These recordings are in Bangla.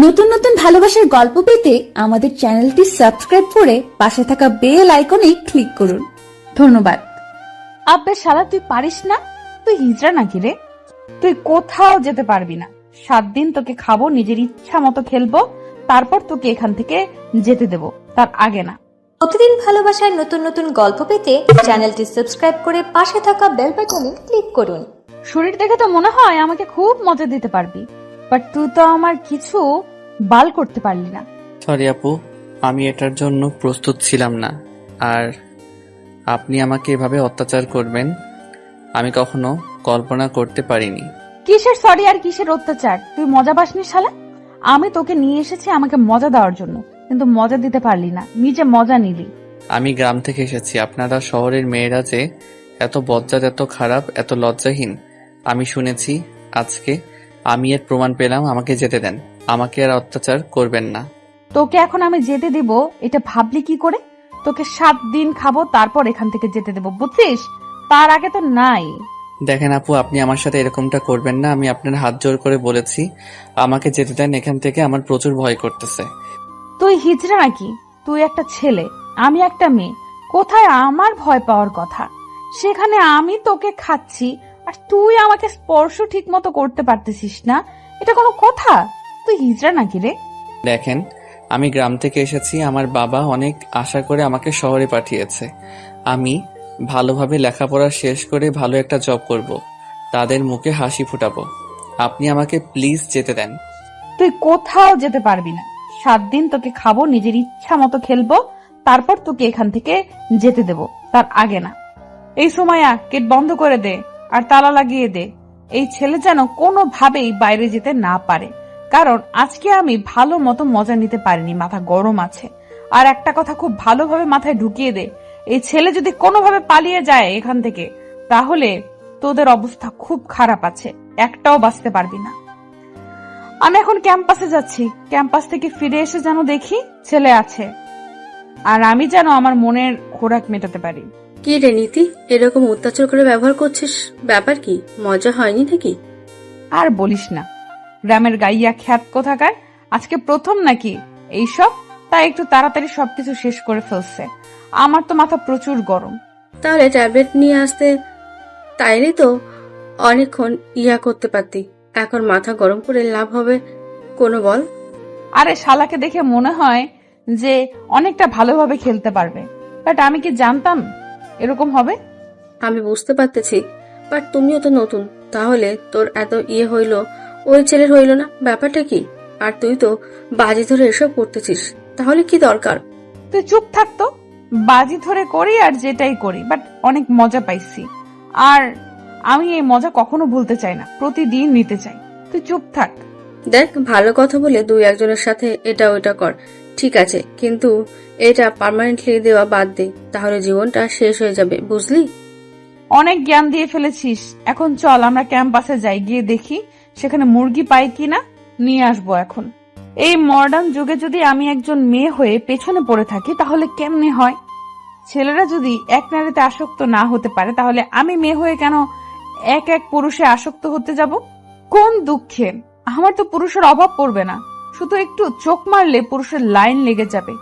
নতুন নতুন ভালোবাসার গল্প পেতে আমাদের চ্যানেলটি সাবস্ক্রাইব করে পাশে থাকা বেল আইকনে ক্লিক করুন। ধন্যবাদ। আব্বে শালা, তুই পারিস না? তুই হিজড়া নাকি রে? তুই কোথাও যেতে পারবি না। 7 দিন তোকে খাবো, নিজের ইচ্ছা মতো খেলবো, তারপর তোকে এখান থেকে যেতে দেব, তার আগে না। প্রতিদিন ভালোবাসার নতুন নতুন গল্প পেতে চ্যানেলটি সাবস্ক্রাইব করে পাশে থাকা বেল বাটনে ক্লিক করুন। শরীর দেখে তো মনে হয় আমাকে খুব মজা দিতে পারবি, বাট তুই তো আমার কিছু বাল করতে পারলি না। সরি আপু, আমি এটার জন্য প্রস্তুত ছিলাম না। আর আপনি আমাকে এভাবে অত্যাচার করবেন আমি কখনো কল্পনা করতে পারিনি। কিসের সরি আর কিসের অত্যাচার? তুই মজা পাসনি শালা। আমি তোকে নিয়ে এসেছি আমাকে মজা দেওয়ার জন্য, কিন্তু মজা দিতে পারলি না, নিজে মজা নিলি। আমি গ্রাম থেকে এসেছি, আপনারা শহরের মেয়েরা যে এত বজ্জাত, এত খারাপ, এত লজ্জাহীন আমি শুনেছি। আজকে আমি এর প্রমাণ পেলাম। আমাকে যেতে দেন, আমাকে আর অত্যাচার করবেন না। তোকে এখন আমি যেতে দিব এটা ভাবলি কি করে? তোকে 7 দিন খাবো, তারপর এখান থেকে যেতে দেব, বুঝছিস? তার আগে তো নাই। দেখেন আপু, আপনি আমার সাথে এরকমটা করবেন না। আমি আপনার হাত জোর করে বলেছি আমাকে যেতে দেন এখান থেকে। আমার প্রচুর ভয় করতেছে। তুই হিজড়া নাকি? তুই একটা ছেলে, আমি একটা মেয়ে। কোথায় আমার ভয় পাওয়ার কথা? সেখানে আমি তোকে খাচ্ছি আর তুই আমাকে স্পর্শ ঠিক মতো করতে পারতেছিস না। এটা কোনো কথা? তুই হিজড়া নাকি রে? দেখেন, আমি গ্রাম থেকে এসেছি। আমার বাবা অনেক আশা করে আমাকে শহরে পাঠিয়েছে। আমি ভালোভাবে লেখাপড়া শেষ করে ভালো একটা জব করব, তাদের মুখে হাসি ফুটাবো। আপনি আমাকে প্লিজ যেতে দেন। তুই কোথাও যেতে পারবি না। 7 দিন তোকে খাবো, নিজের ইচ্ছা মতো খেলবো, তারপর তোকে এখান থেকে যেতে দেব, তার আগে না। এই সময় গেট বন্ধ করে দে আর তালা লাগিয়ে দে। এই ছেলে যেন কোনোভাবেই বাইরে যেতে না পারে, কারণ আজকে আমি ভালো মতো মজা নিতে পারিনি, মাথা গরম আছে। আর একটা কথা খুব ভালোভাবে মাথায় ঢুকিয়ে দে, এই ছেলে যদি কোনোভাবে পালিয়ে যায় এখান থেকে, তাহলে তোদের অবস্থা খুব খারাপ আছে, একটাও বাঁচতে পারবি না। আমি এখন ক্যাম্পাসে যাচ্ছি, ক্যাম্পাস থেকে ফিরে এসে যেন দেখি ছেলে আছে, আর আমি যেন আমার মনের খোরাক মেটাতে পারি। কি রে নীতি, এরকম অত্যাচার করে ব্যবহার করছিস? ব্যাপার কি? মজা হয়নি নাকি? আর বলিস না, গ্রামের গাইয়া খ্যাত কোথাকার, আজকে প্রথম নাকি এইসব, তাই একটু তাড়াতাড়ি সবকিছু শেষ করে ফেলছে। আমার তো মাথা প্রচুর গরম। তাহলে ট্যাবলেট নিয়ে আসতে, তাইলে তো অনেকক্ষণ করতে পারতি। এখন মাথা গরম করে লাভ হবে কোনো বল? আরে শালাকে দেখে মনে হয় যে অনেকটা ভালোভাবে খেলতে পারবে, বাট আমি কি জানতাম এরকম হবে? আমি বুঝতে পারতেছি, বাট তুমিও তো নতুন, তাহলে তোর এত হইল, ওই ছেলের হইল না? ব্যাপারটা কি? আর তুই তো বাজি ধরে এসব করতেছিস, তাহলে কি দরকার? তুই চুপ থাকতো। বাজি ধরে করি আর যেটাই করি, বাট অনেক মজা পাইছি, আর আমি এই মজা কখনো ভুলতে চাই না, প্রতিদিন নিতে চাই। তুই চুপ থাক। দেখ, ভালো কথা বলে 2-1 জনের সাথে এটা ওইটা কর, ঠিক আছে, কিন্তু এটা পার্মানেন্টলি দেওয়া বাদ দে, তাহলে জীবনটা শেষ হয়ে যাবে, বুঝলি? অনেক জ্ঞান দিয়ে ফেলেছিস, এখন চল আমরা ক্যাম্পাসে যাই, গিয়ে দেখি সেখানে মুরগি পাই কিনা, নিয়ে আসবো। এখন এই মডার্ন যুগে যদি আমি একজন মেয়ে হয়ে পেছনে পড়ে থাকি তাহলে কেমনে হয়? ছেলেরা যদি এক নারীতে আসক্ত না হতে পারে, তাহলে আমি মেয়ে হয়ে কেন এক এক পুরুষে আসক্ত হতে যাব? কোন দুঃখে! আমার তো পুরুষের অভাব পড়বে না, শুধু একটু চোখ মারলে পুরুষের লাইন লেগে যাবে।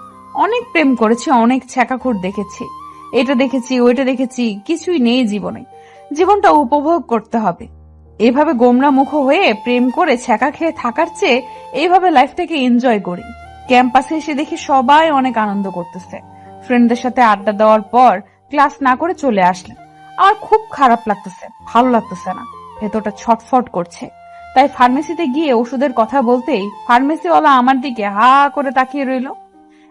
অনেক প্রেম করেছি, অনেক ছ্যাঁকাখুর দেখেছি, এটা দেখেছি ওইটা দেখেছি, কিছুই নেই জীবনে। জীবনটা উপভোগ করতে হবে। এভাবে গোমরা মুখ হয়ে প্রেম করে ছ্যাঁকা খেয়ে থাকার চেয়ে এইভাবে লাইফটাকে এনজয় করি। ক্যাম্পাসে এসে দেখি সবাই অনেক আনন্দ করতেছে। ফ্রেন্ডদের সাথে আড্ডা দেওয়ার পর ক্লাস না করে চলে আসলাম। আমার খুব খারাপ লাগতেছে, ভালো লাগতেছে না, ভেতরটা ছটফট করছে। তাই ফার্মেসিতে গিয়ে ওষুধের কথা বলতেই ফার্মেসিওয়ালা আমার দিকে হা করে তাকিয়ে রইল।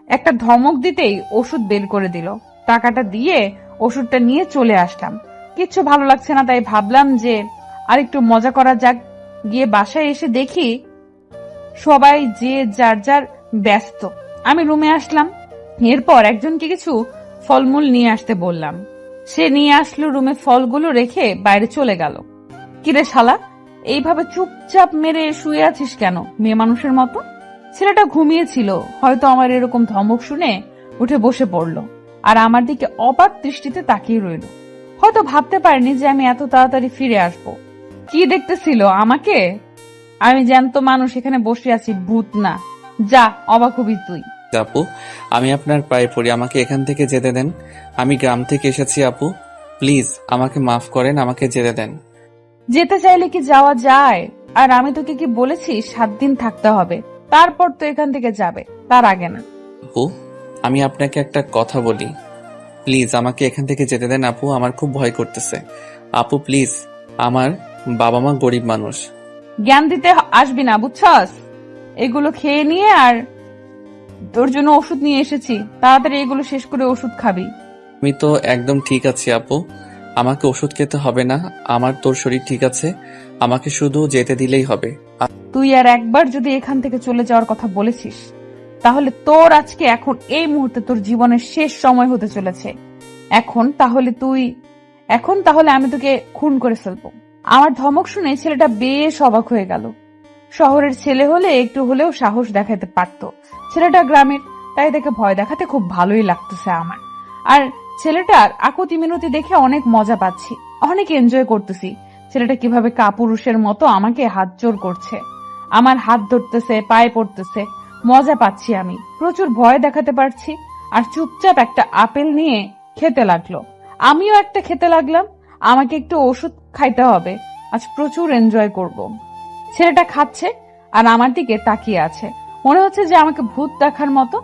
একটা ধমক দিতেই ওষুধ বের করে দিল। টাকাটা দিয়ে ওষুধটা নিয়ে চলে আসলাম। কিচ্ছু ভালো লাগছে না, তাই ভাবলাম যে আর একটু মজা করা যাক। গিয়ে বাসায় এসে দেখি সবাই যে যার যার ব্যস্ত। আমি রুমে আসলাম, এরপর একজনকে কিছু ফলমূল নিয়ে আসতে বললাম। সে নিয়ে আসলো, রুমে ফলগুলো রেখে বাইরে চলে গেল। কিরে শালা, এইভাবে চুপচাপ মেরে শুয়ে আছিস কেন মেয়ে মানুষের মতো? ছেলেটা ঘুমিয়েছিল, হয়তো আমার এরকম ধমক শুনে উঠে বসে পড়লো আর আমার দিকে অবাক দৃষ্টিতে তাকিয়ে রইল। হয়তো ভাবতে পারেনি যে আমি এত তাড়াতাড়ি ফিরে আসবো। কি দেখতেছিল আমাকে? আমি জ্যান্ত মানুষ এখানে বসে আছি, ভূত না। যা, অবাক হবি তুই। আপু, আমি আপনার পায়ে পড়ি, আমাকে এখান থেকে যেতে দেন। আমি গ্রাম থেকে এসেছি আপু, প্লিজ আমাকে মাফ করেন, আমাকে যেতে দেন। যেতে চাইলে কি যাওয়া যায়? আর আমি তোকে কি বলেছি 7 দিন থাকতে হবে, তারপর তো এখান থেকে যাবে, তার আগে না। আপু, আমি আপনাকে একটা কথা বলি, প্লিজ আমাকে এখান থেকে যেতে দেন আপু, আমার খুব ভয় করতেছে। আপু প্লিজ, আমার বাবা মা গরিব মানুষ। জ্ঞান দিতে আসবি না, বুঝছস? এগুলো খেয়ে নিয়ে, আর তোর জন্য ওষুধ নিয়ে এসেছি, তাড়াতাড়ি এগুলো শেষ করে ওষুধ খাবি। আমি তো একদম ঠিক আছি আপু, আমাকে ওষুধ খেতে হবে না, আমার তোর শরীর ঠিক আছে, আমাকে শুধু যেতে দিলেই হবে। তুই আর একবার যদি এখান থেকে চলে যাওয়ার কথা বলেছিস, তাহলে তোর আজকে এখন এই মুহূর্তে তোর জীবনের শেষ সময় হতে চলেছে। এখন তাহলে আমি তোকে খুন করে ফেলবো। আমার ধমক শুনে ছেলেটা বেশ অবাক হয়ে গেল। শহরের ছেলে হলে একটু হলেও সাহস দেখাতে পারতো, ছেলেটা গ্রামের, তাই তাকে ভয় দেখাতে খুব ভালোই লাগতেছে আমার। আর ছেলেটার আকুতি মিনতি দেখে অনেক মজা পাচ্ছি, অনেক এনজয় করতেছি। ছেলেটা কিভাবে কাপুরুষের মতো আমাকে হাত জোর করছে, আমার হাত ধরতেছে, পায়ে পড়তেছে, মজা পাচ্ছি আমি, প্রচুর ভয় দেখাতে পারছি। আর চুপচাপ একটা আপেল নিয়ে খেতে লাগলো, আমিও একটা খেতে লাগলাম। আমাকে একটু ওষুধ খাইতে হবে, আজ প্রচুর এনজয় করব। ছেলেটা খাচ্ছে আর আমার দিকে তাকিয়ে আছে, মনে হচ্ছে যে আমাকে ভূত দেখার মতো।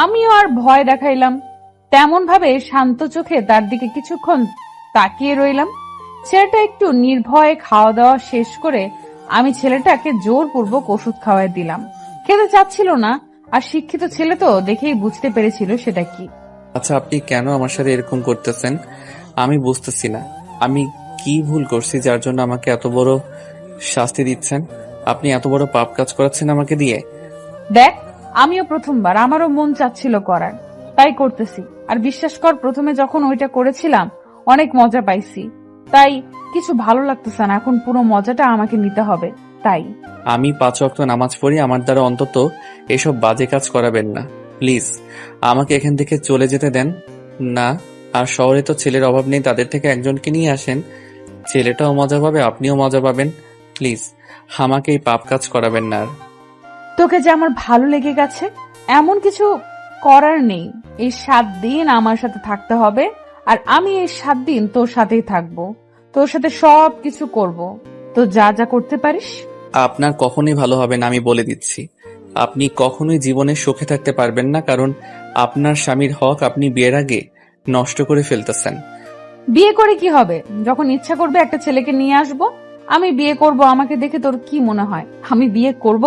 আমিও আর ভয় দেখাইলাম, তেমন ভাবে শান্ত চোখে তার দিকে কিছুক্ষণ তাকিয়ে রইলাম। ছেলেটা একটু নির্ভয়ে খাওয়া দাওয়া শেষ করে আমি ছেলেটাকে জোরপূর্বক ওষুধ খাওয়াই দিলাম। খেতে চাচ্ছিল না, আর শিক্ষিত ছেলে তো দেখেই বুঝতে পেরেছিল সেটা কি। আচ্ছা, আপনি কেন আমার সাথে এরকম করতেছেন? আমি বুঝতেছি না, আমি কি ভুল করছি যার জন্য আমাকে এত বড় শাস্তি দিচ্ছেন? আপনি এত বড় পাপ কাজ করাচ্ছেন আমাকে দিয়ে। দেখ, আমিও প্রথমবার, আমারও মন চাচ্ছিল করার, তাই করতেছি। আর বিশ্বাস কর, প্রথমে যখন ওইটা করেছিলাম অনেক মজা পাইছি, তাই কিছু ভালো লাগতেছে না, এখন পুরো মজাটা আমাকে নিতে হবে। তাই আমি 5 ওয়াক্ত নামাজ পড়ি, আমার দ্বারা অন্তত এসব বাজে কাজ করাবেন না প্লিজ, আমাকে এখান থেকে চলে যেতে দেন না। আর শহরে তো ছেলের অভাব নেই, তাদের থেকে একজনকে নিয়ে আসেন, ছেলেটাও মজা পাবে, আপনিও মজা পাবেন। প্লিজ আমাকে এই পাপ কাজ করাবেন না। আর তোকে যে আমার ভালো লেগে গেছে, এমন কিছু করার নেই। এই 7 দিন আমার সাথে থাকতে হবে, আর আমি এই 7 দিন তোর সাথেই থাকবো, তোর সাথে সব কিছু করব। তো যা যা করতে পারিস। আপনার কখনোই ভালো হবে না, আমি বলে দিচ্ছি। আপনি কখনোই জীবনে সুখে থাকতে পারবেন না, কারণ আপনার স্বামীর হক আপনি বিয়ের আগে নষ্ট করে ফেলতেছেন। বিয়ে করে কি হবে? যখন ইচ্ছা করবে একটা ছেলেকে নিয়ে আসবো, আমি বিয়ে করব। আমাকে দেখে তোর কি মনে হয় আমি বিয়ে করব?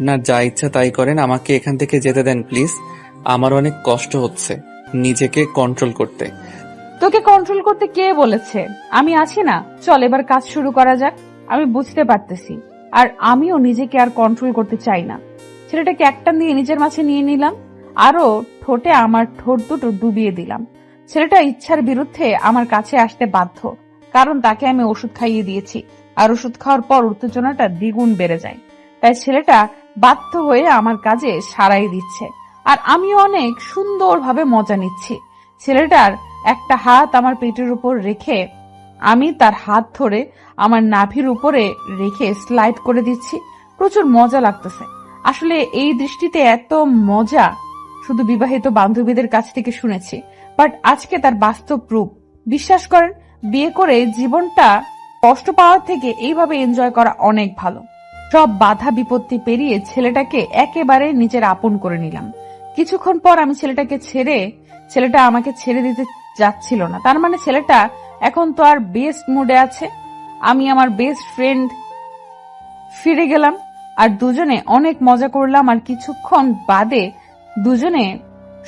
না, যা ইচ্ছা তাই করেন, আমাকে এখান থেকে যেতে দেন প্লিজ। আমার অনেক কষ্ট হচ্ছে নিজেকে কন্ট্রোল করতে। তোকে কন্ট্রোল করতে কে বলেছে? আমি আছি না, চল এবার কাজ শুরু করা যাক। আমি বুঝতে পারতেছি, আর আমিও নিজেকে আর কন্ট্রোল করতে চাই না। ছেলেটাকে একটা দিয়ে নিজের মাঝে নিয়ে নিলাম, আরো ঠোঁটে আমার ঠোঁট দুটো ডুবিয়ে দিলাম। ছেলেটা ইচ্ছার বিরুদ্ধে আমার কাছে আসতে বাধ্য, কারণ তাকে আমি ওষুধ খাইয়ে দিয়েছি, আর ওষুধ খাওয়ার পর উত্তেজনাটা দ্বিগুণ বেড়ে যায়। তাই ছেলেটা বাধ্য হয়ে আমার কাজে সাড়াই দিচ্ছে, আর আমিও অনেক সুন্দরভাবে মজা নিচ্ছি। ছেলেটার একটা হাত আমার পেটের উপর রেখে আমি তার হাত ধরে আমার নাভির উপরে রেখে স্লাইড করে দিচ্ছি। প্রচুর মজা লাগতেছে। আসলে এই দৃষ্টিতে এত মজা শুধু বিবাহিত বান্ধবীদের কাছ থেকে শুনেছি, বাট আজকে তার বাস্তব রূপ। বিশ্বাস করেন, বিয়ে করে জীবনটা কষ্ট পাওয়ার থেকে এইভাবে এনজয় করা অনেক ভালো। সব বাধা বিপত্তি পেরিয়ে ছেলেটাকে একেবারে নিজের আপন করে নিলাম। কিছুক্ষণ পর আমি ছেলেটা আমাকে ছেড়ে দিতে যাচ্ছিল না। তার মানে ছেলেটা এখন তো আর বেস্ট মুডে আছে। আমি আমার বেস্ট ফ্রেন্ড ফিরে গেলাম, আর দুজনে অনেক মজা করলাম। আর কিছুক্ষণ বাদে দুজনে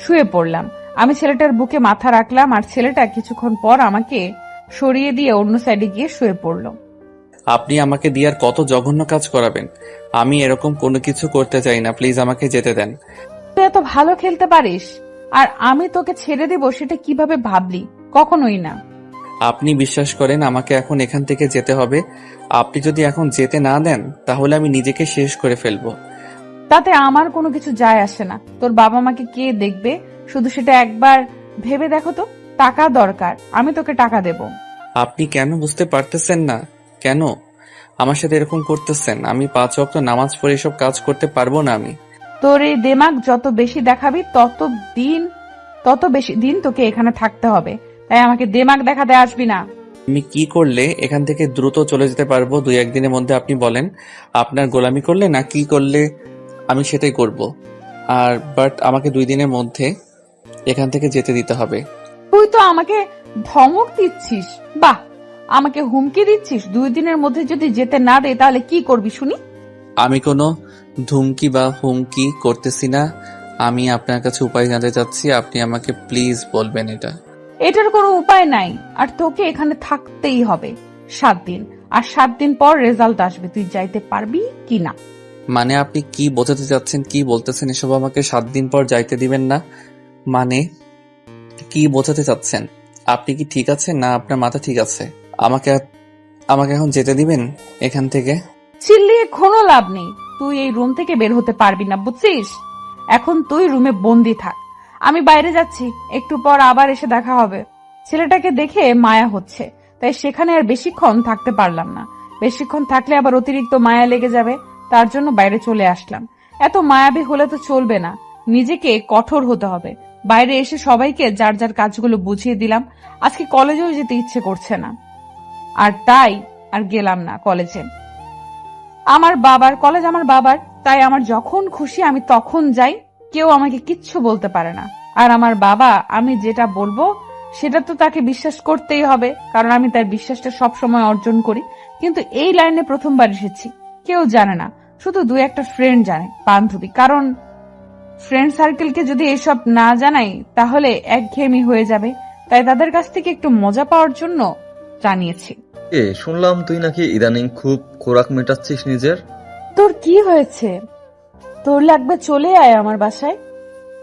শুয়ে পড়লাম। আমি ছেলেটার বুকে মাথা রাখলাম, আর ছেলেটা কিছুক্ষণ পর আমাকে সরিয়ে দিয়ে অন্য সাইডে গিয়ে শুয়ে পড়ল। আপনি আমাকে দিয়ে আর কত জঘন্য কাজ করাবেন? আমি এরকম কোনো কিছু করতে চাই না, প্লিজ আমাকে যেতে দেন। তুই এত ভালো খেলতে পারিস, আর আমি তোকে ছেড়ে দেব সেটা কিভাবে ভাবলি? কখনোই না। আপনি বিশ্বাস করেন আমাকে এখন এখান থেকে যেতে হবে। আপনি যদি এখন যেতে না দেন তাহলে আমি নিজেকে শেষ করে ফেলবো। তাতে আমার কোনো কিছু যায় আসে না। তোর বাবা মাকে কে দেখবে শুধু সেটা একবার ভেবে দেখো তো। টাকা দরকার, আমি তোকে টাকা দেব। আপনি কেন বুঝতে পারতেছেন না? কেন আমার সাথে এরকম করতেছেন? আমি 5 ওয়াক্ত নামাজ পড়ে এসব কাজ করতে পারবো না আমি। তোর এই দেমাগ যত বেশি দেখাবি তত বেশি দিন তোকে এখানে থাকতে হবে। তাই আমাকে দেমাগ দেখাতে আসবি না। আমি কি করলে এখান থেকে দ্রুত চলে যেতে পারবো 2-1 দিনের মধ্যে? আপনি বলেন, আপনার গোলামি করলে না কি করলে আমি সেটাই করব। আর বাট আমাকে 2 দিনের মধ্যে এখান থেকে যেতে দিতে হবে। তুই তো আমাকে ধমক দিচ্ছিস। বাহ, আমাকে হুমকি দিচ্ছিস 2 দিনের মধ্যে যদি যেতে না দে তাহলে কি করবি শুনি? আমি কোনো ধুমকি বা হুমকি করতেছি না। আমি আপনার কাছে উপায় জানতে চাচ্ছি, আপনি আমাকে প্লিজ বলবেন এটা। এটার কোনো উপায় নাই, আর তোকে এখানে থাকতেই হবে 7 দিন। আর 7 দিন পর রেজাল্ট আসবে, তুই যাইতে পারবি কি না। মানে আপনি কি বোঝাতে চাচ্ছেন, কি বলতেছেন এসব? আমাকে 7 দিন পর যাইতে দিবেন না মানে কি বোঝাতে চাচ্ছেন? আপনি কি ঠিক আছেন না আপনার মাথা ঠিক আছে? আমাকে আমাকে এখন যেতে দিবেন এখান থেকে? চিল্লিয়ে কোনো লাভ নেই, তুই এই রুম থেকে বের হতে পারবি না, বুঝছিস? এখন তুই রুমে বন্দি থাক। আমি বাইরে যাচ্ছি, একটু পর আবার এসে দেখা হবে। ছেলেটাকে দেখে মায়া হচ্ছে, তাই সেখানে আর বেশিক্ষণ থাকতে পারলাম না। বেশিক্ষণ থাকলে আবার অতিরিক্ত মায়া লেগে যাবে, তার জন্য বাইরে চলে আসলাম। এত মায়াবী হলে তো চলবে না, নিজেকে কঠোর হতে হবে। বাইরে এসে সবাইকে যার যার কাজগুলো বুঝিয়ে দিলাম। আজকে কলেজেও যেতে ইচ্ছে করছে না, আর তাই আর গেলাম না কলেজে। কলেজ আমার বাবার, তাই আমার যখন খুশি আমি তখন যাই, কেউ আমাকে কিচ্ছু বলতে পারে না। আর আমার বাবা, আমি যেটা বলবো সেটা তো তাকে বিশ্বাস করতেই হবে, কারণ আমি তার বিশ্বাসটা সবসময় অর্জন করি। কিন্তু এই লাইনে প্রথমবার এসেছি, কেউ জানে না, শুধু 2-1 ফ্রেন্ড জানে, বান্ধবী। কারণ ফ্রেন্ড সার্কেলকে যদি এসব না জানাই তাহলে একঘেয়েমি হয়ে যাবে, তাই তাদের কাছ থেকে একটু মজা পাওয়ার জন্য জানিয়েছি। শুনলাম তুই নাকি ইদানিং খুব খোরাক মেটাচ্ছিস নিজের। তোর কি হয়েছে? তোর লাগবে চলে আয় আমার বাসায়,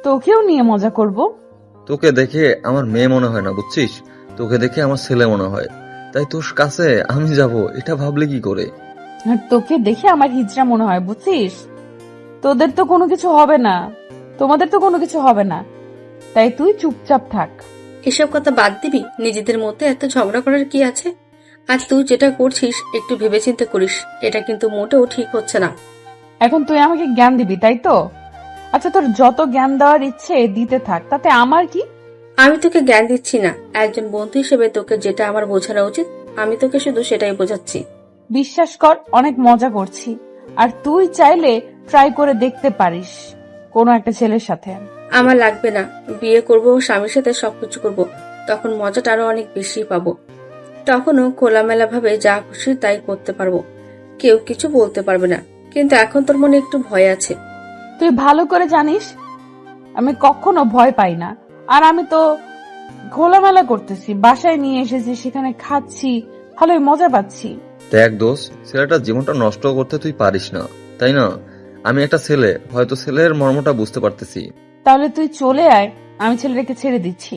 তোকেও নিয়ে মজা করব। তোকে দেখে আমার মেয়ে মনে হয় না, বুঝছিস? তোকে দেখে আমার ছেলে মনে হয়। তাই তোর কাছে আমি যাব এটা ভাবলে কি করে? আর তোকে দেখে আমার হিজড়া মনে হয়, বুঝছিস? তোদের তো কোনো কিছু হবে না, তোমাদের তো কোনো কিছু হবে না, তাই তুই চুপচাপ থাক। এসব কথা বাদ দিবি? নিজেদের মধ্যে এত ঝগড়া করার কি আছে? আর তুই যেটা করছিস একটু ভেবেচিন্তে করিস, এটা কিন্তু মোটেও ঠিক হচ্ছে না। এখন তুই আমাকে জ্ঞান দিবি, তাই তো? আচ্ছা, তোর যত জ্ঞান দেওয়ার ইচ্ছে দিতে থাক, তাতে আমার কি? আমি তোকে জ্ঞান দিচ্ছি না, একজন বন্ধু হিসেবে তোকে যেটা আমার বোঝানো উচিত আমি তোকে শুধু সেটাই বোঝাচ্ছি। বিশ্বাস কর, অনেক মজা করছি। আর তুই চাইলে ট্রাই করে দেখতে পারিস কোনো একটা ছেলের সাথে। আমার লাগবে না, বিয়ে করব, স্বামীর সাথে সবকিছু করব, তখন মজাটা আরো অনেক বেশি পাবো। তখনও খোলামেলা ভাবে যা খুশি তাই করতে পারবো, কেউ কিছু বলতে পারবে না। কিন্তু এখন তোর মনে একটু ভয় আছে। তুই ভালো করে জানিস আমি কখনো ভয় পাই না। আর আমি তো খোলামেলা করতেছি, বাসায় নিয়ে এসেছি, সেখানে খাচ্ছি, ভালোই মজা পাচ্ছি। দেখ দোষ, ছেলেটার জীবনটা নষ্ট করতে তুই পারিস না, তাই না? আমি একটা ছেলে, হয়তো ছেলের মর্মটা বুঝতে পারতেছি। তাহলে তুই চলে আয়, আমি ছেলেটাকে ছেড়ে দিচ্ছি,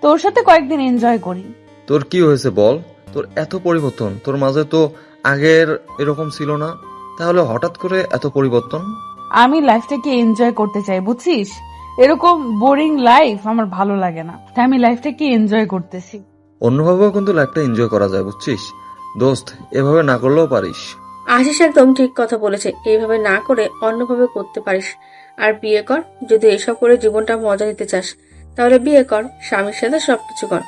তোর সাথে কয়েকদিন এনজয় করি। তোর কি হয়েছে বল? তোর এত পরিবর্তন, তোর মাঝে তো আগের এরকম ছিল না, তাহলে হঠাৎ করে এত পরিবর্তন? আমি লাইফটাকে এনজয় করতে চাই, বুঝছিস? এরকম বোরিং লাইফ আমার ভালো লাগে না, তাই আমি লাইফটাকে এনজয় করতেছি। অন্যভাবেও কিন্তু লাইফটা এনজয় করা যায়, বুঝছিস দোস্ত? এভাবে না করলেও পারিস। আশিস একদম ঠিক কথা বলেছে, এইভাবে না করে অন্যভাবে করতে পারিস। আর বিয়ে কর, যদি এসব করে জীবনটা মজা নিতে চাস তাহলে বিয়ে কর, স্বামীর সাথে সবকিছু কর।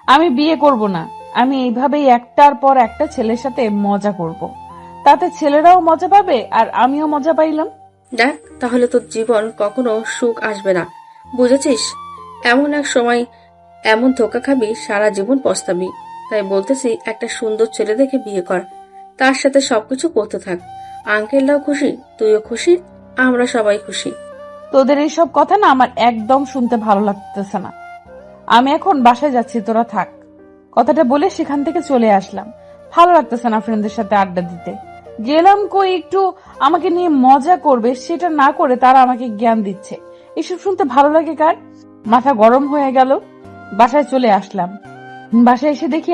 আমি বিয়ে করব না, আমি এইভাবেই একটার পর একটা ছেলের সাথে মজা করব, তাতে ছেলেরাও মজা পাবে আর আমিও মজা পাইলাম। দেখ, তাহলে তোর জীবন কখনো সুখ আসবে না, বুঝেছিস? এমন এক সময় এমন ধোকা খাবি, সারা জীবন পস্তাবি। তাই বলতেছি, একটা সুন্দর ছেলে দেখে বিয়ে কর, তার সাথে সবকিছু করতে থাক। আঙ্কেলরাও খুশি, তুইও খুশি, আমরা সবাই খুশি। তোদের এইসব কথা না আমার একদম শুনতে ভালো লাগতেছে না। আমি এখন বাসায় যাচ্ছি, তোরা থাক। কথাটা বলে সেখান থেকে চলে আসলাম। ভালো লাগতেছে না ফ্রেন্ডদের সাথে আড্ডা দিতে। গেলাম কই একটু আমাকে নিয়ে মজা করবে, সেটা না করে তারা আমাকে জ্ঞান দিচ্ছে। এসব শুনতে ভালো লাগে কার? মাথা গরম হয়ে গেল। বাসায় চলে আসলাম। বাসায় এসে দেখি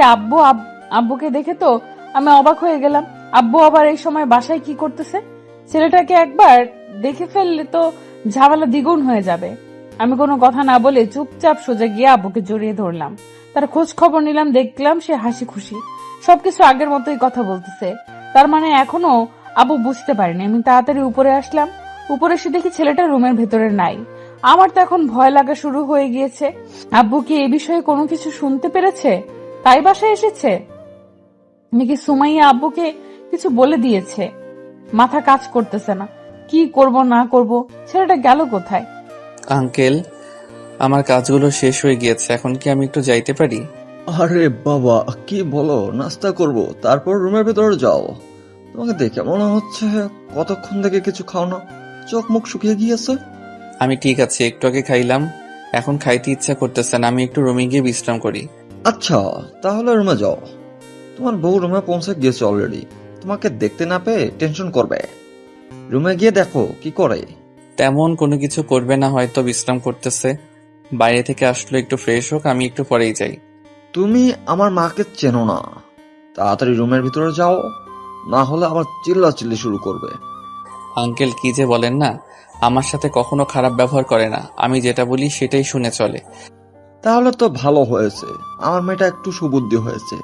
আব্বুকে দেখে তো আমি অবাক হয়ে গেলাম। আব্বু আবার এই সময় বাসায় কি করতেছে? ছেলেটাকে একবার দেখে ফেললে তো ঝামেলা দ্বিগুণ হয়ে যাবে। আমি কোনো কথা না বলে চুপচাপ সোজা গিয়ে আব্বুকে জড়িয়ে ধরলাম। তার খোঁজ খবর নিলাম, দেখলাম সে হাসি খুশি, সবকিছু আগের মতোই কথা বলতেছে। তার মানে এখনো আব্বু বুঝতে পারেনি। আমি তাড়াতাড়ি উপরে আসলাম। উপরে এসে দেখি ছেলেটা রুমের ভেতরে নাই। আমার তো এখন ভয় লাগা শুরু হয়ে গিয়েছে। আব্বু কি এ বিষয়ে কোনো কিছু শুনতে পেরেছে, তাই বাসায় এসেছে? নাকি সুমাইয়া আব্বুকে কিছু বলে দিয়েছে? মাথা কাজ করতেছে না, কি করব না করব। ছেলেটা গেল কোথায়? আঙ্কেল, আমার কাজগুলো শেষ হয়ে গিয়েছে, এখন কি আমি একটু যাইতে পারি? আরে বাবা, কি বলো? নাস্তা করব, তারপর রুমের ভেতরে যাও। তোমাকে দেখে মনে হচ্ছে কতক্ষণ থেকে কিছু খাও না, চোখ মুখ শুকিয়ে গিয়েছে। আমি ঠিক আছে, একটু আগে খাইলাম, এখন খাইতে ইচ্ছা করতেছে না, আমি একটু রুমে গিয়ে বিশ্রাম করি। আচ্ছা, তাহলে রুমে যাও। তোমার বউ রুমে পৌঁছে গিয়েছে অলরেডি, তোমাকে দেখতে না পেয়ে টেনশন করবে। রুমে গিয়ে দেখো কি করে। তেমন কোনো কিছু করবে না, হয়তো বিশ্রাম করতেছে। বাইরে থেকে আসলো, একটু ফ্রেশ হোক, আমি একটু পরেই যাই। তুমি আমার মাকে চেনো না, তাড়াতাড়ি রুমের ভিতরে যাও, না হলে আবার চিল্লাচিল্লি শুরু করবে। আঙ্কেল, কি যে বলেন না, আমার সাথে কখনো খারাপ ব্যবহার করে না, আমি যেটা বলি সেটাই শুনে চলে। তাহলে তো ভালো হয়েছে, আমার মেয়েটা একটু সুবুদ্ধি হয়েছে।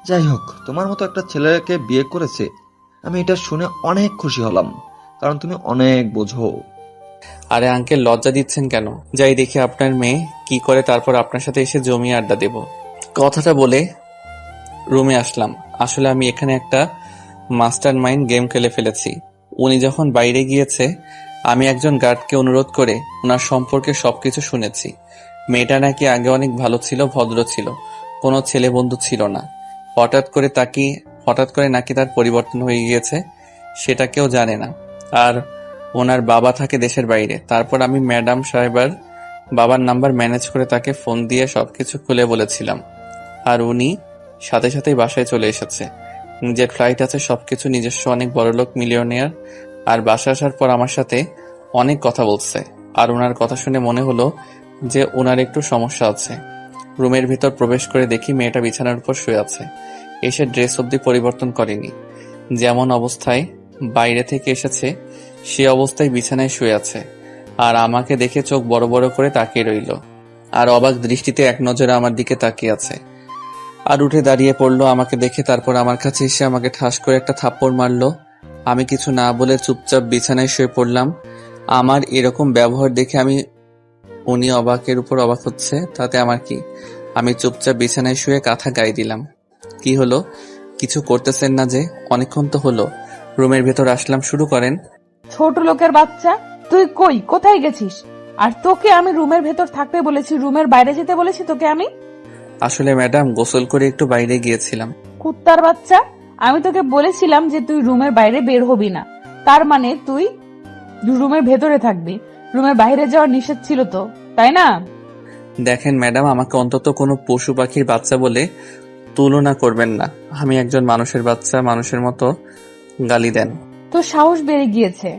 যাই হোক, তোমার মতো একটা ছেলেকে বিয়ে করেছে, আমি এটা শুনে অনেক খুশি হলাম, কারণ তুমি অনেক বোঝো। আরে আঙ্কেল, লজ্জা দিচ্ছেন কেন? যাই দেখি আপনার মেয়ে কি করে, তারপর আপনার সাথে এসে জমিয়ে আড্ডা দেব। কথাটা বলে রুমে আসলাম। আসলে আমি এখানে একটা মাস্টার মাইন্ড গেম খেলে ফেলেছি। উনি যখন বাইরে গিয়েছে, আমি একজন গার্ডকে অনুরোধ করে ওনার সম্পর্কে সবকিছু শুনেছি। মেয়েটা নাকি আগে অনেক ভালো ছিল, ভদ্র ছিল, কোনো ছেলে বন্ধু ছিল না। হঠাৎ করে নাকি তার পরিবর্তন হয়ে গিয়েছে, সেটা কেউ জানে না। আর ওনার বাবা থাকে দেশের বাইরে। তারপর আমি ম্যাডাম সাহেবার বাবার নাম্বার ম্যানেজ করে তাকে ফোন দিয়ে সবকিছু খুলে বলেছিলাম। আর উনি সাথে সাথেই বাসায় চলে এসেছে। নিজের ফ্লাইট আছে, সবকিছু নিজস্ব, অনেক বড়লোক, মিলিয়নিয়ার। আর বাসায় আসার পর আমার সাথে অনেক কথা বলছে। আর ওনার কথা শুনে মনে হলো যে ওনার একটু সমস্যা আছে। রুমের ভিতর প্রবেশ করে দেখি মেয়েটা বিছানার উপর শুয়ে আছে। এসে ড্রেস অবধি পরিবর্তন করেনি, যেমন অবস্থায় বাইরে থেকে এসেছে সে অবস্থায় বিছানায় শুয়ে আছে। আর আমাকে দেখে চোখ বড় বড় করে তাকিয়ে রইল, আর অবাক দৃষ্টিতে এক নজরে আমার দিকে তাকিয়ে আছে। আর উঠে দাঁড়িয়ে পড়লো আমাকে দেখে, তারপর আমার কাছে এসে আমাকে ঠাস করে একটা থাপ্পড় মারলো। আমি কিছু না বলে চুপচাপ বিছানায় শুয়ে পড়লাম। আমার এরকম ব্যবহার দেখে উনি অবাকের উপর অবাক হচ্ছে, তাতে আমার কি? আমি চুপচাপ বিছানায় শুয়ে কাঁথা গায়ে দিলাম। কি হলো? কিছু করতেছেন না যে? অনেকক্ষণ তো হলো। রুমের ভেতর আসলাম, শুরু করেন। ছোট লোকের বাচ্চা, তুই কোথায় গেছিস? আর তোকে আমি রুমের ভেতর থাকতে বলেছি, রুমের বাইরে যেতে বলেছি তোকে আমি? আসলে ম্যাডাম, গোসল করে একটু বাইরে গিয়েছিলাম। কুত্তার বাচ্চা, আমি তোকে বলেছিলাম যে তুই রুমের বাইরে বের হবি না, তার মানে তুই রুমের ভেতরে থাকবি। রুমের বাইরে যাওয়ার নিষেধ ছিল তো, তাই না? দেখেন ম্যাডাম, আমাকে অন্তত কোনো পশু পাখির বাচ্চা বলে তুলনা করবেন না। আমি একজন মানুষের বাচ্চা, মানুষের মতো গালি দেন। তোর সাহস বেড়ে গিয়েছে,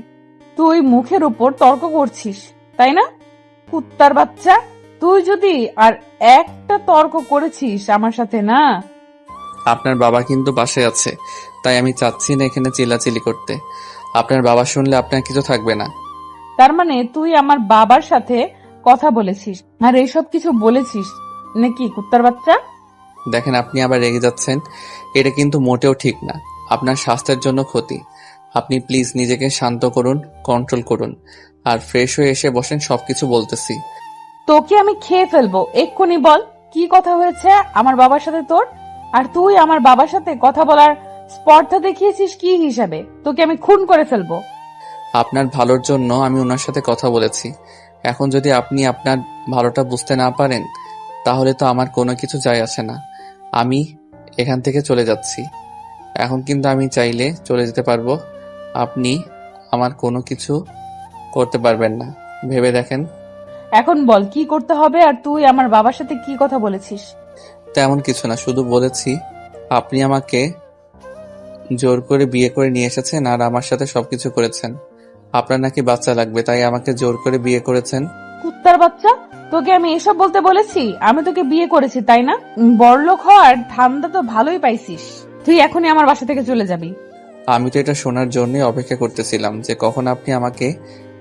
তুই মুখের উপর তর্ক করছিস, তাই না? কুত্তার বাচ্চা, তুই যদি আর একটা তর্ক করেছিস আমার সাথে না। আপনার বাবা কিন্তু বাসায় আছে, তাই আমি চাচ্ছি না এখানে চিল্লাচিল্লি করতে। আপনার বাবা শুনলে আপনার কিছু থাকবে না। তার মানে তুই আমার বাবার সাথে কথা বলেছিস আর এইসব কিছু বলেছিস নাকি কুত্তার বাচ্চা? দেখেন, আপনি আবার রেগে যাচ্ছেন, এটা কিন্তু মোটেও ঠিক না, আপনার স্বাস্থ্যের জন্য ক্ষতি। আপনি প্লিজ নিজেকে শান্ত করুন, কন্ট্রোল করুন, আর ফ্রেশ হয়ে এসে বসেন, সবকিছু বলতেছি। তোকে আমি খেয়ে ফেলবো, এক্ষুনি বল কি কথা হয়েছে আমার বাবার সাথে তোর? আর তুই আমার বাবার সাথে কথা বলার স্পর্ধা দেখিয়েছিস কি হিসাবে? তোকে আমি খুন করে ফেলবো। আপনার ভালোর জন্য আমি ওনার সাথে কথা বলেছি। এখন যদি আপনি আপনার ভালোটা বুঝতে না পারেন, তাহলে তো আমার কোনো কিছু যায় আসে না। আমি এখান থেকে চলে যাচ্ছি। এখন কিন্তু আমি চাইলে চলে যেতে পারবো, আপনি আমার কোনো কিছু করতে পারবেন না, ভেবে দেখেন। এখন বল কি করতে হবে, আর তুই আমার বাবার সাথে কি কথা বলেছিস? তেমন কিছু না, শুধু বলেছি আপনি আমাকে জোর করে বিয়ে করে নিয়ে এসেছেন আর আমার সাথে সবকিছু করেছেন। আপনার নাকি বাচ্চা লাগবে, তাই আমাকে জোর করে বিয়ে করেছেন। কুত্তার বাচ্চা, তোকে আমি এসব বলতে বলেছি? আমি তোকে বিয়ে করেছি তাই না? বড়লোক হওয়ার ধান্দা তো ভালোই পাইছিস। তুই এখনই আমার বাসা থেকে চলে যাবি। আমি তো এটা শোনার জন্যই অপেক্ষা করতেছিলাম যে কখন আপনি আমাকে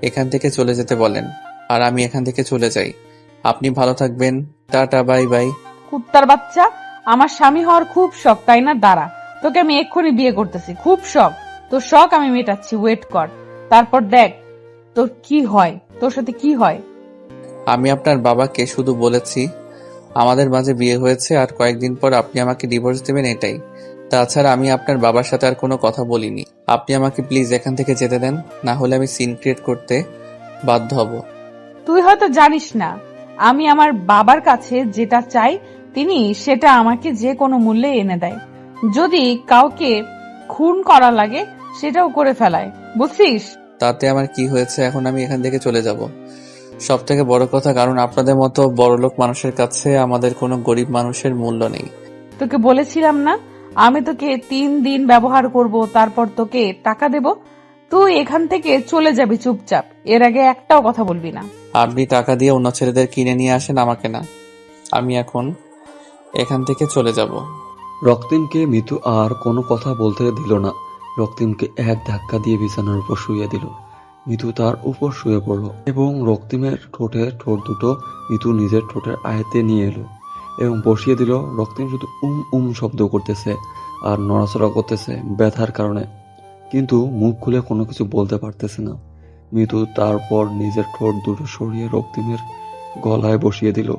এখান থেকে চলে যেতে বলেন, আর আমি এখান থেকে চলে যাই। আপনি ভালো থাকবেন, টাটা, বাই বাই। কুত্তার বাচ্চা, আমার স্বামী হওয়ার খুব শখ তাই না? দাঁড়া, তোকে আমি এক্ষুনি বিয়ে করতেছি, খুব শখ। তোর শখ আমি মেটাচ্ছি, ওয়েট কর। তারপর দেখ তোর কি হয়, তোর সাথে কি হয়। আমি আপনার বাবাকে শুধু বলেছি আমাদের মাঝে বিয়ে হয়েছে আর কয়েকদিন পর আপনি আমাকে ডিভোর্স দেবেন, এটাই। তাছাড়া আমি আপনার বাবার সাথে আর কোনো কথা বলিনি। আপনি আমাকে প্লিজ এখান থেকে যেতে দেন, না হলে আমি সিন ক্রিয়েট করতে বাধ্য হব। তুই হয়তো জানিস না, আমি আমার বাবার কাছে যেটা চাই তিনি সেটা আমাকে যে কোনো মূল্যে এনে দেয়। যদি কাউকে খুন করা লাগে সেটাও করে ফেলায়, বুঝছিস? তাতে আমার কি হয়েছে, এখন আমি এখান থেকে চলে যাব। সব থেকে বড় কথা, কারণ আপনাদের মতো বড়লোক মানুষের কাছে আমাদের কোনো গরিব মানুষের মূল্য নেই। তোকে বলেছিলাম না আমি তোকে 3 দিন ব্যবহার করব, তারপর তোকে টাকা দেব। তুই এখান থেকে চলে যাবি চুপচাপ, এর আগে একটাও কথা বলবি না। আপনি টাকা দিয়ে অন্য ছেলেদের কিনে নিয়ে আসেন, আমাকে না। আমি এখন এখান থেকে চলে যাব। রক্তিমকে মিতু আর কোনো কথা বলতে দিল না। রক্তিমকে এক ধাক্কা দিয়ে বিছানার উপর শুইয়ে দিল। মিতু তার উপর শুয়ে পড়ল এবং রক্তিমের ঠোঁটে ঠোঁট দুটো মিতু নিজের ঠোঁটের আয়তে নিয়ে এলো এবং বসিয়ে দিল। রক্তিম শুধু শব্দ করতেছে আর নড়াচড়া করতেছে ব্যথার কারণে, কিন্তু মুখ খুলে কোনো কিছু বলতে পারতেছে না। মিতু তারপর নিজের ঠোঁট দুটো সরিয়ে রক্তিমের গলায় বসিয়ে দিল।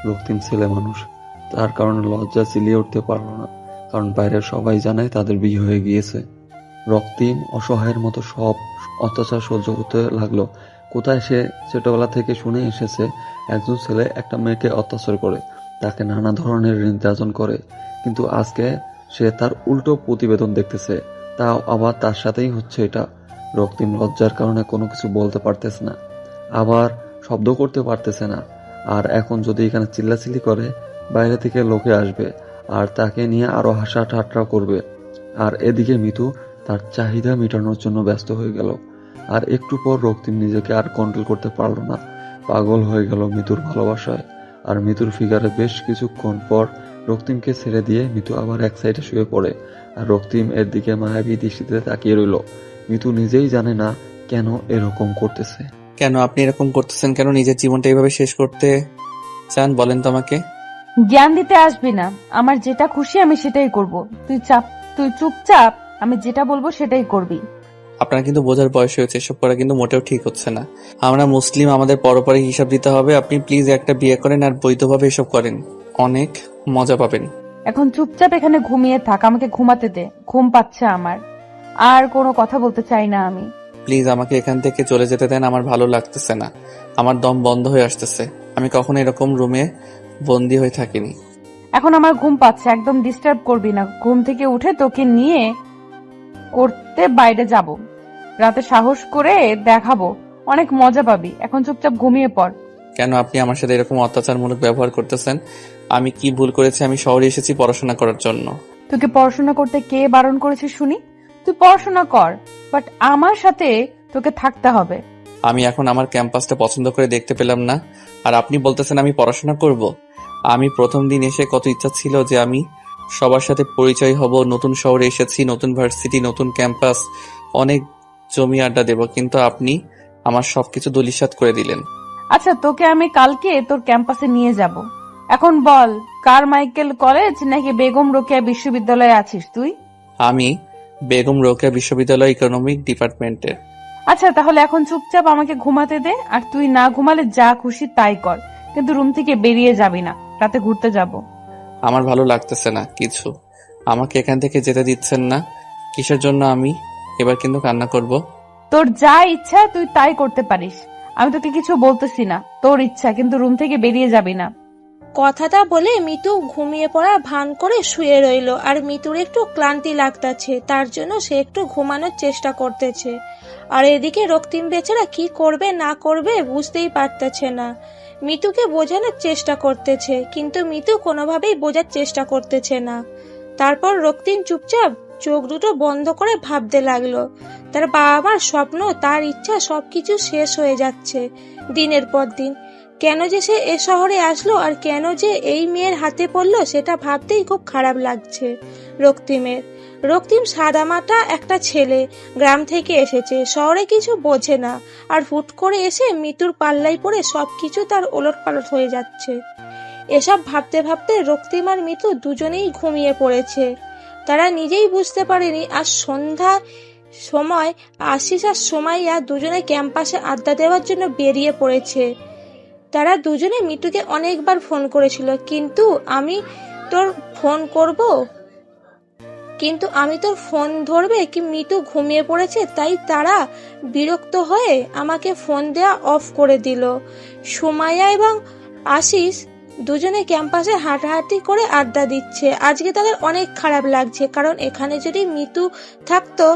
রক্তিম ছেলে মানুষ, তার কারণে লজ্জা চিলিয়ে উঠতে পারল না, কারণ বাইরের সবাই জানে তাদের বিয়ে হয়ে গিয়েছে। রক্তিম অসহায়ের মতো সব অত্যাচার সহ্য করতে লাগলো। কোথায় সে ছোটবেলা থেকে শুনে এসেছে একজন ছেলে একটা মেয়েকে অত্যাচার করে, তাকে নানা ধরনের নির্যাতন করে, কিন্তু আজকে সে তার উল্টো প্রতিবেদন দেখতেছে, তাও আবার তার সাথেই হচ্ছে এটা। রক্তিম লজ্জার কারণে কোনো কিছু বলতে পারতেছে না, আবার শব্দ করতে পারতেছে না। আর এখন যদি এখানে চিল্লাচিল্লি করে বাইরে থেকে লোকে আসবে আর তাকে নিয়ে আরো হাসা ঠাট্টা করবে। আর এদিকে মিতু তার চাহিদা মেটানোর জন্য ব্যস্ত হয়ে গেল। আর একটু পর রক্তিম নিজেকে আর কন্ট্রোল করতে পারলো না, পাগল হয়ে গেল মিতুর ভালোবাসায়। আর মিতুর ফিগারে বেশ কিছুক্ষণ পর রক্তিমকে ছেড়ে দিয়ে মিতু আবার এক সাইডে শুয়ে পড়ে। আর রক্তিম এর দিকে মায়াবী দৃষ্টিতে তাকিয়ে রইল। মিতু নিজেই জানে না কেন এরকম করতেছে। কেন আপনি এরকম করতেছেন? কেন নিজের জীবনটা এইভাবে শেষ করতে চান বলেন তো আমাকে? জ্ঞান দিতে আসবি না, আমার যেটা খুশি আমি সেটাই করব। তুই চুপচাপ, আমি যেটা বলবো সেটাই করবি। আপনার কিন্তু বোঝার বয়স হয়েছে, এসব করা কিন্তু মোটেও ঠিক হচ্ছে না। আমরা মুসলিম, আমাদের পরপরই হিসাব দিতে হবে। আপনি প্লিজ একটা বিয়ে করেন আর বৈধভাবে এসব করেন, অনেক মজা পাবেন। এখন চুপচাপ এখানে ঘুমিয়ে থাক, আমাকে ঘুমাতে দে, ঘুম পাচ্ছে আমার। আর কোনো কথা বলতে চাই না আমি। প্লিজ আমাকে এখান থেকে চলে যেতে দেন, আমার ভালো লাগতেছে না, আমার দম বন্ধ হয়ে আসতেছে। আমি কখনো এরকম রুমে বন্দি হয়ে থাকিনি। এখন আমার ঘুম পাচ্ছে, একদম ডিস্টার্ব করবি না। ঘুম থেকে উঠে তোকে নিয়ে করতে বাইরে যাব, রাতে সাহস করে দেখাবো, অনেক মজা পাবি। এখন চুপচাপ ঘুমিয়ে পড়। কেন আপনি আমার সাথে এরকম অত্যাচারমূলক ব্যবহার করতেছেন? আমি কি ভুল করেছি? আমি শহরে এসেছি পড়াশোনা করার জন্য। তোকে পড়াশোনা করতে কে বারণ করেছে শুনি? তুই পড়াশোনা কর, বাট আমার সাথে তোকে থাকতে হবে। আমি এখন আমার ক্যাম্পাসটা পছন্দ করে দেখতে পেলাম না, আর আপনি বলতেছেন আমি পড়াশোনা করব? আমি প্রথম দিন এসে কত ইচ্ছা ছিল যে আমি সবার সাথে পরিচয় হব, নতুন শহরে এসেছি, নতুন ভার্সিটি, নতুন ক্যাম্পাস, অনেক জমি আড্ডা দেব, কিন্তু আপনি আমার সবকিছু ধূলিসাৎ করে দিলেন। আচ্ছা, তোকে আমি কালকে তোর ক্যাম্পাসে নিয়ে যাব। এখন বল, কারমাইকেল কলেজ নাকি বেগম রোকেয়া বিশ্ববিদ্যালয়ে আছিস তুই? আমি বেগম রোকেয়া বিশ্ববিদ্যালয় ইকোনমিক ডিপার্টমেন্টের। আচ্ছা, তাহলে এখন চুপচাপ আমাকে ঘুমাতে দে। আর তুই না ঘুমালে যা খুশি তাই কর, কিন্তু রুম থেকে বেরিয়ে যাবি না, রাতে ঘুরতে যাব। আমার ভালো লাগতেছে না কিছু, আমাকে এখান থেকে যেতে দিচ্ছেন না। কিসের জন্য? আমি এবার কিন্তু কান্না করব। তোর যা ইচ্ছা তুই তাই করতে পারিস, আমি তোকে কিছু বলতেছি না। তোর ইচ্ছা, কিন্তু রুম থেকে বেরিয়ে যাবি না। কথাটা বলে মিতু ঘুমিয়ে পড়ার ভান করে শুয়ে রইল। আর মিতুর একটু ক্লান্তি লাগতাছে, তার জন্য সে একটু ঘুমানোর চেষ্টা করতেছে। আর এদিকে রক্তিম বেচারা কি করবে না করবে বুঝতেই পারতেছে না। মিতুকে বোঝানোর চেষ্টা করতেছে, কিন্তু মিতু কোনোভাবেই বোঝার চেষ্টা করতেছে না। তারপর রক্তিম চুপচাপ চোখ দুটো বন্ধ করে ভাবতে লাগলো, তার বাবা মার স্বপ্ন, তার ইচ্ছা সবকিছু শেষ হয়ে যাচ্ছে দিনের পর দিন। কেন যে সে এ শহরে আসলো আর কেন যে এই মেয়ের হাতে পড়লো সেটা ভাবতেই খুব খারাপ লাগছে রক্তিমের। রক্তিম সাদামাটা একটা ছেলে, গ্রাম থেকে এসেছে, শহরে কিছু বোঝে না, আর হুট করে এসে মিতুর পাল্লাই পড়ে সবকিছু তার ওলটপালট হয়ে যাচ্ছে। এসব ভাবতে ভাবতে রক্তিম আর মিতু দুজনেই ঘুমিয়ে পড়েছে। তারা নিজেই বুঝতে পারেনি আজ সন্ধ্যা সময় আশিস আর সোমাইয়া দুজনে ক্যাম্পাসে আড্ডা দেওয়ার জন্য বেরিয়ে পড়েছে। তারা দুজনে মিতুকে অনেকবার ফোন করেছিল, কিন্তু আমি তোর ফোন ধরবে কি মিতু ঘুমিয়ে পড়েছে, তাই তারা বিরক্ত হয়ে আমাকে ফোন দেওয়া অফ করে দিল। সুমাইয়া এবং আশিস দুজনে ক্যাম্পাসে হাঁটাহাঁটি করে আড্ডা দিচ্ছে। আজকে তাদের অনেক খারাপ লাগছে, কারণ এখানে যদি মিতু থাকতো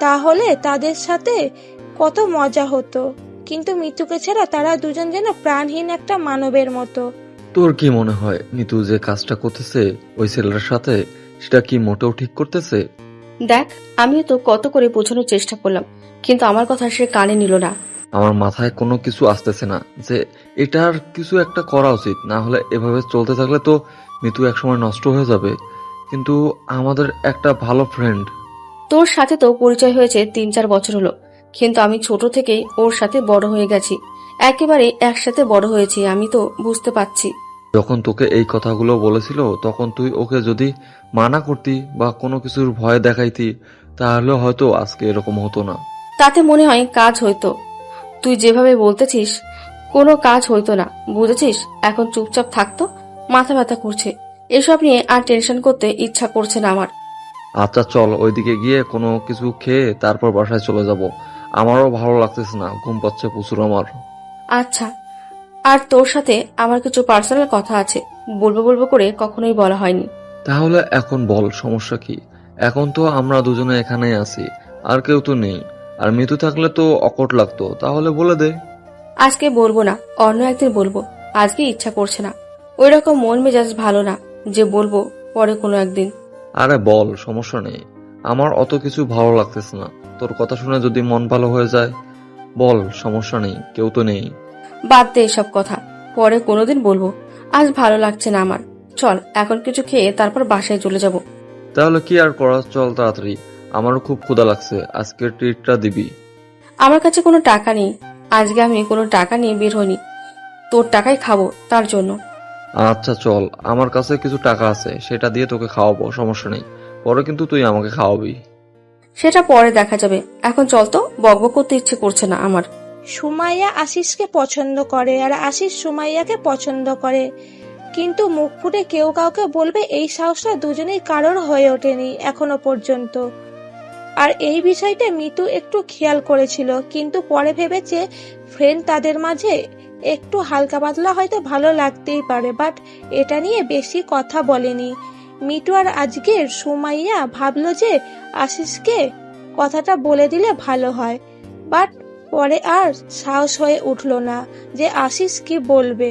তাহলে তাদের সাথে কত মজা হতো, কিন্তু মিতুকে ছাড়া তারা দুজন যেন প্রাণহীন একটা মানবের মতো। তোর কি মনে হয় মিতু যে কাজটা করতেছে ওই ছেলের সাথে, সেটা কি মোটেও ঠিক করতেছে? দেখ, আমিও তো কত করে বোঝানোর চেষ্টা করলাম, কিন্তু আমার কথা সে কানে নিল না। আমার মাথায় কোনো কিছু আসতেছে না যে এটার কিছু একটা করা উচিত, না হলে এভাবে চলতে থাকলে তো মিতু একসময় নষ্ট হয়ে যাবে। কিন্তু আমাদের একটা ভালো ফ্রেন্ড। তোর সাথে তো পরিচয় হয়েছে 3-4 বছর হলো, কিন্তু আমি ছোট থেকেই ওর সাথে বড় হয়ে গেছি, একেবারে একসাথে বড় হয়েছি। আমি তো বুঝতে পারছি। যখন তোকে এই কথাগুলো বলেছিল তখন তুই ওকে যদি মানা করতি বা কোনো কিছুর ভয় দেখাইতি, তাহলে হয়তো আজকে এরকম হতো না। তাতে মনে হয় কাজ হইতো। তুই যেভাবে বলতেছিস কোনো কাজ হইতো না, বুঝেছিস? এখন চুপচাপ থাকতো, মাথা ব্যথা করছে, এসব নিয়ে আর টেনশন করতে ইচ্ছা করছে না আমার। আচ্ছা চল, ওইদিকে গিয়ে কোনো কিছু খেয়ে তারপর বাসায় চলে যাব। আমারও ভালো লাগতেছে না, ঘুম পাচ্ছে প্রচুর আমার। আচ্ছা, আর তোর সাথে আমার কিছু পার্সোনাল কথা আছে, বলবো করে কখনোই বলা হয়নি। তাহলে এখন বল, সমস্যা কি? এখন তো আমরা দুজনে এখানেই আছি, আর কেউ তো নেই। আর মিতু থাকলে তো অকট লাগতো, তাহলে বলে দে। আজকে বলবো না, অন্য একদিন বলবো। আজকে ইচ্ছা করছে না, ওই রকম মন মেজাজ ভালো না যে বলবো পরে কোনো একদিন। আরে বল, সমস্যা নেই। আমার অত কিছু ভালো লাগতেছে না, তোর কথা শুনে যদি মন ভালো হয়ে যায় বল, সমস্যা নেই, কেউ তো নেই। বাদ দে এসব কথা, পরে কোনোদিন বলবো। আজ ভালো লাগছে না আমার। চল এখন কিছু খেয়ে তারপর বাসায় চলে যাব। তাহলে কি আর করা, চল তাড়াতাড়ি। আমারও খুব ক্ষুধা লাগছে, আজকের ট্রিটটা দিবি। আমার কাছে কোনো টাকা নেই, আজকে আমি কোনো টাকা নিয়ে বের হইনি, তোর টাকাই খাবো তার জন্য। আচ্ছা চল, আমার কাছে কিছু টাকা আছে, সেটা দিয়ে তোকে খাওয়াবো, সমস্যা নেই। পরে কিন্তু তুই আমাকে খাওয়াবি। সেটা পরে দেখা যাবে, এখন চল তো, বকবক করতে ইচ্ছে করছে না আমার। সুমাইয়া আশিসকে পছন্দ করে আর আশিস সুমাইয়াকে পছন্দ করে, কিন্তু মুখ ফুটে কেউ কাউকে বলবে এই সাহসটা দুজনেই কারোর হয়ে ওঠেনি এখনো পর্যন্ত। আর এই বিষয়টা মিতু একটু খেয়াল করেছিল, কিন্তু পরে ভেবেছে ফ্রেন্ড তাদের মাঝে একটু হালকা পাতলা হয়তো ভালো লাগতেই পারে, বাট এটা নিয়ে বেশি কথা বলেনি মিতু। আর আজকের সুমাইয়া ভাবলো যে আশিসকে কথাটা বলে দিলে ভালো হয়, বাট পরে আর সাহস হয়ে উঠল না যে আশিস কি বলবে,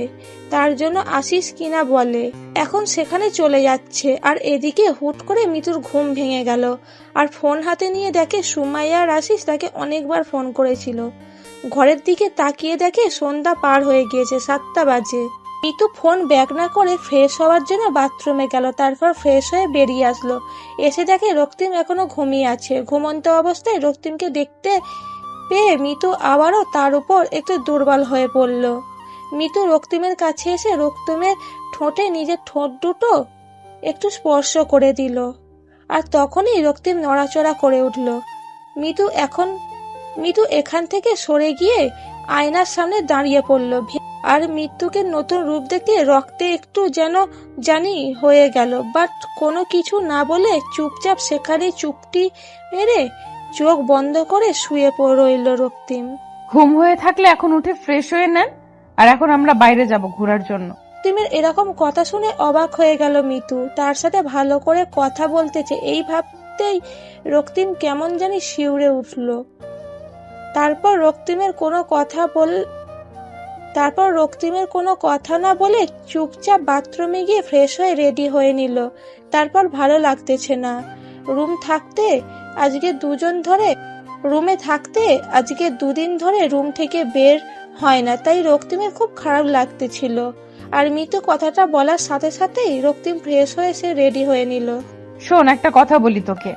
তার জন্য আশিস কিনা বলে। এখন সেখানে চলে যাচ্ছে, আর এদিকে হুট করে মিতুর ঘুম ভেঙে গেল, আর ফোন হাতে নিয়ে দেখে সুমাইয়া আর আশিস তাকে অনেকবার ফোন করেছিল। ঘরের দিকে তাকিয়ে দেখে সন্ধ্যা পার হয়ে গিয়েছে, 7টা বাজে। মিতু ফোন ব্যাক না করে ফ্রেশ হওয়ার জন্য বাথরুমে গেল, তারপর ফ্রেশ হয়ে বেরিয়ে আসলো। এসে দেখে রক্তিম এখনো ঘুমিয়ে আছে। ঘুমন্ত অবস্থায় রক্তিমকে দেখতে পেয়ে মিতু আবারও তার উপর একটু দুর্বল হয়ে পড়ল। মিতু রক্তিমের কাছে এসে রক্তিমের ঠোঁটে নিজের ঠোঁট দুটো একটু স্পর্শ করে দিল, আর তখনই রক্তিম নড়াচড়া করে উঠল। মিতু এখান থেকে সরে গিয়ে আয়নার সামনে দাঁড়িয়ে পড়ল, আর মৃত্যুকে নতুন রূপ দেখে রক্তে একটু যেন জানি হয়ে গেল, বাট কোনো কিছু না বলে চুপচাপ সেখানে চুপটি মেরে চোখ বন্ধ করে শুয়ে রইল রক্তিম। ঘুম হয়ে থাকলে এখন উঠে ফ্রেশ হয়ে নেন, আর এখন আমরা বাইরে যাব ঘোরার জন্য। রক্তিমের এরকম কথা শুনে অবাক হয়ে গেল মিতু, তার সাথে ভালো করে কথা বলতেছে এই ভাবতেই রক্তিম কেমন জানি শিউরে উঠল। তারপর রক্তিমের কোনো কথা না বলে চুপচাপ বাথরুমে গিয়ে ফ্রেশ হয়ে রেডি হয়ে নিল। তারপর ভালো লাগতেছে না, রুমে থাকতে আজকে 2 দিন ধরে রুম থেকে বের হয় না, তাই রক্তিমের খুব খারাপ লাগতেছিল। আর মিতু কথাটা বলার সাথে সাথেই রক্তিম ফ্রেশ হয়ে সে রেডি হয়ে নিল। শোন, একটা কথা বলি তোকে,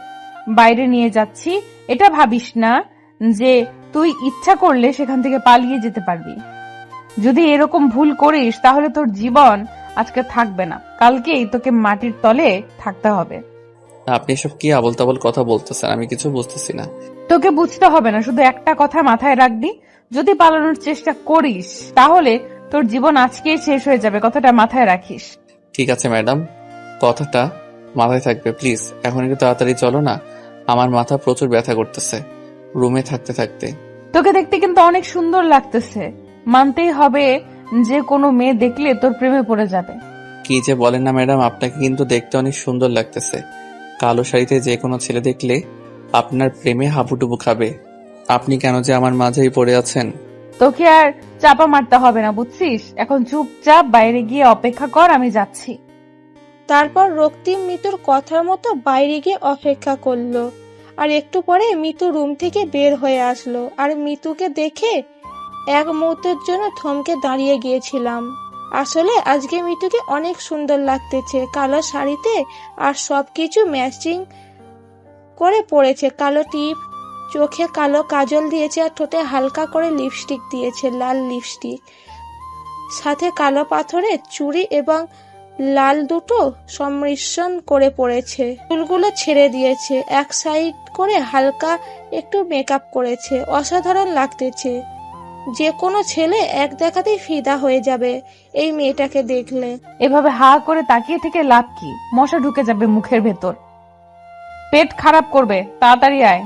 বাইরে নিয়ে যাচ্ছি, এটা ভাবিস না যে তুই ইচ্ছা করলে সেখান থেকে পালিয়ে যেতে পারবি। যদি এরকম ভুল করিস তাহলে তোর জীবন আজকে থাকবে না, কালকেই তোকে মাটির তলে থাকতে হবে। আপনি এসব কি আবল তাবল কথা বলতেছেন? আমি কিছু বুঝতেছি না। তোকে বুঝতে হবে না, শুধু একটা কথা মাথায় রাখবি, যদি পালানোর চেষ্টা করিস তাহলে তোর জীবন আজকেই শেষ হয়ে যাবে, কথাটা মাথায় রাখিস। ঠিক আছে ম্যাডাম, কথাটা মাথায় থাকবে। প্লিজ এখন একটু তাড়াতাড়ি চলো না, আমার মাথা প্রচুর ব্যথা করতেছে রুমে থাকতে থাকতে। তোকে দেখতে কিন্তু অনেক সুন্দর লাগতেছে, মানতেই হবে যে কোনো মেয়ে দেখলে তোর প্রেমে পড়ে যাবে। কি যে বলেন না ম্যাডাম, আপনাকে কিন্তু দেখতে অনেক সুন্দর লাগতেছে। কালো শাড়িতে যে কোনো ছেলে দেখলে আপনার প্রেমে হাবুডুবু খাবে। আপনি কেন যে আমার মাঝেই পড়ে আছেন? তোকে আর চাপা মারতে হবে না, বুঝছিস? এখন চুপচাপ বাইরে গিয়ে অপেক্ষা কর, আমি যাচ্ছি। তারপর রক্তিম মিতুর কথার মতো বাইরে গিয়ে অপেক্ষা করলো। আর একটু পরে মিতু রুম থেকে বের হয়ে আসলো। আর মিতুকে দেখে এক মুহূর্তের জন্য থমকে দাঁড়িয়ে গিয়েছিলাম। আসলে আজকে মিতুকে অনেক সুন্দর লাগতেছে, কালো শাড়িতে আর সবকিছু ম্যাচিং করে পড়েছে। কালো টিপ, চোখে কালো কাজল দিয়েছে আর ঠোঁটে হালকা করে লিপস্টিক দিয়েছে, লাল লিপস্টিক, সাথে কালো পাথরের চুড়ি এবং লাল দুটো সম্মিশ্রণ করে পড়েছে। চুলগুলো ছেড়ে দিয়েছে, এক সাইড করে হালকা একটু মেকআপ করেছে। অসাধারণ লাগতেছে, যে কোনো ছেলে এক দেখাতেই ফিদা হয়ে যাবে এই মেয়েটাকে দেখলে। এভাবে হা করে তাকিয়ে থেকে লাভ কি? মশা ঢুকে যাবে মুখের ভেতর, পেট খারাপ করবে, তাড়াতাড়ি আয়।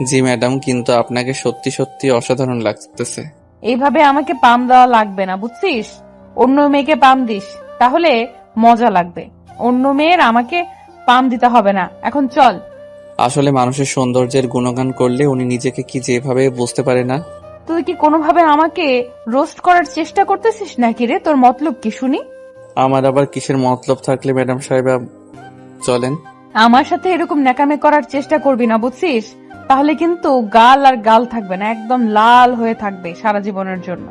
জি ম্যাডাম, কিন্তু আপনাকে সত্যি সত্যি অসাধারণ লাগতেছে। এইভাবে আমাকে পাম দেওয়া লাগবে না, বুঝছিস? অন্য মেয়েকে পাম দিস, তাহলে মজা লাগবে। অন্য মেয়ের আমাকে পাম দিতে হবে না, এখন চল। আসলে মানুষের সৌন্দর্যের গুণগান করলে উনি নিজেকে কি যেভাবে বুঝতে পারে না। তুই কি কোনোভাবে আমাকে রোস্ট করার চেষ্টা করতেছিস নাকি রে? তোর মতলব কি শুনি? আমার আবার কিসের মতলব থাকলে ম্যাডাম সাহেবা, চলেন। আমার সাথে এরকম ন্যাকামে করার চেষ্টা করবি না, বুঝছিস? তাহলে কিন্তু গাল আর গাল থাকবে না, একদম লাল হয়ে থাকবে সারা জীবনের জন্য।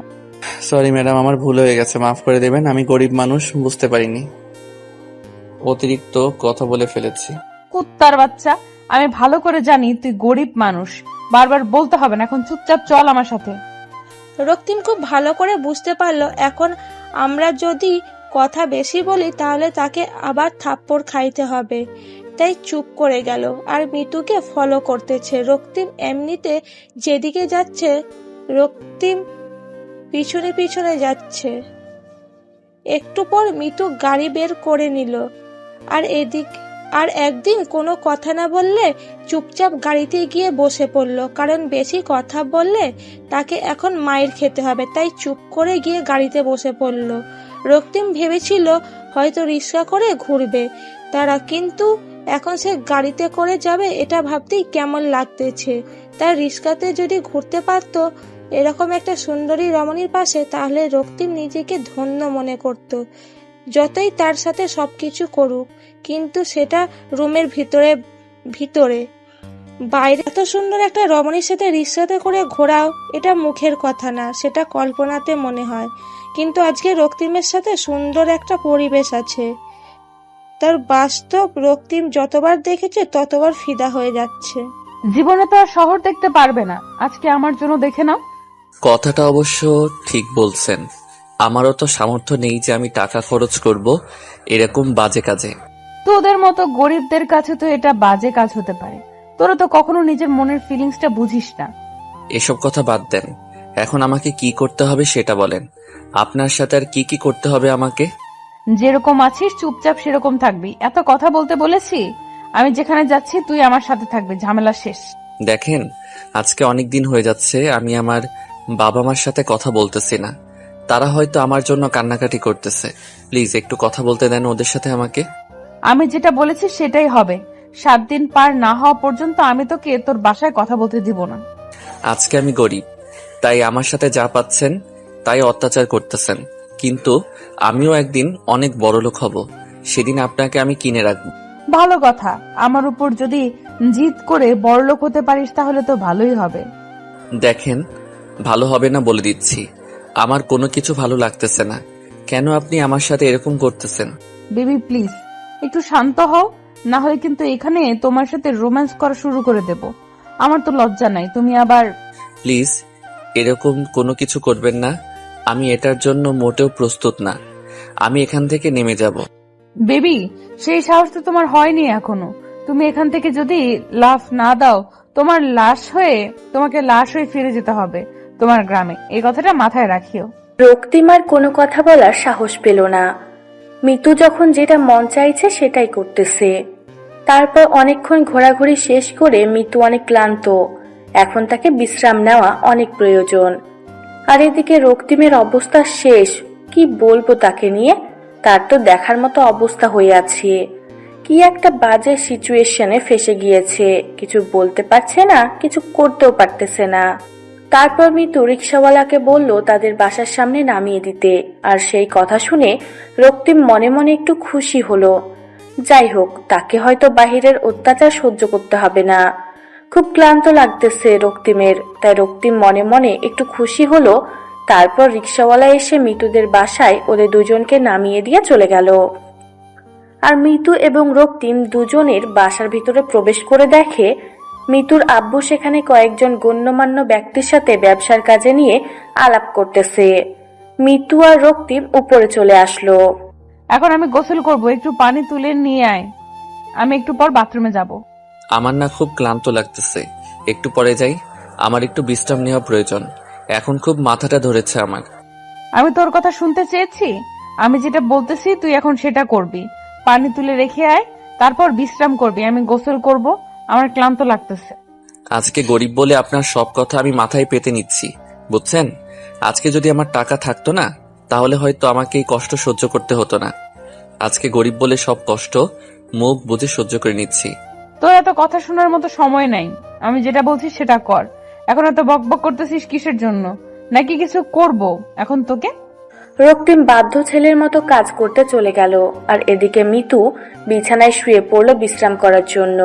সরি ম্যাডাম, আমার ভুল হয়ে গেছে, মাফ করে দেবেন। আমি গরিব মানুষ, বুঝতে পারিনি, অতিরিক্ত কথা বলে ফেলেছি। কুত্তার বাচ্চা, আমি ভালো করে জানি তুই গরিব মানুষ, বারবার বলতে হবে না, এখন চুপচাপ চল আমার সাথে। রক্তিম খুব ভালো করে বুঝতে পারলো এখন আমরা যদি কথা বেশি বলি তাহলে তাকে আবার থাপ্পড় খাইতে হবে, তাই চুপ করে গেল আর মিতুকে ফলো করতেছে। রক্তিম এমনিতে যেদিকে যাচ্ছে রক্তিম পিছনে পিছনে যাচ্ছে। একটু পর মিতু গাড়ি বের করে নিল আর একদিন কোনো কথা না বললে চুপচাপ গাড়িতে গিয়ে বসে পড়লো, কারণ বেশি কথা বললে তাকে এখন মাইর খেতে হবে, তাই চুপ করে গিয়ে গাড়িতে বসে পড়লো। রক্তিম ভেবেছিল হয়তো রিক্সা করে ঘুরবে তারা, কিন্তু এখন সে গাড়িতে করে যাবে এটা ভাবতেই কেমন লাগতেছে। তার রিক্সাতে যদি ঘুরতে পারতো এরকম একটা সুন্দরী রমণীর পাশে, তাহলে রক্তিম নিজেকে ধন্য মনে করত। যতই তার সাথে সবকিছু করুক, কিন্তু সেটা রুমের ভিতরে বাইরে এত সুন্দর একটা রমণীর সাথে রিক্সাতে করে ঘোরাও এটা মুখের কথা না, সেটা কল্পনাতে মনে হয়। কিন্তু আজকে রক্তিমের সাথে সুন্দর একটা পরিবেশ আছে, তার বাস্তব রক্তিম যতবার দেখেছে ততবার ফিদা হয়ে যাচ্ছে। জীবনে তো আর শহর দেখতে পারবে না, আজকে আমার জন্য দেখে নাও। কথাটা অবশ্য ঠিক বলছেন, আমারও তো সামর্থ্য নেই যে আমি টাকা খরচ করব এরকম বাজে কাজে। তোদের মতো গরিবদের কাছে তো এটা বাজে কাজ হতে পারে, তোরা তো কখনো নিজের মনের ফিলিংসটা বুঝিস না। এসব কথা বাদ দেন, এখন আমাকে কি করতে হবে সেটা বলেন। আপনার সাথে আর কি কি করতে হবে আমাকে? যেরকম আছিস চুপচাপ সেরকম থাকবি, এত কথা বলতে বলেছি? আমি যেখানে যাচ্ছি তুই আমার সাথে থাকবি, ঝামেলা শেষ। দেখেন, আজকে অনেক দিন হয়ে যাচ্ছে আমি আমার বাবা মার সাথে কথা বলতেছি না, তারা হয়তো আমার জন্য কান্নাকাটি করতেছে। প্লিজ একটু কথা বলতে দেন ওদের সাথে আমাকে। আমি যেটা বলেছি সেটাই হবে, 7 দিন পার না হওয়া পর্যন্ত আমি তোকে তোর বাসায় কথা বলতে দিব না। আজকে আমি গরিব, তাই আমার সাথে যা পাচ্ছেন তাই অত্যাচার করতেছেন, কিন্তু আমিও একদিন অনেক বড়লোক হব, সেদিন আপনাকে আমি কিনে রাখবো। ভালো কথা, আমার উপর যদি জিদ করে বড়লোক হতে পারিস তাহলে তো ভালোই হবে। দেখেন, ভালো হবে না বলে দিচ্ছি, আমার কোনো কিছু ভালো লাগতেছে না। কেন আপনি আমার সাথে এরকম করতেছেন? বেবি প্লিজ একটু শান্ত হও, না হলে কিন্তু এখানে তোমার সাথে রোম্যান্স করা শুরু করে দেব। আমার তো লজ্জা নাই, তুমি আবার। প্লিজ এরকম কোনো কিছু করবেন না, আমি এটার জন্য মোটেও প্রস্তুত না। আমি এখান থেকে নেমে যাব। বেবি সেই সাহস তো তোমার হয়নি এখনো, তুমি এখান থেকে যদি লাফ না দাও তোমাকে লাশ হয়ে ফিরে যেতে হবে তোমার গ্রামে। এই কথাটা মাথায় রাখিও। রক্তিম আর কোনো কথা বলার সাহস পেল না। মিতু যখন যেটা মন চাইছে সেটাই করতেছে। তারপর অনেকক্ষণ ঘোরাঘুরি শেষ করে মিতু অনেক ক্লান্ত। এখন তাকে বিশ্রাম নেওয়া অনেক প্রয়োজন। আর এদিকে রক্তিমের অবস্থা শেষ। কি বলবো তাকে নিয়ে, তার তো দেখার মতো অবস্থা হয়ে আছে। কি একটা বাজে সিচুয়েশনে ফেসে গিয়েছে, কিছু বলতে পারছে না, কিছু করতেও পারতেছে না। তারপর মিতু রিক্সাওয়ালাকে বলল তাদের বাসার সামনে নামিয়ে দিতে। আর সেই কথা শুনে রক্তিম মনে মনে একটু খুশি হলো। যাই হোক, তাকে হয়তো বাহিরের অত্যাচার সহ্য করতে হবে না। খুব ক্লান্ত লাগতেছে রক্তিমের, তাই রক্তিম মনে মনে একটু খুশি হলো। তারপর রিক্সাওয়ালা এসে মিতুদের বাসায় ওদের দুজনকে নামিয়ে দিয়ে চলে গেল। আর মিতু এবং রক্তিম দুজনের বাসার ভিতরে প্রবেশ করে দেখে মিতুর আব্বু সেখানে কয়েকজন গণ্যমান্য ব্যক্তির সাথে ব্যবসার কাজে নিয়ে আলাপ করতেছে। মিতু আর রক্তিম উপরে চলে আসলো। এখন আমি গোসল করব, একটু পানি তুলে নিয়ে আয়, আমি একটু পর বাথরুমে যাব। আমার না খুব ক্লান্ত লাগতেছে, একটু পরে যাই, আমার একটু বিশ্রাম নেওয়া প্রয়োজন। এখন খুব মাথাটা ধরেছে আমার। আমি তোর কথা শুনতে চেয়েছি, আমি যেটা বলতেছি তুই এখন সেটা করবি। পানি তুলে রেখে আয়, তারপর বিশ্রাম করবি, আমি গোসল করব, আমার ক্লান্ত লাগতেছে। আজকে গরিব বলে আপনার সব কথা আমি মাথায় পেতে নিচ্ছি, বুঝছেন? আজকে যদি আমার টাকা থাকতো না, তাহলে হয়তো আমাকে এই কষ্ট সহ্য করতে হতো না। আজকে গরিব বলে সব কষ্ট মুখ বুঝে সহ্য করে নিচ্ছি। তোর এত কথা শোনার মতো সময় নাই, আমি যেটা বলছি সেটা কর। এখন এত বকবক করতেছিস কিসের জন্য? নাকি কিছু করব এখন তোকে? রক্তিম বাধ্য ছেলের মতো কাজ করতে চলে গেল। আর এদিকে মিতু বিছানায় শুয়ে পড়ল বিশ্রাম করার জন্য।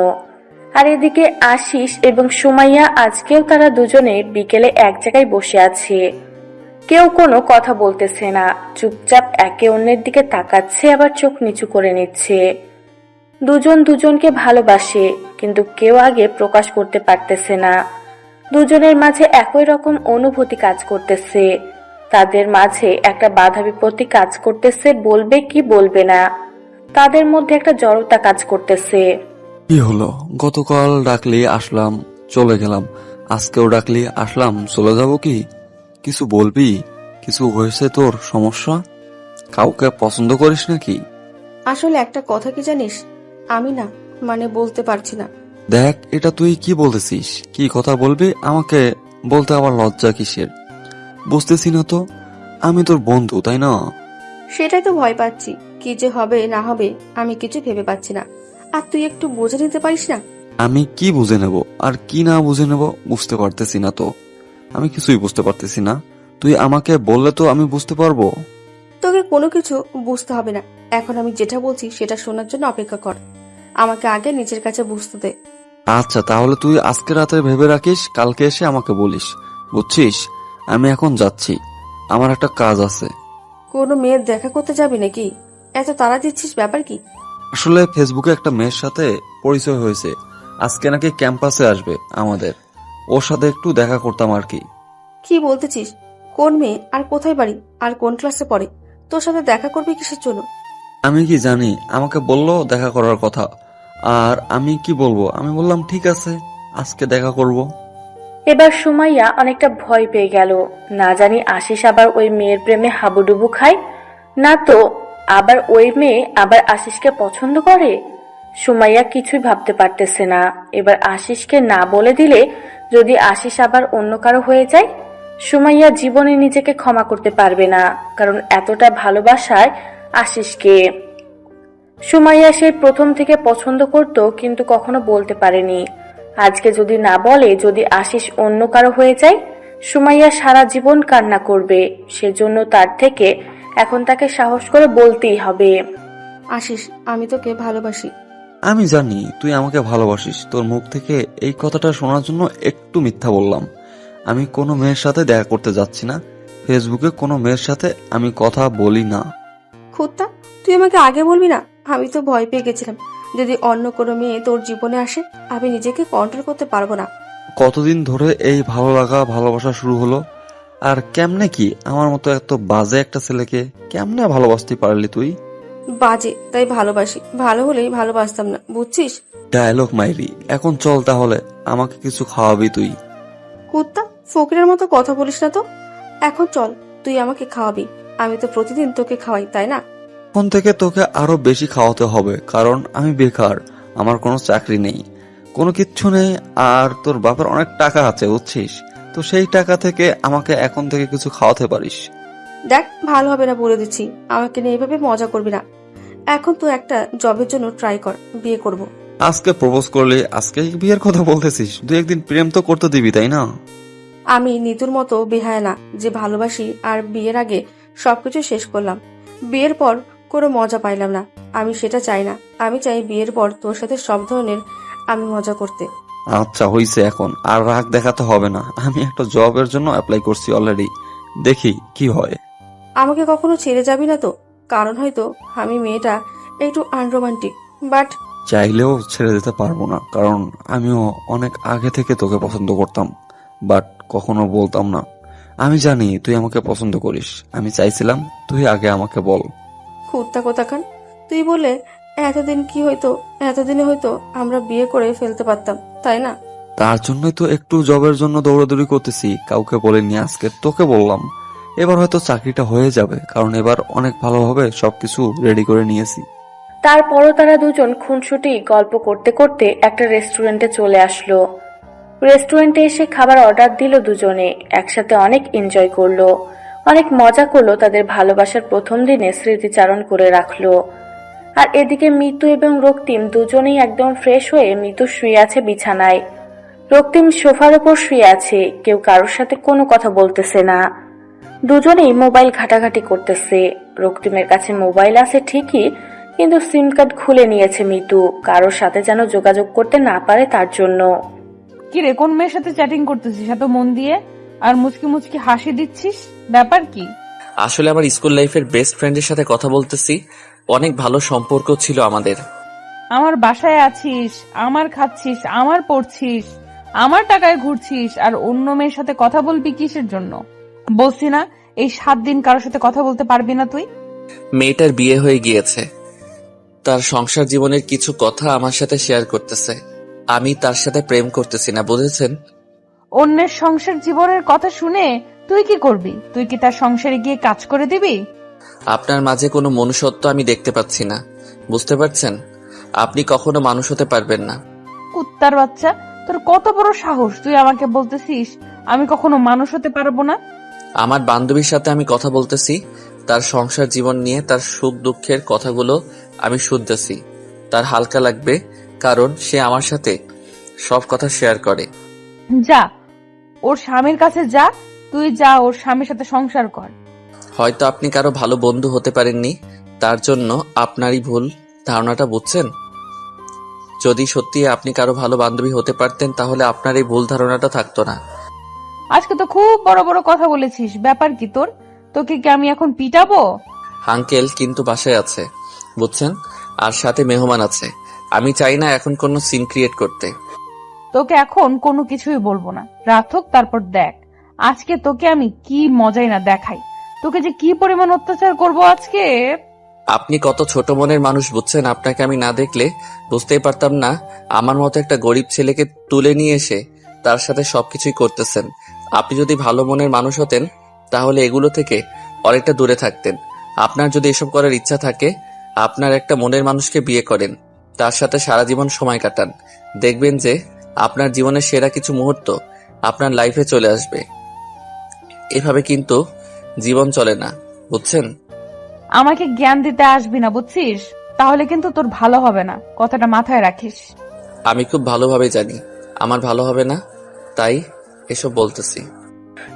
আর এদিকে আশিস এবং সুমাইয়া আজকেও তারা দুজনে বিকেলে এক জায়গায় বসে আছে। কেউ কোনো কথা বলতেছে না, চুপচাপ একে অন্যের দিকে তাকাচ্ছে, আবার চোখ নিচু করে নিচ্ছে। দুজন দুজনকে ভালোবাসে, কিন্তু কেউ আগে প্রকাশ করতে পারতেছে না। দুজনের মাঝে একই রকম অনুভূতি কাজ করতেছে। তাদের মাঝে একটা বাধা বিপত্তি কাজ করতেছে, বলবে কি বলবে না। তাদের মধ্যে একটা জড়তা কাজ করতেছে। কি হলো? গতকাল ডাকলি আসলাম, চলে গেলাম। আজকেও ডাকলি আসলাম, চলে যাব কি? কিছু বলবি? কিছু হয়েছে তোর সমস্যা? কাউকে পছন্দ করিস নাকি? আসলে একটা কথা কি জানিস, আমি না বলতে পারছি না। দেখ, এটা তুই কি বলতেছিস? কি কথা বলবি? আমাকে বলতে আবার লজ্জা কিসের? বুঝতেছি না তো, আমি তোর বন্ধু, তাই না? সেটাই তো ভয় পাচ্ছি, কি যে হবে না হবে আমি কিছু ভেবে পাচ্ছি না। আর তুই একটু বুঝে নিতে পারিস না? আমি কি বুঝে নেব আর কি না বুঝে নেব বুঝতে পারতেছি না তো। আমি কিছুই বুঝতে পারতেছি না। তুই আমাকে বললে তো আমি বুঝতে পারবো। তোকে কোনো কিছু বুঝতে হবে না, এখন আমি যেটা বলছি সেটা শোনার জন্য অপেক্ষা কর। আমাকে আগে নিজের কাছে বুঝতে দে। আচ্ছা, তাহলে তুই আজকে রাতে ভেবে রাখিস, কালকে এসে আমাকে বলিস, বুঝছিস? আমি এখন যাচ্ছি, আমার একটা কাজ আছে। কোনো মেয়ের দেখা করতে যাবি নাকি? এত তাড়া দিচ্ছিস, ব্যাপার কি? আসলে ফেসবুকে একটা মেয়ের সাথে পরিচয় হয়েছে, আজকে নাকি ক্যাম্পাসে আসবে আমাদের। ওর সাথে একটু দেখা করতাম আর কি। কি বলতেছিস? কোন মেয়ে, আর কোথায় বাড়ি, আর কোন ক্লাসে পড়ে? তোর সাথে দেখা করবি কিসের জন্য? আমি কি জানি, আমাকে বললো দেখা করার কথা। আর আমি কি বলবো? আমি বললাম ঠিক আছে, আজকে দেখা করব। এবার সুমাইয়া অনেকটা ভয় পেয়ে গেল। না জানি আশিস আবার ওই মেয়ের প্রেমে হাবুডুবু খায়, না তো আবার ওই মেয়ে আবার আশিসকে পছন্দ করে। সুমাইয়া কিছুই ভাবতে পারতেছে না। এবার আশিসকে না বলে দিলে যদি আশিস আবার অন্য কারো হয়ে যায়, সুমাইয়া জীবনে নিজেকে ক্ষমা করতে পারবে না, কারণ এতটা ভালোবাসায় আশিসকে। সুমাইয়া সেই প্রথম থেকে পছন্দ করত, কিন্তু কখনো বলতে পারেনি। আজকে যদি না বলে, যদি আশিস অন্য কারো হয়ে যায়, সুমাইয়া সারা জীবন কান্না করবে। সেজন্য তার থেকে এখন তাকে সাহস করে বলতেই হবে। আশিস, আমি তোকে ভালোবাসি। আমি জানি তুই আমাকে ভালোবাসিস, তোর মুখ থেকে এই কথাটা শোনার জন্য একটু মিথ্যা বললাম। আমি কোনো মেয়ের সাথে দেখা করতে যাচ্ছি না, ফেসবুকে কোনো মেয়ের সাথে আমি কথা বলি না। খুত্তা, তুই আমাকে আগে বলবি না? আমি তো ভয় পেয়ে গেছিলাম, যদি অন্য কোনো মেয়ে তোর জীবনে আসে আমি নিজেকে কন্ট্রোল করতে পারবো না। কতদিন ধরে এই ভালো লাগা ভালোবাসা শুরু হলো, আর কেমনে কি আমার মতো এত বাজে একটা ছেলেকে কেমনে ভালোবাসতে পারলি তুই? বাজে তাই ভালোবাসি, ভালো হলেই ভালোবাসতাম না, বুঝছিস? ডায়লগ মাইরি। এখন চল তাহলে, আমাকে কিছু খাওয়াবি তুই। কুত্তা, ফকিরের মতো কথা বলিস না তো। এখন চল, তুই আমাকে খাওয়াবি। আমি তো প্রতিদিন তোকে খাওয়াই, তাই না? এখন থেকে তোকে আরো বেশি খাওয়াতে হবে, কারণ আমি বেকার, আমার কোনো চাকরি নেই, কোনো কিচ্ছু নেই। আর তোর বাপের অনেক টাকা আছে বুঝছিস, তো সেই টাকা থেকে আমাকে এখন থেকে কিছু খাওয়াতে পারিস। দেখ, ভালো হবে না বলে দিচ্ছি। আমাকে নিয়ে এভাবে মজা করবি না। এখন তো একটা জবের জন্য ট্রাই কর, বিয়ে করব। আজকে প্রপোজ করলে আজকে বিয়ের কথা বলতেছিস? দু একদিন প্রেম তো করতে দিবি, তাই না? আমি নিতুর মতো বেহায়া না যে ভালোবাসি আর বিয়ের আগে সবকিছু শেষ করলাম, বিয়ের পর কোনো মজা পাইলাম না। আমি সেটা চাই না। আমি চাই বিয়ের পর তোর সাথে সব ধরনের আমি মজা করতে। আচ্ছা হইছে, এখন আর রাগ দেখাতে হবে না। আমি একটা জবের জন্য অ্যাপ্লাই করছি অলরেডি, দেখি কি হয়। আমাকে কখনো ছেড়ে যাবি না তো? কারণ হয়তো আমি মেয়েটা একটু আনরোমান্টিক, বাট চাইলেও ছেড়ে দিতে পারবো না, কারণ আমিও অনেক আগে থেকে তোকে পছন্দ করতাম, বাট কখনো বলতাম না। আমি জানি তুই আমাকে পছন্দ করিস, আমি চাইছিলাম তুই আগে আমাকে বল। কুত্তা কোথাকান, তুই বলে এতদিন কি হয়তো, এতদিনে হয়তো আমরা বিয়ে করে ফেলতে পারতাম, তাই না? তার জন্যই তো একটু জবের জন্য দৌড়াদৌড়ি করতেছি, কাউকে বলিনি, আজকে তোকে বললাম। এবার হয়তো চাকরিটা হয়ে যাবে, কারণ এবার অনেক ভালোভাবে সবকিছু রেডি করে নিয়েছি। তারপরও তারা দুজন খুনসুটি গল্প করতে করতে একটা রেস্টুরেন্টে চলে আসলো। রেস্টুরেন্টে এসে খাবার অর্ডার দিল দুজনে, একসাথে অনেক এনজয় করলো, অনেক মজা করলো, তাদের ভালোবাসার প্রথম দিনে স্মৃতিচারণ করে রাখলো। আর এদিকে মিতু এবং রক্তিম দুজনেই একদম ফ্রেশ হয়ে মিতু শুয়ে আছে বিছানায়, রক্তিম সোফার উপর শুয়ে আছে, কেউ কারোর সাথে কোনো কথা বলতেছে না। দুজনেই মোবাইল ঘাটাঘাটি করতেছে। রক্তিমের কাছে মোবাইল আছে ঠিকই, কিন্তু সিম কার্ড খুলে নিয়েছে মিতু, কারোর সাথে যেন যোগাযোগ করতে না পারে তার জন্য। কিরে, কোন মেয়ের সাথে চ্যাটিং করতেছিস এত মন দিয়ে আর মুচকি মুচকি হাসি দিচ্ছিস? ব্যাপার কি? আসলে আমার স্কুল লাইফের বেস্ট ফ্রেন্ডের সাথে কথা বলতেছি, অনেক ভালো সম্পর্ক ছিল আমাদের। আমার বাসায় আছিস, আমার খাচ্ছিস, আমার পড়ছিস, আমার টাকায় ঘুরছিস, আর অন্য মেয়ের সাথে কথা বলবি কিসের জন্য? বলছি না এই 7 দিন কারোর সাথে কথা বলতে পারবি না তুই? মেয়েটার বিয়ে হয়ে গিয়েছে, তার সংসার জীবনের কিছু কথা আমার সাথে শেয়ার করতেছে। আমি তার সাথে প্রেম করতেছি না, বুঝেছেন? অন্যের সংসার জীবনের কথা শুনে তুই কি করবি? তুই কি তার সংসারে গিয়ে কাজ করে দিবি? আপনার মাঝে কোনো মনুষ্যত্ব আমি দেখতে পাচ্ছি না, বুঝতে পারছেন? আপনি কখনো মানুষ হতে পারবেন না। কুত্তার বাচ্চা, তোর কত বড় সাহস, তুই আমাকে বলতেছিস আমি কখনো মানুষ হতে পারবো না? আমার বান্ধবীর সাথে আমি কথা বলতেছি, তার সংসার জীবন নিয়ে, তার সুখ দুঃখের কথাগুলো আমি শুনতেছি। তার হালকা লাগবে, কারণ সে আমার সাথে সব কথা শেয়ার করে। যা, ওর স্বামীর কাছে যা, তুই যা ওর স্বামীর সাথে সংসার কর। হয়তো আপনি কারো ভালো বন্ধু হতে পারেননি, তার জন্য আপনারই ভুল ধারণাটা, বুঝছেন? যদি সত্যি আপনি কারো ভালো বান্ধবী হতে পারতেন, তাহলে আপনার এই ভুল ধারণাটা থাকতো না। আজকে তো খুব বড় বড় কথা বলেছিস, ব্যাপার কি তোর? তোকে কি আমি এখন পিটাবো? আঙ্কেল কিন্তু বাসায় আছে, বুঝছেন, আর সাথে মেহমান আছে। আমি চাই না এখন কোনো সিন ক্রিয়েট করতে। তোকে এখন কোনো কিছুই বলবো না, রাত হোক তারপর দেখ আজকে তোকে আমি কি মজাই না দেখাই, তোকে যে কি পরিমাণ অত্যাচার করবো আজকে। আপনি কত ছোট মনের মানুষ, বুঝছেন? আপনাকে আমি না দেখলে বুঝতেই পারতাম না আমার মতো একটা গরিব ছেলেকে তুলে নিয়ে এসে তার সাথে সবকিছুই করতেছেন। আপনি যদি ভালো মনের মানুষ হতেন, তাহলে এগুলো থেকে অনেকটা দূরে থাকতেন। আপনার যদি এসব করার ইচ্ছা থাকে, আপনার একটা মনের মানুষকে বিয়ে করেন, তার সাথে সারা জীবন সময় কাটান, দেখবেন যে আপনার জীবনের সেরা কিছু মুহূর্ত আপনার লাইফে চলে আসবে। এভাবে কিন্তু জীবন চলে না, বুঝছেন? আমাকে জ্ঞান দিতে আসবি না, বুঝছিস? তাহলে কিন্তু তোর ভালো হবে না, কথাটা মাথায় রাখিস। আমি খুব ভালোভাবে জানি আমার ভালো হবে না, তাই এসব বলতেছি।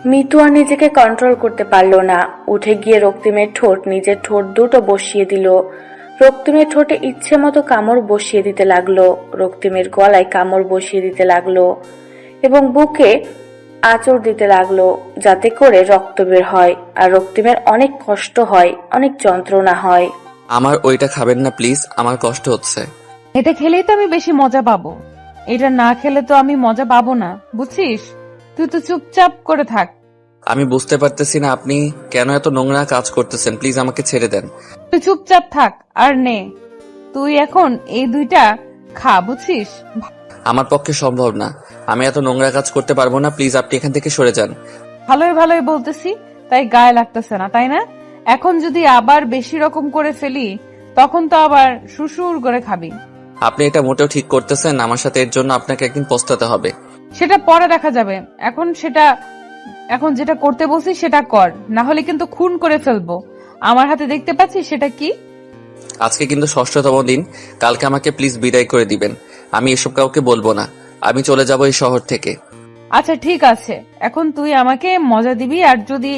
মিতু আর নিজেকে কন্ট্রোল করতে পারলো না, উঠে গিয়ে রক্তিমের ঠোঁট, নিজের ঠোঁট দুটো বসিয়ে দিল। রক্তিমের ঠোঁটে ইচ্ছে মতো কামড় বসিয়ে দিতে লাগলো, রক্তিমের গলায় কামড় বসিয়ে দিতে লাগলো এবং বুকে আঁচড় দিতে লাগলো, যাতে করে রক্ত বের হয়। আর রক্তিমের অনেক কষ্ট হয়, অনেক যন্ত্রণা হয়। আমার ওইটা খাবেন না প্লিজ, আমার কষ্ট হচ্ছে। এটা খেলেই তো আমি বেশি মজা পাবো, এটা না খেলে তো আমি মজা পাবো না, বুঝছিস? তুই তো চুপচাপ করে থাক। আমি বুঝতে পারতেছি না আপনি কেন এত নোংরা কাজ করতেছেন, প্লিজ আমাকে ছেড়ে দেন। তুই চুপচাপ থাক আর নে। তুই এখন এই দুইটা খা, বুঝছিস? আমার পক্ষে সম্ভব না, আমি এত নোংরা কাজ করতে পারবো না, প্লিজ আপনি এখান থেকে সরে যান। ভালোই ভালোই বলতেছি, তাই গায়ে লাগতেছে না, তাই না? এখন যদি আবার বেশি রকম করে ফেলি, তখন তো আবার সুসুর করে খাবি। আপনি এটা মোটেও ঠিক করতেছেন, আমার সাথে এর জন্য আপনাকে একদিন পস্তাতে হবে। সেটা পরে দেখা যাবে, এখন যেটা করতে বলছি সেটা কর, না হলে কিন্তু খুন করে ফেলবো। আমার হাতে দেখতে পাচ্ছিস সেটা কি? আজকে কিন্তু 6ষ্ঠতম দিন, কালকে আমাকে প্লিজ বিদায় করে দিবেন। আমি এসব কাউকে বলবো না, আমি চলে যাব এই শহর থেকে। আচ্ছা ঠিক আছে, এখন তুই আমাকে মজা দিবি, আর যদি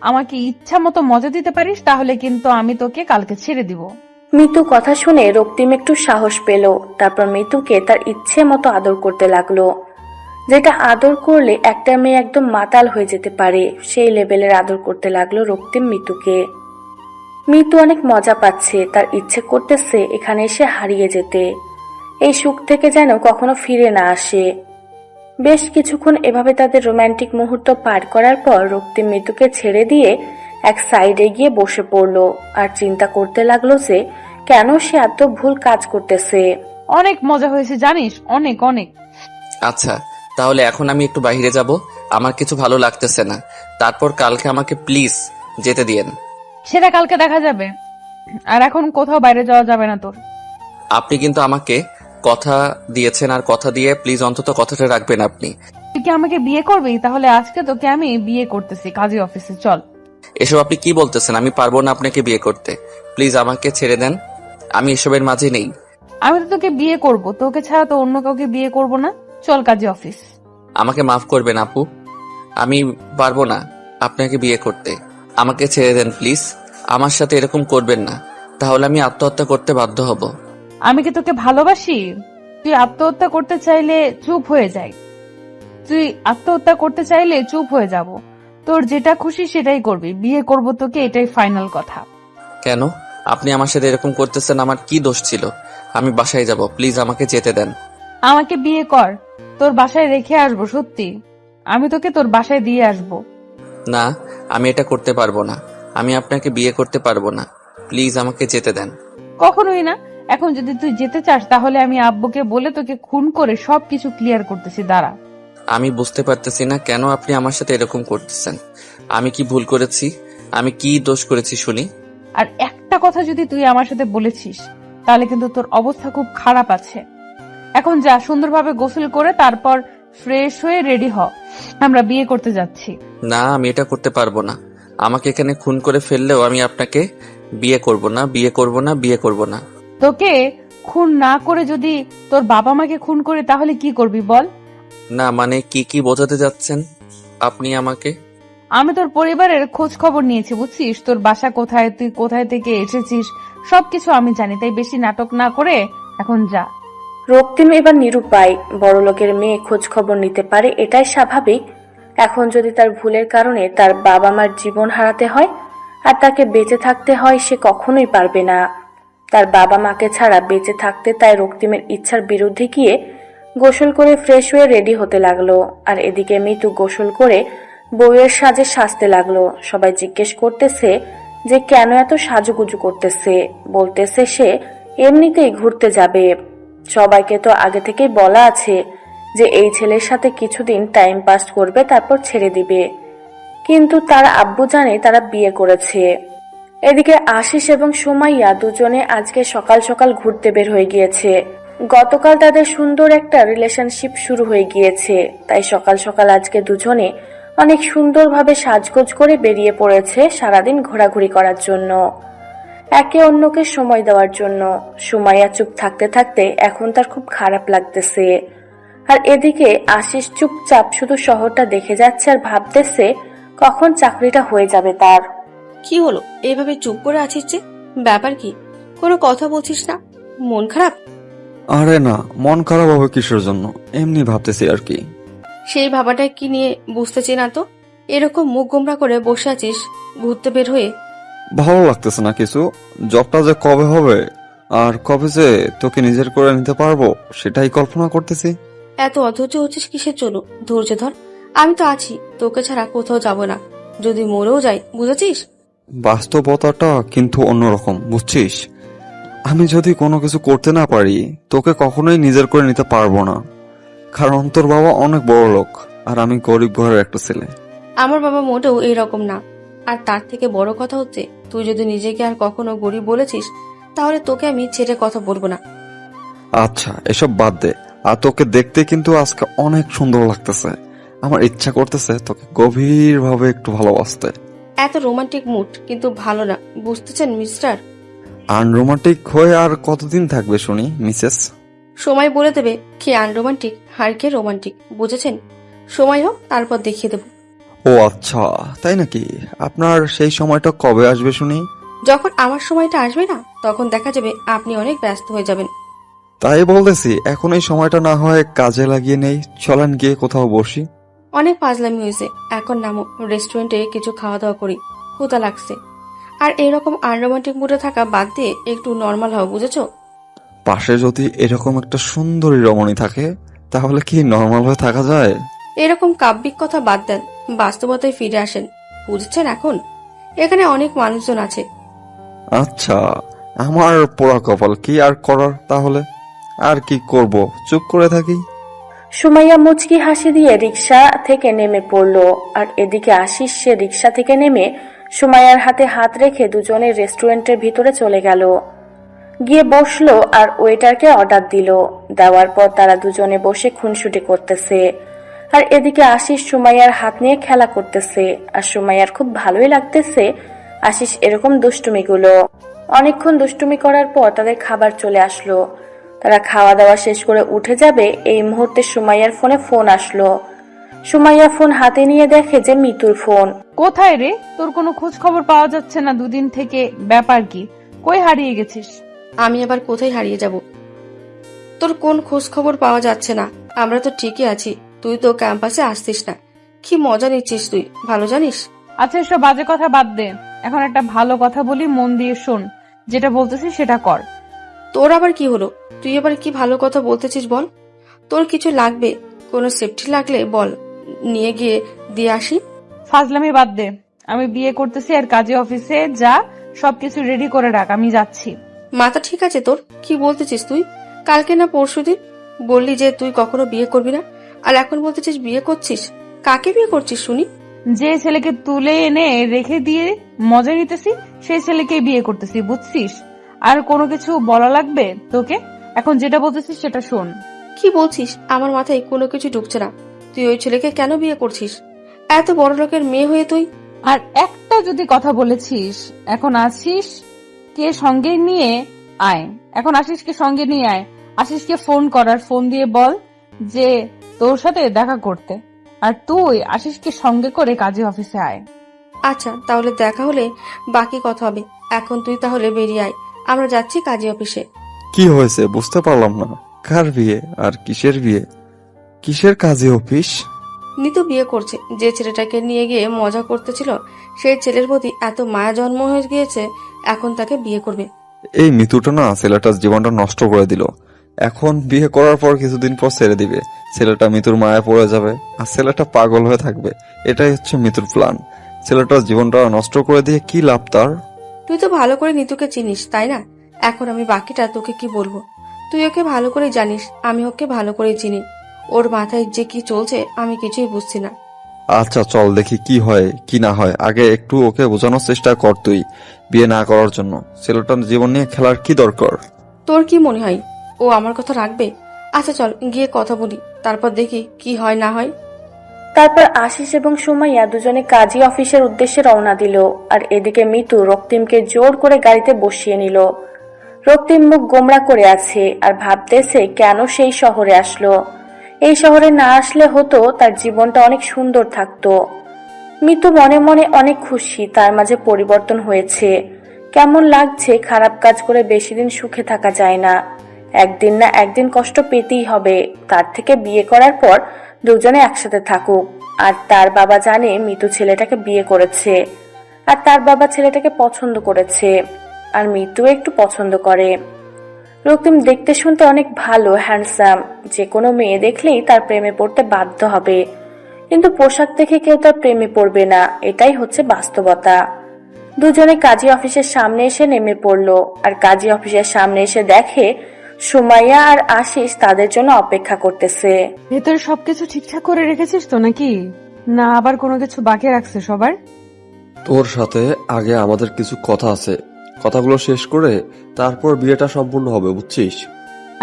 আমাকে ইচ্ছা মতো মজা দিতে পারিস তাহলে কিন্তু আমি তোকে কালকে ছেড়ে দিব। মিতু কথা শুনে রক্তিম একটু সাহস পেল। তারপর মিতুকে তার ইচ্ছে মতো আদর করতে লাগলো, যেটা আদর করলে একটা মেয়ে একদম মাতাল হয়ে যেতে পারে, সেই লেভেলের আদর করতে লাগলো রক্তিম মিতুকে। মিতু অনেক মজা পাচ্ছে, তার ইচ্ছে করতেছে এখানে এসে হারিয়ে যেতে, এই সুখ থেকে যেন কখনো ফিরে না আসে। বেশ কিছুক্ষণ এভাবে তাদের রোমান্টিক মুহূর্ত পার করার পর রক্তিম মিতুকে ছেড়ে দিয়ে এক সাইডে গিয়ে বসে পড়ল আর চিন্তা করতে লাগলো যে কেন সে এত ভুল কাজ করতেছে। অনেক মজা হয়েছে জানিস, অনেক অনেক। আচ্ছা তাহলে এখন আমি একটু বাইরে যাব, আমার কিছু ভালো লাগতেছে না, তারপর কালকে আমাকে প্লিজ যেতে দিয়েন। সেটা কালকে দেখা যাবে, আর এখন কোথাও বাইরে যাওয়া যাবে না তোর। আপনি কিন্তু আমাকে কথা দিয়েছেন, আর কথা দিয়ে প্লিজ অন্তত কথাটা রাখবেন আপনি। তুই কি আমাকে বিয়ে করবি? তাহলে আজকে তোকে আমি বিয়ে করতেছি কাজী অফিসে, চল। এসব আপনি কি বলতেছেন? আমি পারবো না আপনাকে বিয়ে করতে, প্লিজ আমাকে ছেড়ে দেন, আমি এসবের মাঝে নেই। আমি তো তোকে বিয়ে করব, তোকে ছাড়া তো অন্য কাউকে বিয়ে করব না, চল কাজী অফিস। আমাকে মাফ করবেন আপু, আমি পারবো না আপনাকে বিয়ে করতে, আমাকে ছেড়ে দেন প্লিজ, আমার সাথে এরকম করবেন না, তাহলে আমি আত্মহত্যা করতে বাধ্য হব। আমি কি তোকে ভালোবাসি? তুই আত্মহত্যা করতে চাইলে চুপ হয়ে যাই, তুই আত্মহত্যা করতে চাইলে চুপ হয়ে যাব, তোর যেটা খুশি সেটাই করবি, বিয়ে করব তোকে, এটাই ফাইনাল কথা। কেন আপনি আমার সাথে এরকম করতেছেন? আমার কি দোষ ছিল? আমি বাসায় যাব, প্লিজ আমাকে যেতে দেন। আমাকে বিয়ে কর, তোর বাসায় রেখে আসবো, সত্যি আমি তোকে তোর বাসায় দিয়ে আসবো। না, আমি এটা করতে পারবো না, আমি আপনাকে বিয়ে করতে পারবো না, প্লিজ আমাকে যেতে দেন। কখনোই না। এখন যদি তুই যেতে চাস তাহলে আমি আব্বুকে বলে তোকে খুন করে সবকিছু ক্লিয়ার করতেছি, দাঁড়া। আমি বুঝতে পারতেছি না কেন আপনি আমার সাথে এরকম করতেছেন, আমি কি ভুল করেছি? আমি কি দোষ করেছি শুনি? আর একটা কথা যদি তুই আমার সাথে বলেছিস তাহলে কিন্তু তোর অবস্থা খুব খারাপ আছে। এখন যা, সুন্দরভাবে গোসল করে তারপর ফ্রেশ হয়ে রেডি হ, আমরা বিয়ে করতে যাচ্ছি। না, আমি এটা করতে পারবো না, আমাকে এখানে খুন করে ফেললেও আমি আপনাকে বিয়ে করব না, বিয়ে করব না, বিয়ে করব না। তোকে খুন না করে যদি তোর বাবা মাকে খুন করে তাহলে কি করবি বল? না মানে কি বোঝাতে যাচ্ছেন আপনি আমাকে? আমি তোর পরিবারের খোঁজ খবর নিয়েছি, বুঝছিস, তোর বাসা কোথায়, তুই কোথায় থেকে এসেছিস সবকিছু আমি জানি, তাই বেশি নাটক না করে এখন যা। রক্তিম এবার নিরুপায়, বড়লোকের মেয়ে খোঁজ খবর নিতে পারে এটাই স্বাভাবিক। এখন যদি তার ভুলের কারণে তার বাবা মার জীবন হারাতে হয় আর তাকে বেঁচে থাকতে হয়, সে কখনোই পারবে না। তার বাবা মাকে ছাড়া বেঁচে থাকতে, তাই রক্তিমের ইচ্ছার বিরুদ্ধে গিয়ে গোসল করে ফ্রেশ হয়ে রেডি হতে লাগলো। আর এদিকে মিতু গোসল করে বউয়ের সাজে সাজতে লাগলো। সবাই জিজ্ঞেস করতেছে যে কেন এত সাজুগুজু করতেছে, বলতেছে সে এমনিতেই ঘুরতে যাবে। সবাইকে তো আগে থেকেই বলা আছে যে এই ছেলের সাথে কিছুদিন টাইম পাস করবে, তারপর ছেড়ে দিবে, কিন্তু তার আব্বু জানে তারা বিয়ে করেছে। এদিকে আশিস এবং সুমাইয়া দুজনে আজকে সকাল সকাল ঘুরতে বের হয়ে গিয়েছে। গতকাল তাদের সুন্দর একটা রিলেশনশিপ শুরু হয়ে গিয়েছে, তাই সকাল সকাল আজকে দুজনে অনেক সুন্দরভাবে সাজগোজ করে বেরিয়ে পড়েছে সারাদিন ঘোরাঘুরি করার জন্য, একে অন্যকে সময় দেওয়ার জন্য। সুমাইয়া চুপ থাকতে থাকতে এখন তার খুব খারাপ লাগতেছে, আর এদিকে আশিস চুপচাপ শুধু শহরটা দেখে যাচ্ছে আর ভাবতেছে কখন চাকরিটা হয়ে যাবে তার। কি হলো, এইভাবে চুপ করে আছিস যে? ব্যাপার কি? কোনো কথা বলছিস না? মন খারাপ? আরে না, মন খারাপ হবে কিসের জন্য, এমনি ভাবতেছি আর কি। সেই ভাবাটা কি নিয়ে বুঝতেছি না তো। এরকম মুখ গোমরা করে বসে আছিস ঘুরতে বের হয়ে। ভালো লাগতেছে না কিছু। জবটা যে কবে হবে আর কবে যে তোকে নিজের করে নিতে পারবো সেটাই কল্পনা করতেছি। এত অধৈর্য হচ্ছিস কিসের জন্য? ধৈর্য ধর, আমি তো আছি, তোকে ছাড়া কোথাও যাব না, যদি মরেও যাই, বুঝেছিস? বাস্তবতাটা কিন্তু অন্যরকম, বুঝছিস? আমি যদি কোনো কিছু করতে না পারি তোকে কখনোই নিজের করে নিতে পারবো না, কারণ তোর বাবা অনেক বড় লোক আর আমি গরিব ঘরের একটা ছেলে। আমার বাবা মোটেও এইরকম না। আর তার থেকে বড় কথা হচ্ছে, তুই যদি নিজেকে আর কখনো গরিব বলেছিস তাহলে তোকে আমি ছেড়ে কথা বলবো না। আচ্ছা এসব বাদ দে, আর তোকে দেখতে কিন্তু আজকে অনেক সুন্দর লাগতেছে। আমার ইচ্ছা করতেছে তোকে গভীরভাবে একটু ভালোবাসতে। এত রোমান্টিক মুড কিন্তু ভালো না, বুঝতেছেন মিস্টার? আনরোমান্টিক হয়ে আর কতদিন থাকবে শুনি মিসেস? সময় বলে দেবে কে আনরোমান্টিক আর কে রোমান্টিক, বুঝেছেন? সময় হোক তারপর দেখিয়ে দেবো। ও আচ্ছা, তাই নাকি? আপনার সেই সময়টা কবে আসবে শুনি? যখন আমার সময়টা আসবে না তখন দেখা যাবে আপনি অনেক ব্যস্ত হয়ে যাবেন। তাই বলতেছি, এখন এই সময়টা না হয় কাজে লাগিয়ে নেই। চলেন গিয়ে কোথাও বসি। অনেক পাজলামি হয়েছে, এখন নামো, রেস্টুরেন্টে কিছু খাওয়া দাওয়া করি, ক্ষুধা লাগছে। আর এরকম আনরোমান্টিক মুডে থাকা বাদ দিয়ে একটু নর্মাল হও, বুঝেছো? পাশে যদি এরকম একটা সুন্দরী রমণী থাকে তাহলে কি নর্মাল হয়ে থাকা যায়? এরকম কাব্যিক কথা বাদ দেন, বাস্তবতায় ফিরে আসেন, বুঝছেন? এখন এখানে অনেক মানুষজন আছে। আচ্ছা, আমার পোড়া কপাল, কি আর করার তাহলে? আর কি করব, চুপ করে থাকি। সুমাইয়া মুচকি হাসি দিয়ে রিক্সা থেকে নেমে পড়লো, আর এদিকে আশিস সে রিক্সা থেকে নেমে সুমাইয়ার হাতে হাত রেখে দুজনে রেস্টুরেন্টের ভিতরে চলে গেল। গিয়ে বসলো আর ওয়েটারকে অর্ডার দিল। দেওয়ার পর তারা দুজনে বসে খুনসুটি করতেছে, আর এদিকে আশিস সুমাইয়ার হাত নিয়ে খেলা করতেছে। আর সুমাইয়ার খুব ভালোই লাগতেছে আশিস এরকম দুষ্টুমিগুলো। অনেকক্ষণ দুষ্টুমি করার পর তাদের খাবার চলে আসলো। তারা খাওয়া দাওয়া শেষ করে উঠে যাবে এই মুহূর্তে সুমাইয়ার ফোনে ফোন আসলো। সুমাইয়া ফোন হাতে নিয়ে দেখে যে মিতুর ফোন। কোথায় রে? তোর কোনো খোঁজ খবর পাওয়া যাচ্ছে না দুদিন থেকে, ব্যাপার কি? কই হারিয়ে গেছিস? আমি আবার কোথায় হারিয়ে যাব? তোর কোন খোঁজ খবর পাওয়া যাচ্ছে না? আমরা তো ঠিকই আছি, তুই তো ক্যাম্পাসে আসছিস না। কি মজা নিচ্ছিস তুই, ভালো জানিস। আচ্ছা এসব বাজে কথা বাদ দে, এখন একটা ভালো কথা বলি, মন দিয়ে শোন। যেটা বলতেছিস সেটা কর। তোর আবার কি হলো? তুই আবার কি ভালো কথা বলতেছিস বল। তোর কিছু লাগবে, কোনো সেফটি লাগলে বল, নিয়ে গিয়ে দিয়ে আসি। ফাজলামি বাদ দে, আমি বিয়ে করতেছি আর কাজে অফিসে যা, সবকিছু রেডি করে রাখ, আমি যাচ্ছি। মাথা ঠিক আছে তোর? কি বলতেছিস তুই? কালকে না পরশুদিন বললি যে তুই কখনো বিয়ে করবি না, আর এখন বলতেছিস বিয়ে করছিস? কাকে বিয়ে করছিস শুনি? যে ছেলেকে তুলে এনে রেখে দিয়ে মজা নিতেছি সেই ছেলেকে বিয়ে করতেছি, বুঝছিস? আর কোনো কিছু বলা লাগবে তোকে? এখন যেটা বলতেছিস সেটা শোন। কি বলছিস? আমার মাথায় কোনো কিছু ঢুকছে না। তুই ওই ছেলেকে কেন বিয়ে করছিস? এত বড় লোকের মেয়ে হয়ে তুই? আর একটা যদি কথা বলেছিস, এখন আসিস কে সঙ্গে নিয়ে আয়, এখন আশিসকে সঙ্গে নিয়ে আয়। আশিসকে ফোন করার, ফোন দিয়ে বল যে তোর সাথে দেখা করতে, আর তুই আশিসকে সঙ্গে করে কাজে অফিসে আয়। আচ্ছা তাহলে দেখা হলে বাকি কথা হবে। এখন তুই তাহলে বেরিয়ে আয়, আমরা যাচ্ছি কাজী অফিসে। কি হয়েছে বুঝতে পারলাম না। কার বিয়ে আর কিসের বিয়ে? কিসের কাজে অফিস? নিতু বিয়ে করছে। যে ছেলেটাকে নিয়ে গিয়ে মজা করতেছিল সেই ছেলের প্রতি এত মায়া জন্ম হয়ে গিয়েছে, এখন তাকে বিয়ে করবে। এই মিতুটা না ছেলেটার জীবনটা নষ্ট করে দিল। এখন বিয়ে করার পর কিছুদিন পর ছেড়ে দিবে। ছেলেটা মিতুর মায়া পড়ে যাবে আর ছেলেটা পাগল হয়ে থাকবে। এটাই হচ্ছে মিতুর প্ল্যান। ছেলেটার জীবনটা নষ্ট করে দিয়ে কি লাভ তার? তুই তো ভালো করে নিতুকে চিনিস তাই না? এখন আমি বাকিটা তোকে কি বলবো? তুই ওকে ভালো করে জানিস, আমি ওকে ভালো করে চিনি। ওর মাথায় যে কি চলছে আমি কিছুই বুঝছি না। আচ্ছা চল দেখি কি হয় কি না হয়। আগে একটু ওকে বোঝানোর চেষ্টা কর তুই, বিয়ে না করার জন্য। ছেলেটার জীবন নিয়ে খেলার কি দরকার? তোর কি মনে হয় ও আমার কথা রাখবে? আচ্ছা চল গিয়ে কথা বলি, তারপর দেখি কি হয় না হয়। তারপর আশিস এবং সুমাইয়া দুজনে কাজী অফিসের উদ্দেশ্যে রওনা দিল। আর এদিকে মিতু রক্তিমকে জোর করে গাড়িতে বসিয়ে নিল। রক্তিম মুখ গোমড়া করে আছে আর ভাবতেছে কেন সেই শহরে আসলো। এই শহরে না আসলে হতো তার জীবনটা অনেক সুন্দর থাকতো। মিতু মনে মনে অনেক খুশি তার মাঝে পরিবর্তন হয়েছে। কেমন লাগছে, খারাপ কাজ করে বেশি দিন সুখে থাকা যায় না, একদিন না একদিন কষ্ট পেতেই হবে। তার থেকে বিয়ে করার পর দুজনে একসাথে থাকুক। আর তার বাবা জানে মিতু ছেলেটাকে বিয়ে করেছে, আর তার বাবা ছেলেটাকে পছন্দ করেছে, আর মিতু একটু পছন্দ করে। রক্তিম দেখতে শুনতে অনেক ভালো, হ্যান্ডসাম, যে কোনো মেয়ে দেখলেই তার প্রেমে পড়তে বাধ্য হবে। কিন্তু পোশাক দেখে কেউ তার প্রেমে পড়বে না, এটাই হচ্ছে বাস্তবতা। দুজনে কাজী অফিসের সামনে এসে নেমে পড়লো। আর কাজী অফিসের সামনে এসে দেখে সুমাইয়া আর আশিস তাদের জন্য অপেক্ষা করতেছে। ভেতরে সবকিছু ঠিকঠাক করে রেখেছিস তো নাকি, না আবার কোনো কিছু বাকি রাখছে সবার? তোর সাথে আগে আমাদের কিছু কথা আছে, কথাগুলো শেষ করে তারপর বিয়েটা সম্পূর্ণ হবে, বুঝছিস?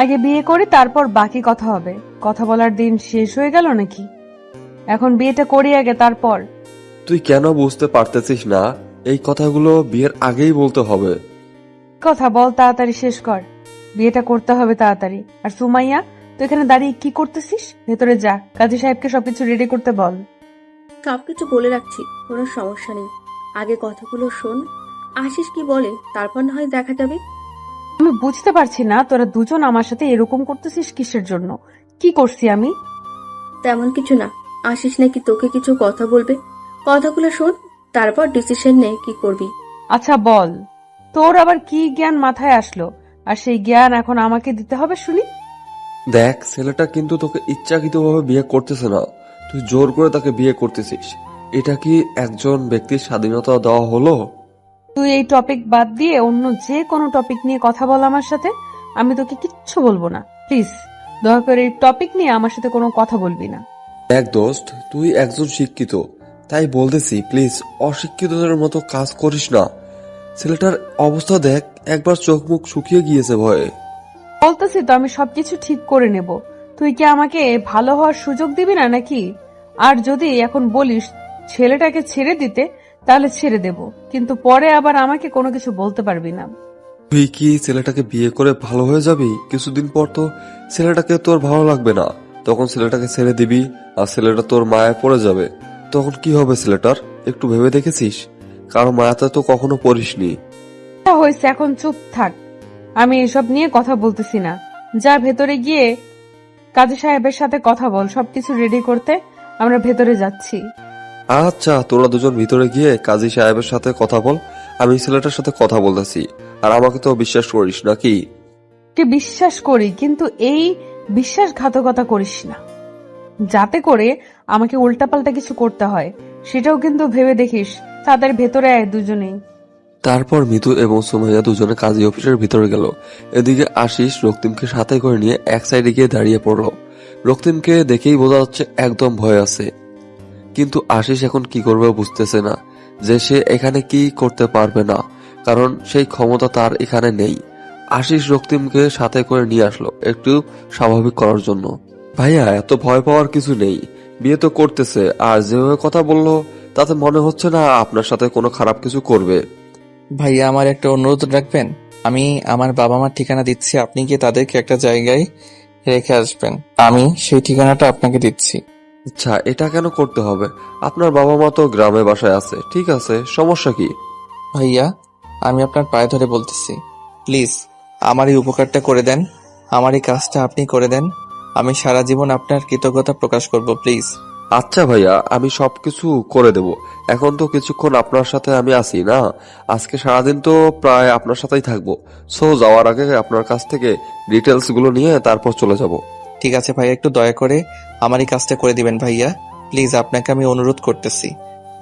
আগে বিয়ে করি তারপর বাকি কথা হবে। কথা বলার দিন শেষ হয়ে গেল নাকি? এখন বিয়েটা করি আগে, তারপর। তুই কেন বুঝতে পারতেছিস না? এই কথাগুলো বিয়ের আগেই বলতে হবে। কথা বল, তাড়াতাড়ি শেষ কর। বিয়েটা করতে হবে তাড়াতাড়ি। আর সুমাইয়া, তুই এখানে দাঁড়িয়ে কি করতেছিস? ভেতরে যা, কাজী সাহেবকে সবকিছু রেডি করতে বল। সবকিছু বলে রাখছি, কোনো সমস্যা নেই। আগে কথাগুলো শোন, আশিস কি বলে তারপর না হয় দেখা যাবে। আমি বুঝতে পারছি না তোরা দুজন আমার সাথে এরকম করতেছিস কিসের জন্য? কি করছি আমি? তেমন কিছু না, আশিস নাকি তোকে কিছু কথা বলবে। কথাগুলো শোন, তারপর ডিসিশন নে কি করবি। আচ্ছা বল, তোর আবার কি জ্ঞান মাথায় আসলো আর সেই জ্ঞান এখন আমাকে দিতে হবে শুনি? দেখ, ছেলেটা কিন্তু তোকে ইচ্ছাকৃতভাবে বিয়ে করতেছে না, তুই জোর করে তাকে বিয়ে করতেছিস। এটা কি একজন ব্যক্তির স্বাধীনতা দেওয়া হলো? তুই এই টপিক বাদ দিয়ে অন্য যে কোনো টপিক নিয়ে কথা বল আমার সাথে। আমি তোকে কিচ্ছু বলবো না, প্লিজ। দয়া করে এই টপিক নিয়ে আমার সাথে কোনো কথা বলবি না। দেখ দোস্ত, তুই একজন শিক্ষিত, তাই বলতেছি প্লিজ অশিক্ষিতদের মতো কাজ করিস না। ছেলেটার অবস্থা দেখ, একবার চোখ মুখ শুকিয়ে গিয়েছে ভয়ে। বলতেছি তো আমি সবকিছু ঠিক করে নেব। তুই কি আমাকে ভালো হওয়ার সুযোগ দিবি না নাকি? আর যদি এখন বলিস ছেলেটাকে ছেড়ে দিতে, তাহলে ছেড়ে দেব, কিন্তু পরে আবার আমাকে কোনো কিছু বলতে পারবি না। তুই কি ছেলেটাকে বিয়ে করে ভালো হয়ে যাবি? কিছুদিন পর তো ছেলেটাকে তোর ভালো লাগবে না, তখন ছেলেটাকে ছেড়ে দিবি আর ছেলেটা তোর মায়ায় পড়ে যাবে। তখন কি হবে ছেলেটার? একটু ভেবে দেখেছিস? কারো মায়াতে তো কখনো পড়িসনি। হয়েছে, এখন চুপ থাক। আমি এসব নিয়ে কথা বলতেছি না। যা ভেতরে গিয়ে কাজী সাহেবের সাথে কথা বল, সবকিছু রেডি করতে। আমরা ভেতরে যাচ্ছি। আচ্ছা, তোরা দুজন ভিতরে গিয়ে কাজী সাহেবের সাথে কথা বল, আমি ছেলেটার সাথে কথা বলতেছি। আর আমাকে তো বিশ্বাস করিস নাকি? কে বিশ্বাস করি, কিন্তু এই বিশ্বাসঘাতকতা করিস না, যাতে করে আমাকে উল্টাপাল্টা কিছু করতে হয়। সেটাও কিন্তু ভেবে দেখিস। তাদের ভেতরে আয় দুজনেই। তারপর মিতু এবং সুমাইয়া দুজনে কাজী অফিসের ভিতরে গেল। এদিকে আশিস রক্তিমকে সাথে করে নিয়ে এক সাইডে গিয়ে দাঁড়িয়ে পড়ল। রক্তিমকে দেখেই বোঝা যাচ্ছে একদম ভয় আছে, কিন্তু আশিস এখন কি করবে বুঝতেছে না, যে সে এখানে কি করতে পারবে না, কারণ সেই ক্ষমতা তার এখানে নেই। আশিস রক্তিমকে সাথে করে নিয়ে আসলো একটু স্বাভাবিক করার জন্য। ভাইয়া, এত ভয় পাওয়ার কিছু নেই, বিয়ে তো করতেছে, আর যেভাবে কথা বললো তাতে মনে হচ্ছে না আপনার সাথে কোনো খারাপ কিছু করবে। ভাইয়া, আমার একটা অনুরোধ রাখবেন? আমি আমার বাবা মার ঠিকানা দিচ্ছি, আপনি গিয়ে তাদেরকে একটা জায়গায় রেখে আসবেন। আমি সেই ঠিকানাটা আপনাকে দিচ্ছি। আচ্ছা, এটা কেন করতে হবে? আপনার বাবা মা তো গ্রামে বাসায় আছে, ঠিক আছে, সমস্যা কি? ভাইয়া, আমি আপনার পায়ে ধরে বলতেছি, প্লিজ আমার এই উপকারটা করে দেন। আমার এই কাজটা আপনি করে দেন। আমি সারা জীবন আপনার কৃতজ্ঞতা প্রকাশ করব, প্লিজ। আচ্ছা ভাইয়া, আমি সবকিছু করে দেব। এখন তো কিছুক্ষণ আপনার সাথে আমি আছি না, আজকে সারাদিন তো প্রায় আপনার সাথেই থাকবো। সো যাওয়ার আগে আপনার কাছ থেকে ডিটেলস গুলো নিয়ে তারপর চলে যাব। ঠিক আছে ভাইয়া, একটু দয়া করে আমার এই কাজটা করে দিবেন ভাইয়া, প্লিজ। আপনাকে আমি অনুরোধ করতেছি।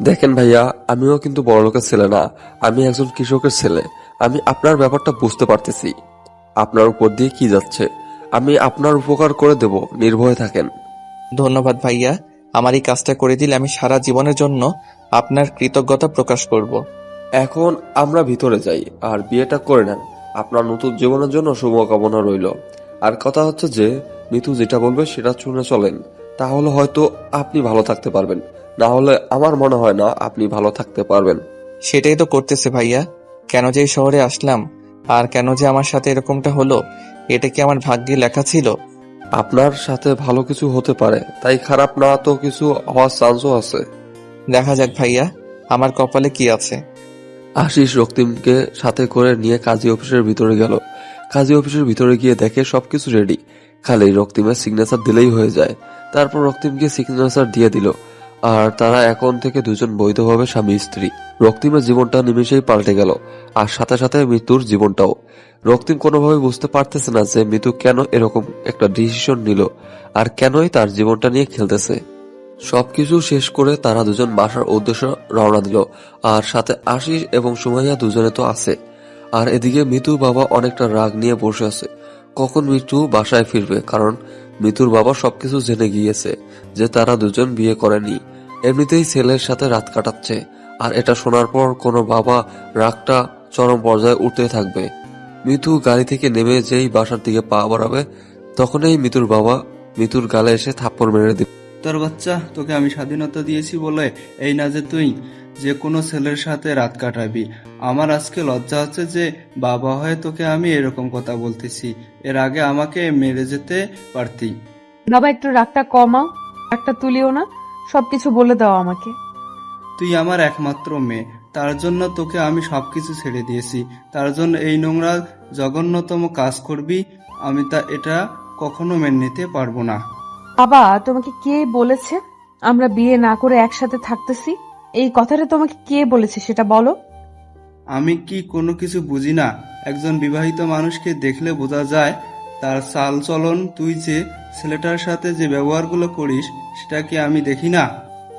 দেখেন ভাইয়া, আমিও কিন্তু বড়লোকের ছেলে না, আমি একজন কৃষকের ছেলে। আমি আপনার ব্যাপারটা বুঝতে পারতেছি, আপনার উপর দিয়ে কি যাচ্ছে। আমি আপনার উপকার করে দেব, নির্ভয়ে থাকেন। ধন্যবাদ ভাইয়া, আমার এই কাজটা করে দিলে আমি সারা জীবনের জন্য আপনার কৃতজ্ঞতা প্রকাশ করব। এখন আমরা ভিতরে যাই আর বিয়েটা করে নেন। আপনার নতুন জীবনের জন্য শুভকামনা রইল। আর কথা হচ্ছে যে মিতু যেটা বলবে সেটা শুনে চলেন, তাহলে হয়তো আপনি ভালো থাকতে পারবেন, না হলে আমার মনে হয় না আপনি ভালো থাকতে পারবেন। সেটাই তো করতেছে ভাইয়া। কেন যে এই শহরে আসলাম আর কেন যে আমার সাথে এরকমটা হলো, এটা কি আমার ভাগ্যে লেখা ছিল? আপনার সাথে ভালো কিছু হতে পারে, তাই খারাপ না তো কিছু হওয়ার চান্সও আছে। দেখা যাক ভাইয়া, আমার কপালে কি আছে। আশিস রক্তিমকে সাথে করে নিয়ে কাজী অফিসের ভিতরে গেল। কাজী অফিসের ভিতরে গিয়ে দেখে সবকিছু রেডি, খালি রক্তিমের সিগনেচার দিলেই হয়ে যায়। তারপর রক্তিমকে সিগনেচার দিয়ে দিল, আর তারা এখন থেকে দুজন বৈধভাবে স্বামী স্ত্রী। রক্তিমের জীবনটা নিমেষেই পাল্টে গেল, আর সাথে সাথে মৃত্যুর জীবনটাও। রক্তিম কোনোভাবে বুঝতে পারতেছে না যে মৃত্যু কেন এরকম একটা ডিসিশন নিল, আর কেনই তার জীবনটা নিয়ে খেলতেছে। সবকিছু শেষ করে তারা দুজন বাসার উদ্দেশ্যে রওনা দিল। আর সাথে আশিস এবং সুমাইয়া দুজনে তো আছে। আর এদিকে মিতুর বাবা অনেকটা রাগ নিয়ে বসে আছে, কখন মিতু বাসায় ফিরবে। কারণ মিতুর বাবা সবকিছু জেনে গিয়েছে যে তারা দুজন বিয়ে করেনি, এমনিতেই ছেলের সাথে রাত কাটাচ্ছে। আর এটা শোনার পর কোনো বাবা রাগটা চরম পর্যায়ে উঠতে থাকবে। মিতু গাড়ি থেকে নেমে যেই বাসার দিকে পা বাড়াবে, তখনই মিতুর বাবা মিতুর গালে এসে থাপ্পড় মেরে দিবে। তোর বাচ্চা, তোকে আমি স্বাধীনতা দিয়েছি বলে এই না যে তুই যে কোনো ছেলের সাথে রাত কাটাবি। আমার আজকে লজ্জা হচ্ছে যে বাবা হয়ে তোকে আমি এরকম কথা বলতেছি। এর আগে আমাকে মেরে যেতে পারতি। বাবা একটু রাগটা কমাও, রাগটা তুলিও না, সবকিছু বলে দাও আমাকে। তুই আমার একমাত্র মেয়ে, তার জন্য তোকে আমি সবকিছু ছেড়ে দিয়েছি। তার জন্য এই নোংরা জঘন্যতম কাজ করবি, আমি এটা কখনো মেনে নিতে পারবো না। বাবা, তোমাকে কে বলেছে আমরা বিয়ে না করে একসাথে থাকতেছি? এই কথাটা তোমাকে কে বলেছে সেটা বলো। আমি কি কোনো কিছু বুঝি না? একজন বিবাহিত মানুষকে দেখলে বোঝা যায় তার চাল চলন। তুই যে ছেলেটার সাথে যে ব্যবহারগুলো করিস সেটা কি আমি দেখি না?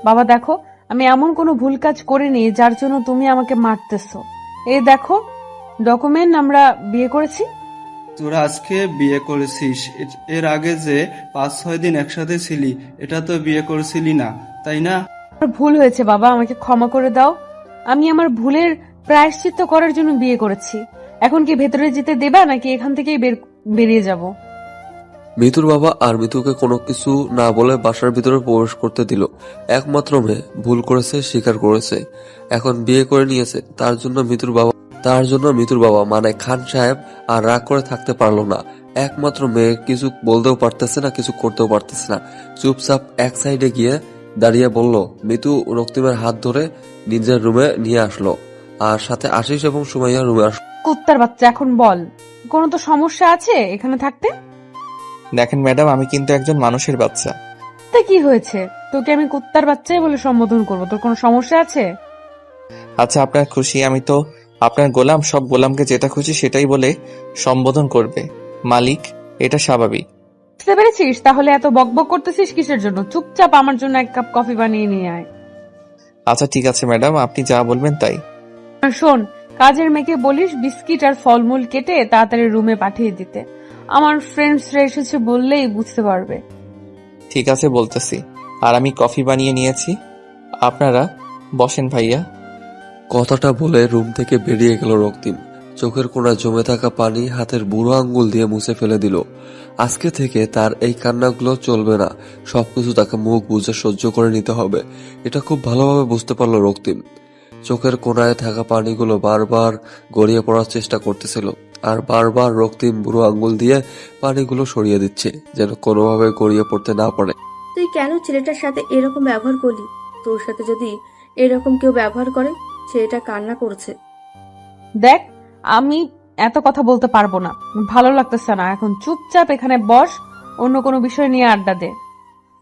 বাবা দেখো, আমি এমন কোনো ভুল কাজ করিনি যার জন্য তুমি আমাকে মারতেছো। এই দেখো ডকুমেন্ট, আমরা বিয়ে করেছি। তোরা আজকে বিয়ে করেছিস, এর আগে যে 5-6 দিন একসাথে ছিলি এটা তো বিয়ে করেছিলি না, তাই না? আমার ভুল হয়েছে বাবা, আমাকে ক্ষমা করে দাও। আমি আমার ভুলের প্রায়শ্চিত্ত করার জন্য বিয়ে করেছি। এখন কি ভেতরে যেতে দেবা নাকি এখান থেকেই বেরিয়ে যাব? মিতুর বাবা আর মিতুকে কোনো কিছু না বলে বাসার ভিতরে প্রবেশ করতে দিল। একমাত্র মেয়ে, ভুল করেছে, স্বীকার করেছে, এখন বিয়ে করে নিয়েছে। তার জন্য মিতুর বাবা মানে খান সাহেব আর রাগ করে থাকতে পারলো না। একমাত্র মেয়ে কিছু বলতেও পারতেছে না, কিছু করতেও পারতেছে না। চুপচাপ এক সাইডে গিয়ে দাঁড়িয়ে বলল। মিতু রক্তিমের হাত ধরে নিজের রুমে নিয়ে আসলো, আর সাথে আশিস এবং সুমাইয়া রুমে আসলো। কুত্তার বাচ্চা, এখন বল, কোনো তো সমস্যা আছে এখানে থাকতে? দেখেন ম্যাডাম, আমি কিন্তু একজন মানুষের বাচ্চা। তা কি হয়েছে? তোকে আমি কুত্তার বাচ্চাই বলে সম্বোধন করবো, তোর কোনো সমস্যা আছে? আচ্ছা, আপনার খুশি, আমি তো আপনার গোলাম। সব গোলামকে যেটা খুশি সেটাই বলে সম্বোধন করবে মালিক, এটা স্বাভাবিক। বুঝতে পেরেছিস? তাহলে এত বকবক করতেছিস কিসের জন্য? চুপচাপ আমার জন্য 1 কাপ কফি বানিয়ে নিয়ে আয়। আচ্ছা ঠিক আছে ম্যাডাম, আপনি যা বলবেন তাই। আর শোন, কাজের মেয়েকে বলিস বিস্কিট আর ফলমূল কেটে তাড়াতাড়ি রুমে পাঠিয়ে দিতে। আমার ফ্রেন্ডসরা এসেছে বললেই বুঝতে পারবে। ঠিক আছে, বলতেছি। আর আমি কফি বানিয়ে নিয়েছি, আপনারা বসেন ভাইয়া। কথাটা বলে রুম থেকে বেরিয়ে গেল রক্তিম। চোখের কোণায় জমে থাকা পানি হাতের বুড়ো আঙ্গুল দিয়ে মুছে ফেলে দিল। আজকে থেকে তার এই কান্নাগুলো চলবে না, সবকিছু তাকে মুখ বুজে সহ্য করে নিতে হবে। এটা খুব ভালোভাবে বুঝতে পারলো রক্তিম। চোখের কোণায় থাকা পানিগুলো বারবার গড়িয়ে পড়ার চেষ্টা করতেছিল, আর বারবার রক্তিম বুড়ো আঙ্গুল দিয়ে পানিগুলো সরিয়ে দিচ্ছে যেন কোনোভাবে গড়িয়ে পড়তে না পারে। তুই কেন ছেলেটার সাথে এরকম ব্যবহার করলি? তোর সাথে যদি এরকম কেউ ব্যবহার করে, ছেলেটা কান্না করছে। দেখ, আমি এত কথা বলতে পারবো না, ভালো লাগতেছে না। এখন চুপচাপ এখানে বস, অন্য কোনো বিষয় নিয়ে আড্ডা দে।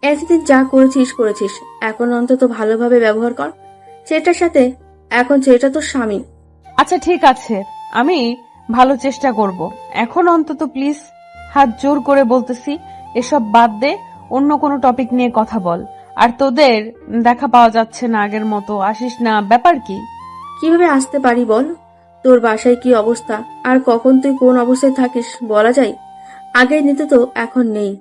এতদিন যা করেছিস, এখন অন্তত ভালোভাবে ব্যবহার কর ছেলেটার সাথে। এখন ছেলেটা তোর স্বামী। আচ্ছা ঠিক আছে, আমি ভালো চেষ্টা করব। এখন অন্তত প্লিজ হাত জোর করে বলতেছি, এসব বাদ দে, অন্য কোনো টপিক নিয়ে কথা বল। আর তোদের দেখা পাওয়া যাচ্ছে না আগের মতো, আসিস না, ব্যাপার কি? কিভাবে আসতে পারি বল? তোর বাসায় কি অবস্থা, আর কখন তুই কোন অবস্থায় থাকিস বলা যায়? আগের নিতে তো এখন নেই।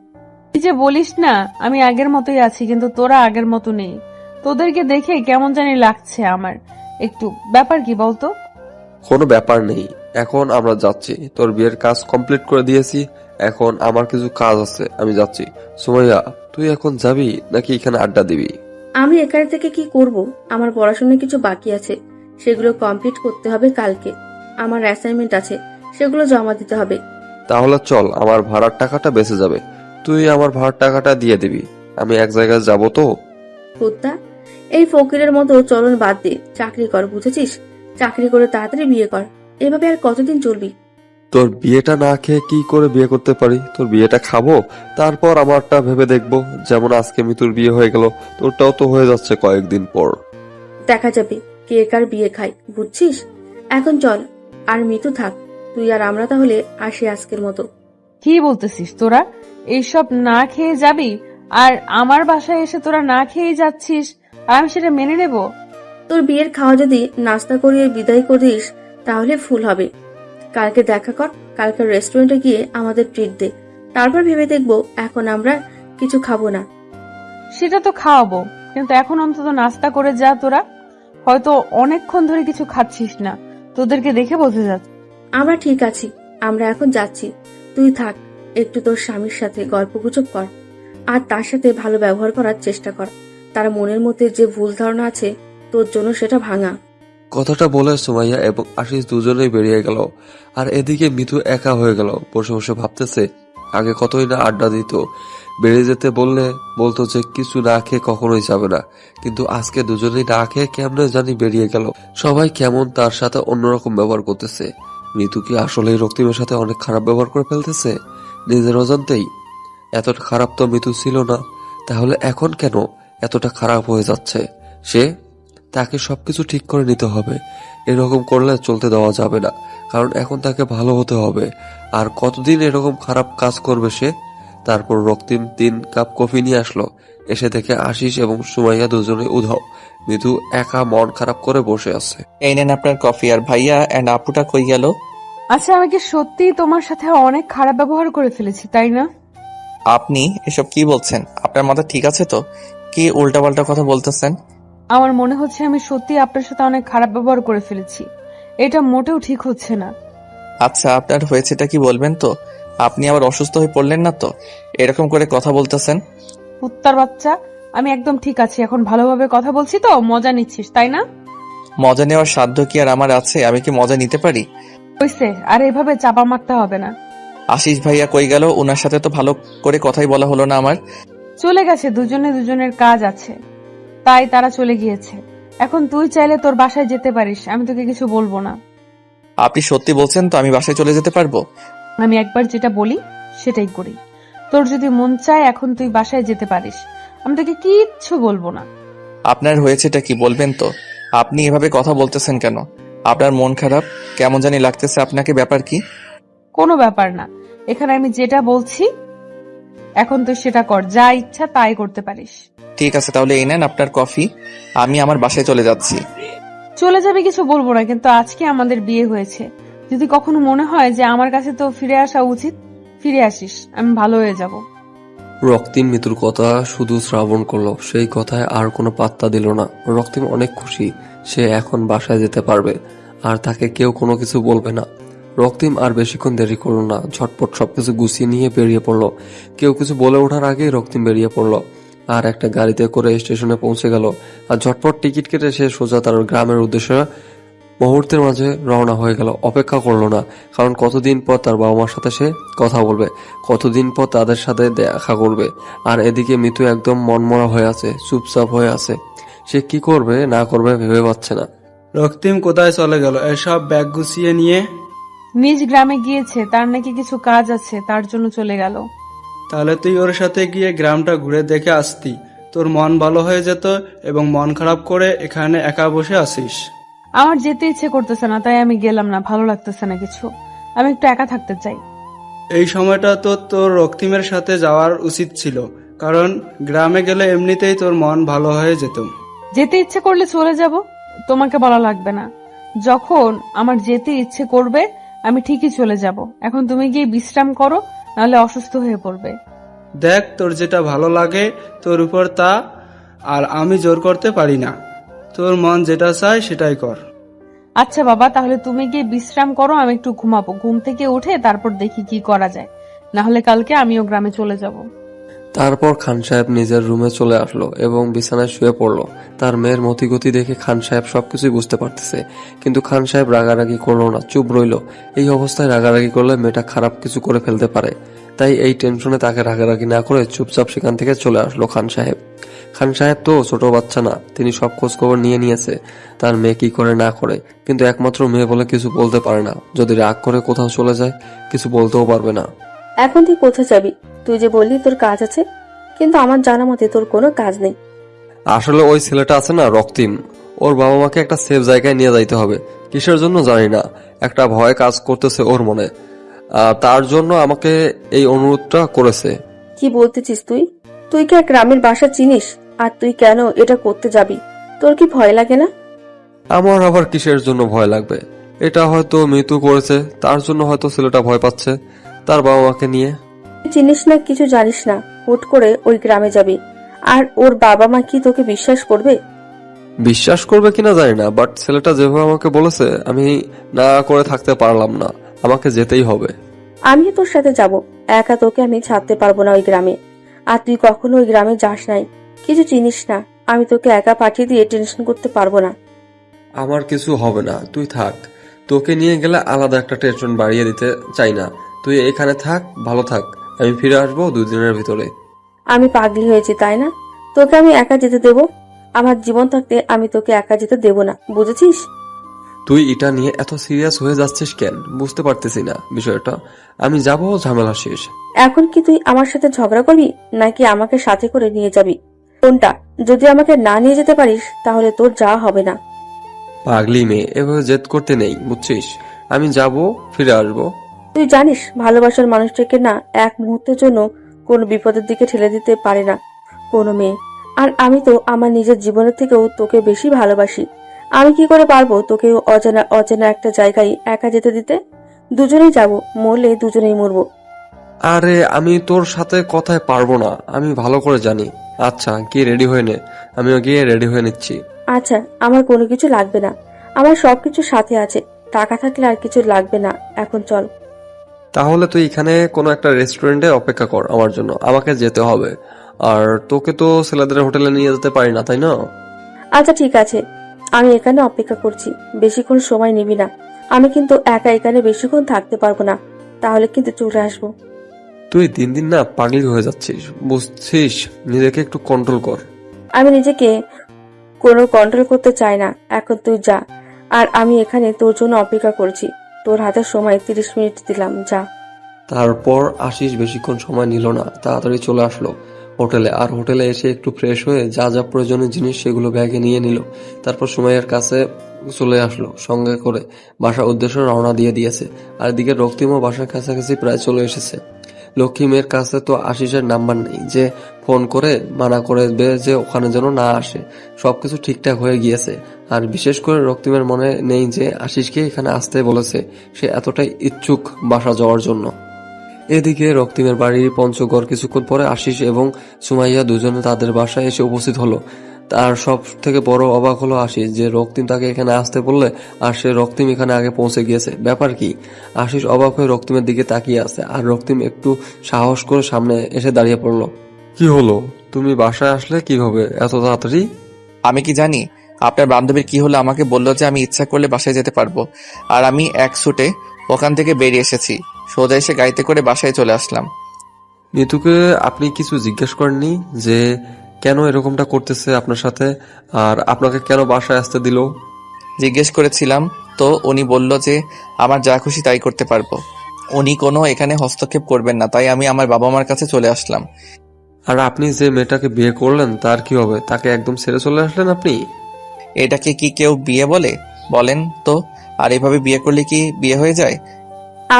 তুই যে বলিস না আমি আগের মতোই আছি, কিন্তু তোরা আগের মতো নেই। তোদেরকে দেখে কেমন জানি লাগছে আমার একটু। ব্যাপার কি বলতো? কোনো ব্যাপার নেই, এখন আমরা যাচ্ছি। তোর বিয়ের কাজ কমপ্লিট করে দিয়েছি, এখন আমার কিছু কাজ আছে, আমি যাচ্ছি। সুমাইয়া, তুই এখন যাবি নাকি এখানে আড্ডা দিবি? আমি এখানে থেকে কি করব? আমার পড়াশোনার কিছু বাকি আছে, সেগুলো কমপ্লিট করতে হবে কালকে। আমার অ্যাসাইনমেন্ট আছে, সেগুলো জমা দিতে হবে। তাহলে চল, আমার ভাড়ার টাকাটা বেঁচে যাবে, তুই আমার ভাড়ার টাকাটা দিয়ে দিবি। আমি এক জায়গায় যাব তো। কুত্তা, এই ফকিরের মতো চলন বাদ দে, চাকরি কর, বুঝেছিস? চাকরি করে তাড়াতাড়ি বিয়ে কর। এভাবে আর কতদিন চলবি? তোর বিয়েটা না খেয়ে কি করে বিয়ে করতে পারি? তোর বিয়েটা খাবো, তারপর আমারটা ভেবে দেখবো। যেমন আজকে মিতুর বিয়ে হয়ে গেল, তোরটাও তো হয়ে যাচ্ছে কয়েকদিন পর। দেখা যাবে কে কার বিয়ে খায়, বুঝছিস? এখন চল, আর মিতু থাক, তুই আর আমরা তাহলে আসি আজকের মতো। কি বলতেছিস তোরা? এইসব না খেয়ে যাবি? আর আমার বাসায় এসে তোরা না খেয়েই যাচ্ছিস, আর আমি সেটা মেনে নেব? তোর বিয়ের খাওয়া যদি নাস্তা করিয়ে বিদায় করিস তাহলে ফুল হবে। কালকে দেখা কর, কালকে রেস্টুরেন্টে গিয়ে আমাদের ট্রিট দে, তারপর ভেবে দেখবো। এখন আমরা কিছু খাবো না। সেটা তো খাওয়াবো, কিন্তু এখন অন্তত নাস্তা করে যা। তোরা হয়তো অনেকক্ষণ ধরে কিছু খাচ্ছিস না, তোদেরকে দেখে বোঝা যাচ্ছে। আমরা ঠিক আছি, আমরা এখন যাচ্ছি। তুই থাক, একটু তোর স্বামীর সাথে গল্পগুজব কর, আর তার সাথে ভালো ব্যবহার করার চেষ্টা কর। তার মনের মধ্যে যে ভুল ধারণা আছে তোর জন্য সেটা ভাঙা। কথাটা বলে সুমাইয়া এবং আশিস দুজনেই বেরিয়ে গেল। আর এদিকে মিতু একা হয়ে গেল, বসে বসে ভাবতেছে আগে কতই না আড্ডা দিত। বেরিয়ে যেতে বললে বলতো যে কিছু না খেয়ে কখনোই যাবে না, কিন্তু আজকে দুজনেই না খেয়ে কেমনে জানি বেরিয়ে গেল। সবাই কেমন তার সাথে অন্যরকম ব্যবহার করতেছে। মিতু কি আসলেই রক্তিমের সাথে অনেক খারাপ ব্যবহার করে ফেলতেছে নিজের অজান্তেই? এতটা খারাপ তো মিতু ছিল না, তাহলে এখন কেন এতটা খারাপ হয়ে যাচ্ছে সে? তাকে সবকিছু ঠিক করে নিতে হবে, এরকম করলে চলতে দেওয়া যাবে না, কারণ এখন তাকে ভালো হতে হবে। আর কতদিন এরকম খারাপ কাজ করবে সে? তারপর রক্তিম 3 কাপ কফি নিয়ে আসলো। এসে দেখে আশিস এবং সুমাইয়া দুজনে উধাও। মিতু একা মন খারাপ করে বসে আছে। এই নেন আপনার কফি। আর ভাইয়া এন্ড আপুটা কই গেল? আচ্ছা, আমি কি সত্যিই তোমার সাথে অনেক খারাপ ব্যবহার করে ফেলেছি, তাই না? আপনি এসব কি বলছেন? আপনার মাথা ঠিক আছে তো? কি উল্টাপাল্টা কথা বলতেছেন? আমার মনে হচ্ছে আমি সত্যি আপনার সাথে অনেক খারাপ ব্যবহার করে ফেলেছি। এটা মোটেও ঠিক হচ্ছে না। আচ্ছা, আপনার হয়েছেটা কি বলবেন তো? আপনি আবার অসুস্থ হয়ে পড়লেন না তো এরকম করে কথা বলতেছেন? কুত্তার বাচ্চা, আমি একদম ঠিক আছি। এখন ভালোভাবে কথা বলছি তো, মজা নিচ্ছিস তাই না? মজা নেওয়ার সাধ্য কি আর আমার আছে? আমি কি মজা নিতে পারি? হইছে, আর এভাবে চাপা মারতে হবে না। আশিস ভাইয়া কই গেল? ওনার সাথে তো ভালো করে কথাই বলা হলো না আমার। চলে গেছে, দুজনে দুজনের কাজ আছে তাই তারা চলে গিয়েছে। এখন তুই চাইলে তোর বাসায় যেতে পারিস, আমি তোকে কিছু বলবো না। আপনি সত্যি বলছেন তো? আমি বাসায় চলে যেতে পারবো? আমি একবার যেটা বলি সেটাই করি। তোর যদি মন চায় এখন তুই বাসায় যেতে পারিস, আমি তোকে কিচ্ছু বলবো না। আপনার হয়েছেটা কি বলবেন তো? আপনি এভাবে কথা বলতেছেন কেন? আপনার মন খারাপ কেমন জানি লাগতেছে আপনাকে, ব্যাপার কি? কোনো ব্যাপার না, এখানে আমি যেটা বলছি এখন তুই সেটা কর, যা ইচ্ছা তাই করতে পারিস। ঠিক আছে, তাহলে এই নেন আপনার কফি। আমি আমার বাসায় চলে যাচ্ছি। চলে যাবে কিছু বলবো না, কিন্তু আজকে আমাদের বিয়ে হয়েছে। যদি কখনো মনে হয় যে আমার কাছে তো ফিরে আসা উচিত, ফিরে আসিস, আমি ভালো হয়ে যাব। রক্তিম মিতুর কথা শুধু শ্রাবণ করলো, সেই কথায় আর কোনো পাত্তা দিল না। রক্তিম অনেক খুশি, সে এখন বাসায় যেতে পারবে আর তাকে কেউ কোনো কিছু বলবে না। রক্তিম আর বেশিক্ষণ দেরি করলো না, ঝটপট সবকিছু গুছিয়ে নিয়ে বেরিয়ে পড়লো। কেউ কিছু বলে ওঠার আগেই রক্তিম বেরিয়ে পড়লো আর একটা গাড়িতে করে স্টেশনে পৌঁছে গেল। আর ঝটপট টিকিট কেটে সে সোজা তার গ্রামের উদ্দেশ্যে মুহূর্তের মাঝে রওনা হয়ে গেল। অপেক্ষা করলো না, কারণ কতদিন পর তার বাবা মার সাথে সে কথা বলবে, কতদিন পর তাদের সাথে দেখা করবে। আর এদিকে মিতু একদম মনমরা হয়ে আছে, চুপচাপ হয়ে আছে। সে কি করবে না করবে ভেবে পাচ্ছে না। রক্তিম কোথায় চলে গেল এসব ব্যাগ গুছিয়ে নিয়ে? নিজ গ্রামে গিয়েছে, তার নাকি কিছু কাজ আছে, তার জন্য চলে গেল। তাহলে তুই ওর সাথে গিয়ে গ্রামটা ঘুরে দেখে আসতি, তোর মন ভালো হয়ে যেত, এবং মন খারাপ করে এখানে একা বসে আসিস। আমার যেতে ইচ্ছে করতেছে না, তাই আমি গেলাম না। ভালো লাগতেছে না কিছু, আমি একটু একা থাকতে চাই। এই সময়টা তো তোর রক্তিমের সাথে যাওয়ার উচিত ছিল, কারণ গ্রামে গেলে এমনিতেই তোর মন ভালো হয়ে যেত। যেতে ইচ্ছে করলে চলে যাব, তোমাকে বলা লাগবে না। যখন আমার যেতে ইচ্ছে করবে আমি ঠিকই চলে যাব। এখন তুমি গিয়ে বিশ্রাম করো, নাহলে অসুস্থ হয়ে পড়বে। দেখ, তোর যেটা ভালো লাগে তোর উপর তা, আর আমি জোর করতে পারি না। তোর মন যেটা চায় সেটাই কর। আচ্ছা বাবা, তাহলে তুমি গিয়ে বিশ্রাম করো, আমি একটু ঘুমাবো। ঘুম থেকে উঠে তারপর দেখি কি করা যায়, না হলে কালকে আমিও গ্রামে চলে যাব। তারপর খান সাহেব নিজের রুমে চলে আসলো এবং বিছানায় শুয়ে পড়লো। তার মেয়ের মতিগতি দেখে খান সাহেব সবকিছুই বুঝতে পারতেছে, কিন্তু খান সাহেব রাগারাগি করলো না, চুপ রইলো। এই অবস্থায় রাগারাগি করলে মেয়েটা খারাপ কিছু করে ফেলতে পারে, তাই এই টেনশনে তাকে রাগারাগি না করে চুপচাপ সেখান থেকে চলে আসলো খান সাহেব। খান সাহেব তো ছোট বাচ্চা না, তিনি সব খোঁজ খবর নিয়ে নিয়েছে তার মেয়ে কি করে না করে, কিন্তু একমাত্র মেয়ে বলে কিছু বলতে পারে না। যদি রাগ করে কোথাও চলে যায় কিছু বলতেও পারবে না। এখন তুই কোথায় যাবি? তুই যে বললি তোর কাজ আছে, কিন্তু আমার জানা মতে তোর কোনো কাজ নেই। আসলে ওই ছেলেটা আছে না রক্তিম, ওর বাবা মাকে একটা সেফ জায়গায় নিয়ে যাইতে হবে। কিসের জন্য জানি না, একটা ভয় কাজ করতেছে ওর মনে, তার জন্য আমাকে এই অনুরোধটা করেছে। কি বলতেছিস তুই? তুই কি আর গ্রামের বাসা চিনিস? আর তুই কেন এটা করতে যাবি? তোর কি ভয় লাগে না? আমার আবার কিসের জন্য ভয় লাগবে? এটা হয়তো মৃত্যু করেছে, তার জন্য হয়তো ছেলেটা ভয় পাচ্ছে তার বাবা মাকে নিয়ে। তুই চিনিস না, কিছু জানিস না, হুট করে ওই গ্রামে যাবি। আর ওর বাবা মা কি তোকে বিশ্বাস করবে? বিশ্বাস করবে কিনা জানি না, বাট ছেলেটা যেভাবে আমাকে বলেছে আমি না করে থাকতে পারলাম না, আমাকে যেতেই হবে। আমিও তোর সাথে যাব। একা তোকে আমি ছাড়তে পারবো না ওই গ্রামে। আর তুই কখনো ওই গ্রামে যাস নাই, কিছু চিনিস না। আমি তোকে একা পাঠিয়ে দিয়ে টেনশন করতে পারবো না। আমার কিছু হবে না, তুই থাক। তোকে নিয়ে গেলে আলাদা একটা টেনশন বাড়িয়ে দিতে চাই না। তুই এখানে থাক, ভালো থাক। আমি ফিরে আসবো 2 দিনের ভিতরে। আমি পাগলি হয়েছি তাই না? তোকে আমি একা যেতে দেব? আমার জীবন থাকতে আমি তোকে একা যেতে দেব না, বুঝেছিস? তুই এটা নিয়ে এত সিরিয়াস হয়ে যাচ্ছিস কেন? বুঝতে পারতেছি না বিষয়টা। আমি যাব, ঝামেলা শেষ। এখন কি তুই আমার সাথে ঝগড়া করবি, নাকি আমাকে সাথে করে নিয়ে যাবি? কোনটা? যদি আমাকে না নিয়ে যেতে পারিস তাহলে তোর যাওয়া হবে না। পাগলি মেয়ে, এভাবে জেদ করতে নেই, বুঝছিস? আমি যাব, ফিরে আসবো। তুই জানিস ভালোবাসার মানুষটাকে না এক মুহূর্তের জন্য কোনো বিপদের দিকে ঠেলে দিতে পারে না কোনো মেয়ে। আর আমি তো আমার নিজের জীবনের থেকেও তোকে বেশি ভালোবাসি। আমি কি করে পারবো তোকে অজানা অচেনা একটা জায়গায় একা যেতে দিতে? দুজনেই যাব, মরলে দুজনেই মরবো। আরে আমি তোর সাথে কথায় পারবো না, আমি ভালো করে জানি। আচ্ছা, গিয়ে রেডি হয়ে নে। আমিও গিয়ে রেডি হয়ে নিচ্ছি। আচ্ছা, আমার কোনো কিছু লাগবে না, আমার সবকিছু সাথে আছে। টাকা থাকলে আর কিছু লাগবে না, এখন চল। তাহলে তুই এখানে কোনো একটা রেস্টুরেন্টে অপেক্ষা কর আমার জন্য, আমাকে যেতে হবে। আর তোকে তো ছেলেদের হোটেলে নিয়ে যেতে পারি না, তাই না? আচ্ছা ঠিক আছে, আমি এখানে অপেক্ষা করছি। বেশিক্ষণ সময় নিবি না, আমি কিন্তু একা এখানে বেশিক্ষণ থাকতে পারবো না, তাহলে কিন্তু চলে আসবো। তুই দিন দিন না পাগলি হয়ে যাচ্ছিস, বুঝছিস? নিজেকে একটু কন্ট্রোল কর। আমি নিজেকে কোনো কন্ট্রোল করতে চাই না, এখন তুই যা। আর আমি এখানে তোর জন্য অপেক্ষা করছি। তোর হাতে সময় 30 মিনিট দিলাম, যা। তারপর আশিস বেশিক্ষণ সময় নিল না, তাড়াতাড়ি চলে আসলো হোটেলে। আর হোটেলে এসে একটু ফ্রেশ হয়ে যা যা প্রয়োজনীয় জিনিস সেগুলো ব্যাগে নিয়ে নিল। তারপর সুমাইয়ার কাছে চলে আসলো, সঙ্গে করে বাসার উদ্দেশ্যে রওনা দিয়ে দিয়েছে। আর এদিকে রক্তিমও বাসার কাছাকাছি প্রায় চলে এসেছে। লক্ষ্মীমের কাছে তো আশিসের নাম্বার নেই যে ফোন করে মানা করে দেবে যে ওখানে যেন না আসে। সবকিছু ঠিকঠাক হয়ে গিয়েছে। আর বিশেষ করে রক্তিমের মনে নেই যে আশিসকে এখানে আসতে বলেছে। সে এতটাই ইচ্ছুক বাসা যাওয়ার জন্য। এদিকে রক্তিমের বাড়ির পঞ্চগড় কিছুক্ষণ পরে আশিস এবং সুমাইয়া দুজনে তাদের বাসায় এসে উপস্থিত হলো। তার সব থেকে বড় অবাক হলো আশিস যে রক্তিম তাকে এখানে আসতে বললে আর সে রক্তিম এখানে আগে পৌঁছে গিয়েছে। ব্যাপার কি? আশিস অবাক হয়ে রক্তিমের দিকে তাকিয়ে আছে। আর রক্তিম একটু সাহস করে সামনে এসে দাঁড়িয়ে পড়লো। কি হলো? তুমি বাসায় আসলে কিভাবে এত তাড়াতাড়ি? আমি কি জানি আপনার বান্ধবীর কি হলো? আমাকে বললো যে আমি ইচ্ছা করলে বাসায় যেতে পারবো। আর আমি এক ছুটে ওখান থেকে বেরিয়ে এসেছি, সোজা এসে গাড়িতে করে বাসায় চলে আসলাম। নিতুকে আপনি কিছু জিজ্ঞেস করেননি যে কেন এরকমটা করতেছে আপনার সাথে, আর আপনাকে কেন বাসায় আসতে দিল? জিজ্ঞেস করেছিলাম তো উনি বলল যে আমার যা খুশি তাই করতে পারবো, উনি কোনো এখানে হস্তক্ষেপ করবেন না। তাই আমি আমার বাবা মার কাছে চলে আসলাম। আর আপনি যে মেয়েটাকে বিয়ে করলেন তার কি হবে? তাকে একদম ছেড়ে চলে আসলেন আপনি? এটাকে কি কেউ বিয়ে বলে? বলেন তো। আর এভাবে বিয়ে করলে কি বিয়ে হয়ে যায়?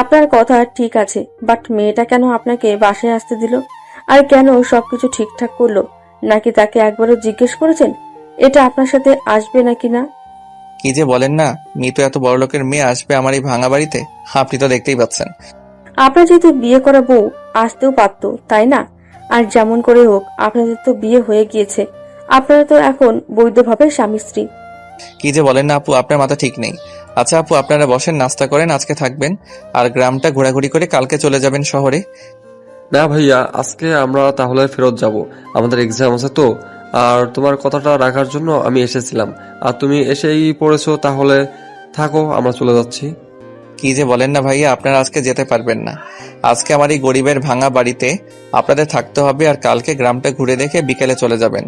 আপনার কথা ঠিক আছে, বাট মেয়েটা কেন আপনাকে বাসায় আসতে দিল? আর কেন সবকিছু ঠিকঠাক করলো? নাকি তাকে একবারও জিজ্ঞেস করেছেন এটা আপনার সাথে আসবে নাকি না? কি যে বলেন না, মিতু এত বড় লোকের মেয়ে আসবে আমার এই ভাঙা বাড়িতে? আপনি তো দেখতেই পাচ্ছেন। আপনার যেহেতু বিয়ে করা বউ আসতেও পারতো, তাই না? আর যেমন করে হোক আপনাদের তো বিয়ে হয়ে গিয়েছে, আপনারা তো এখন বৈধভাবে স্বামী স্ত্রী। কি যে বলেন না আপু, আপনার মাথা ঠিক নেই। আচ্ছা আপু, আপনারা বসেন, নাস্তা করেন, আজকে থাকবেন আর গ্রামটা ঘোরাঘুরি করে কালকে চলে যাবেন শহরে। না ভাইয়া, আজকে আমরা তাহলে ফেরত যাব, আমাদের এক্সাম আছে তো। আর তোমার কথাটা রাখার জন্য আমি এসেছিলাম, আর তুমি এসেই পড়েছো, তাহলে থাকো, আমরা চলে যাচ্ছি। কি যে বলেন না ভাইয়া, আপনারা আজকে যেতে পারবেন না। আজকে আমার এই গরিবের ভাঙা বাড়িতে আপনাদের থাকতে হবে, আর কালকে গ্রামটা ঘুরে দেখে বিকেলে চলে যাবেন।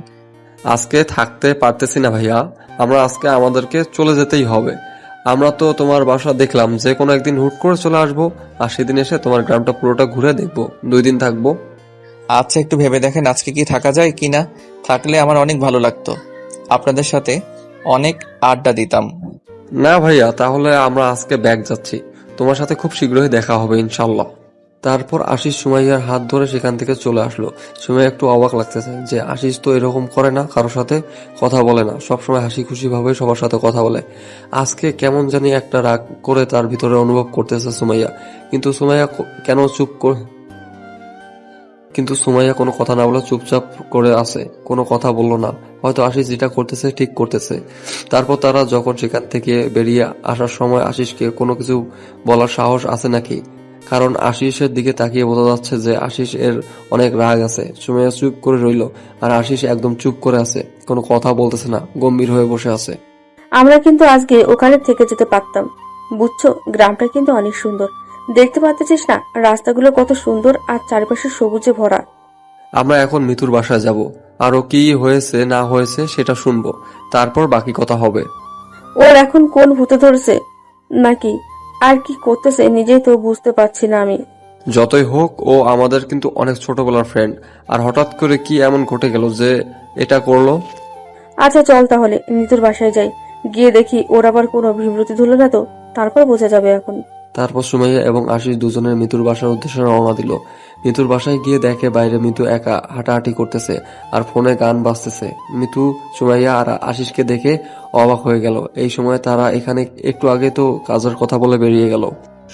আজকে থাকতে পারতেছি না ভাইয়া, আমরা আজকে আমাদেরকে চলে যেতেই হবে। আমরা তো তোমার বাসা দেখলাম, যে কোনো একদিন হুট করে চলে আসবো, আর সেদিন এসে তোমার গ্রামটা পুরোটা ঘুরে দেখবো। 2 দিন থাকবো। আচ্ছা একটু ভেবে দেখেন আজকে কি থাকা যায় কিনা। থাকলে আমার অনেক ভালো লাগতো, আপনাদের সাথে অনেক আড্ডা দিতাম। না ভাইয়া, তাহলে আমরা আজকে ব্যাগ যাচ্ছি, তোমার সাথে খুব শীঘ্রই দেখা হবে ইনশাল্লাহ। তারপর আশিস সুমাইয়ার হাত ধরে সেখান থেকে চলে আসলো। সুমাইয়া একটু অবাক লাগতেছে যে আশিস তো এরকম করে না, কারোর সাথে কথা বলে না, সবসময় হাসি খুশি ভাবে সবার সাথে কথা বলে। আজকে কেমন জানি একটা রাগ করে তার ভিতরে অনুভব করতেছে সুমাইয়া। কিন্তু সুমাইয়া কোনো কথা না বলে চুপচাপ করে আছে, কোনো কথা বললো না। হয়তো আশিস যেটা করতেছে ঠিক করতেছে। তারপর তারা যখন সেখান থেকে বেরিয়ে আসার সময় আশিসকে কোনো কিছু বলার সাহস আছে নাকি, কারণ আশিসের দিকে তাকিয়ে বোঝা যাচ্ছে যে আশিস এর অনেক রাগ আছে। সুমাইয়া চুপ করে রইল, আর আশিস একদম চুপ করে আছে, কোনো কথা বলতেছে না, গম্ভীর হয়ে বসে আছে। আমরা কিন্তু আজকে ওখানে থেকে যেতে পারতাম, বুঝছো? গ্রামটা কিন্তু অনেক সুন্দর, দেখতে পাচ্ছিস না রাস্তাগুলো কত সুন্দর আর চারপাশে সবুজে ভরা। আমরা এখন মিতুর বাসায় যাব, আরো কি হয়েছে না হয়েছে সেটা শুনবো, তারপর বাকি কথা হবে। ওর এখন কোন ভূতে ধরেছে নাকি আর কি করতেছে নিজেই তো বুঝতে পারছি না আমি। যতই হোক ও আমাদের কিন্তু অনেক ছোটবেলার ফ্রেন্ড, আর হঠাৎ করে কি এমন ঘটে গেল যে এটা করলো? আচ্ছা চল তাহলে নিতুর বাসায় যাই, গিয়ে দেখি ওর আবার কোনো বিভ্রতি ধরলো না তো, তারপর বোঝা যাবে এখন। তারপর সুমাইয়া এবং আশিস দুজনের মিতুর বাসার উদ্দেশ্যে রওনা দিল। মিতুর বাসায় গিয়ে দেখে বাইরে মিতু একা হাঁটাহাঁটি করতেছে আর ফোনে গান বাজতেছে। মিতু, সুমাইয়া আর আশিসকে দেখে অবাক হয়ে গেল। এই সময় তারা এখানে একটু আগে তো কাজের কথা বলে বেরিয়ে গেল।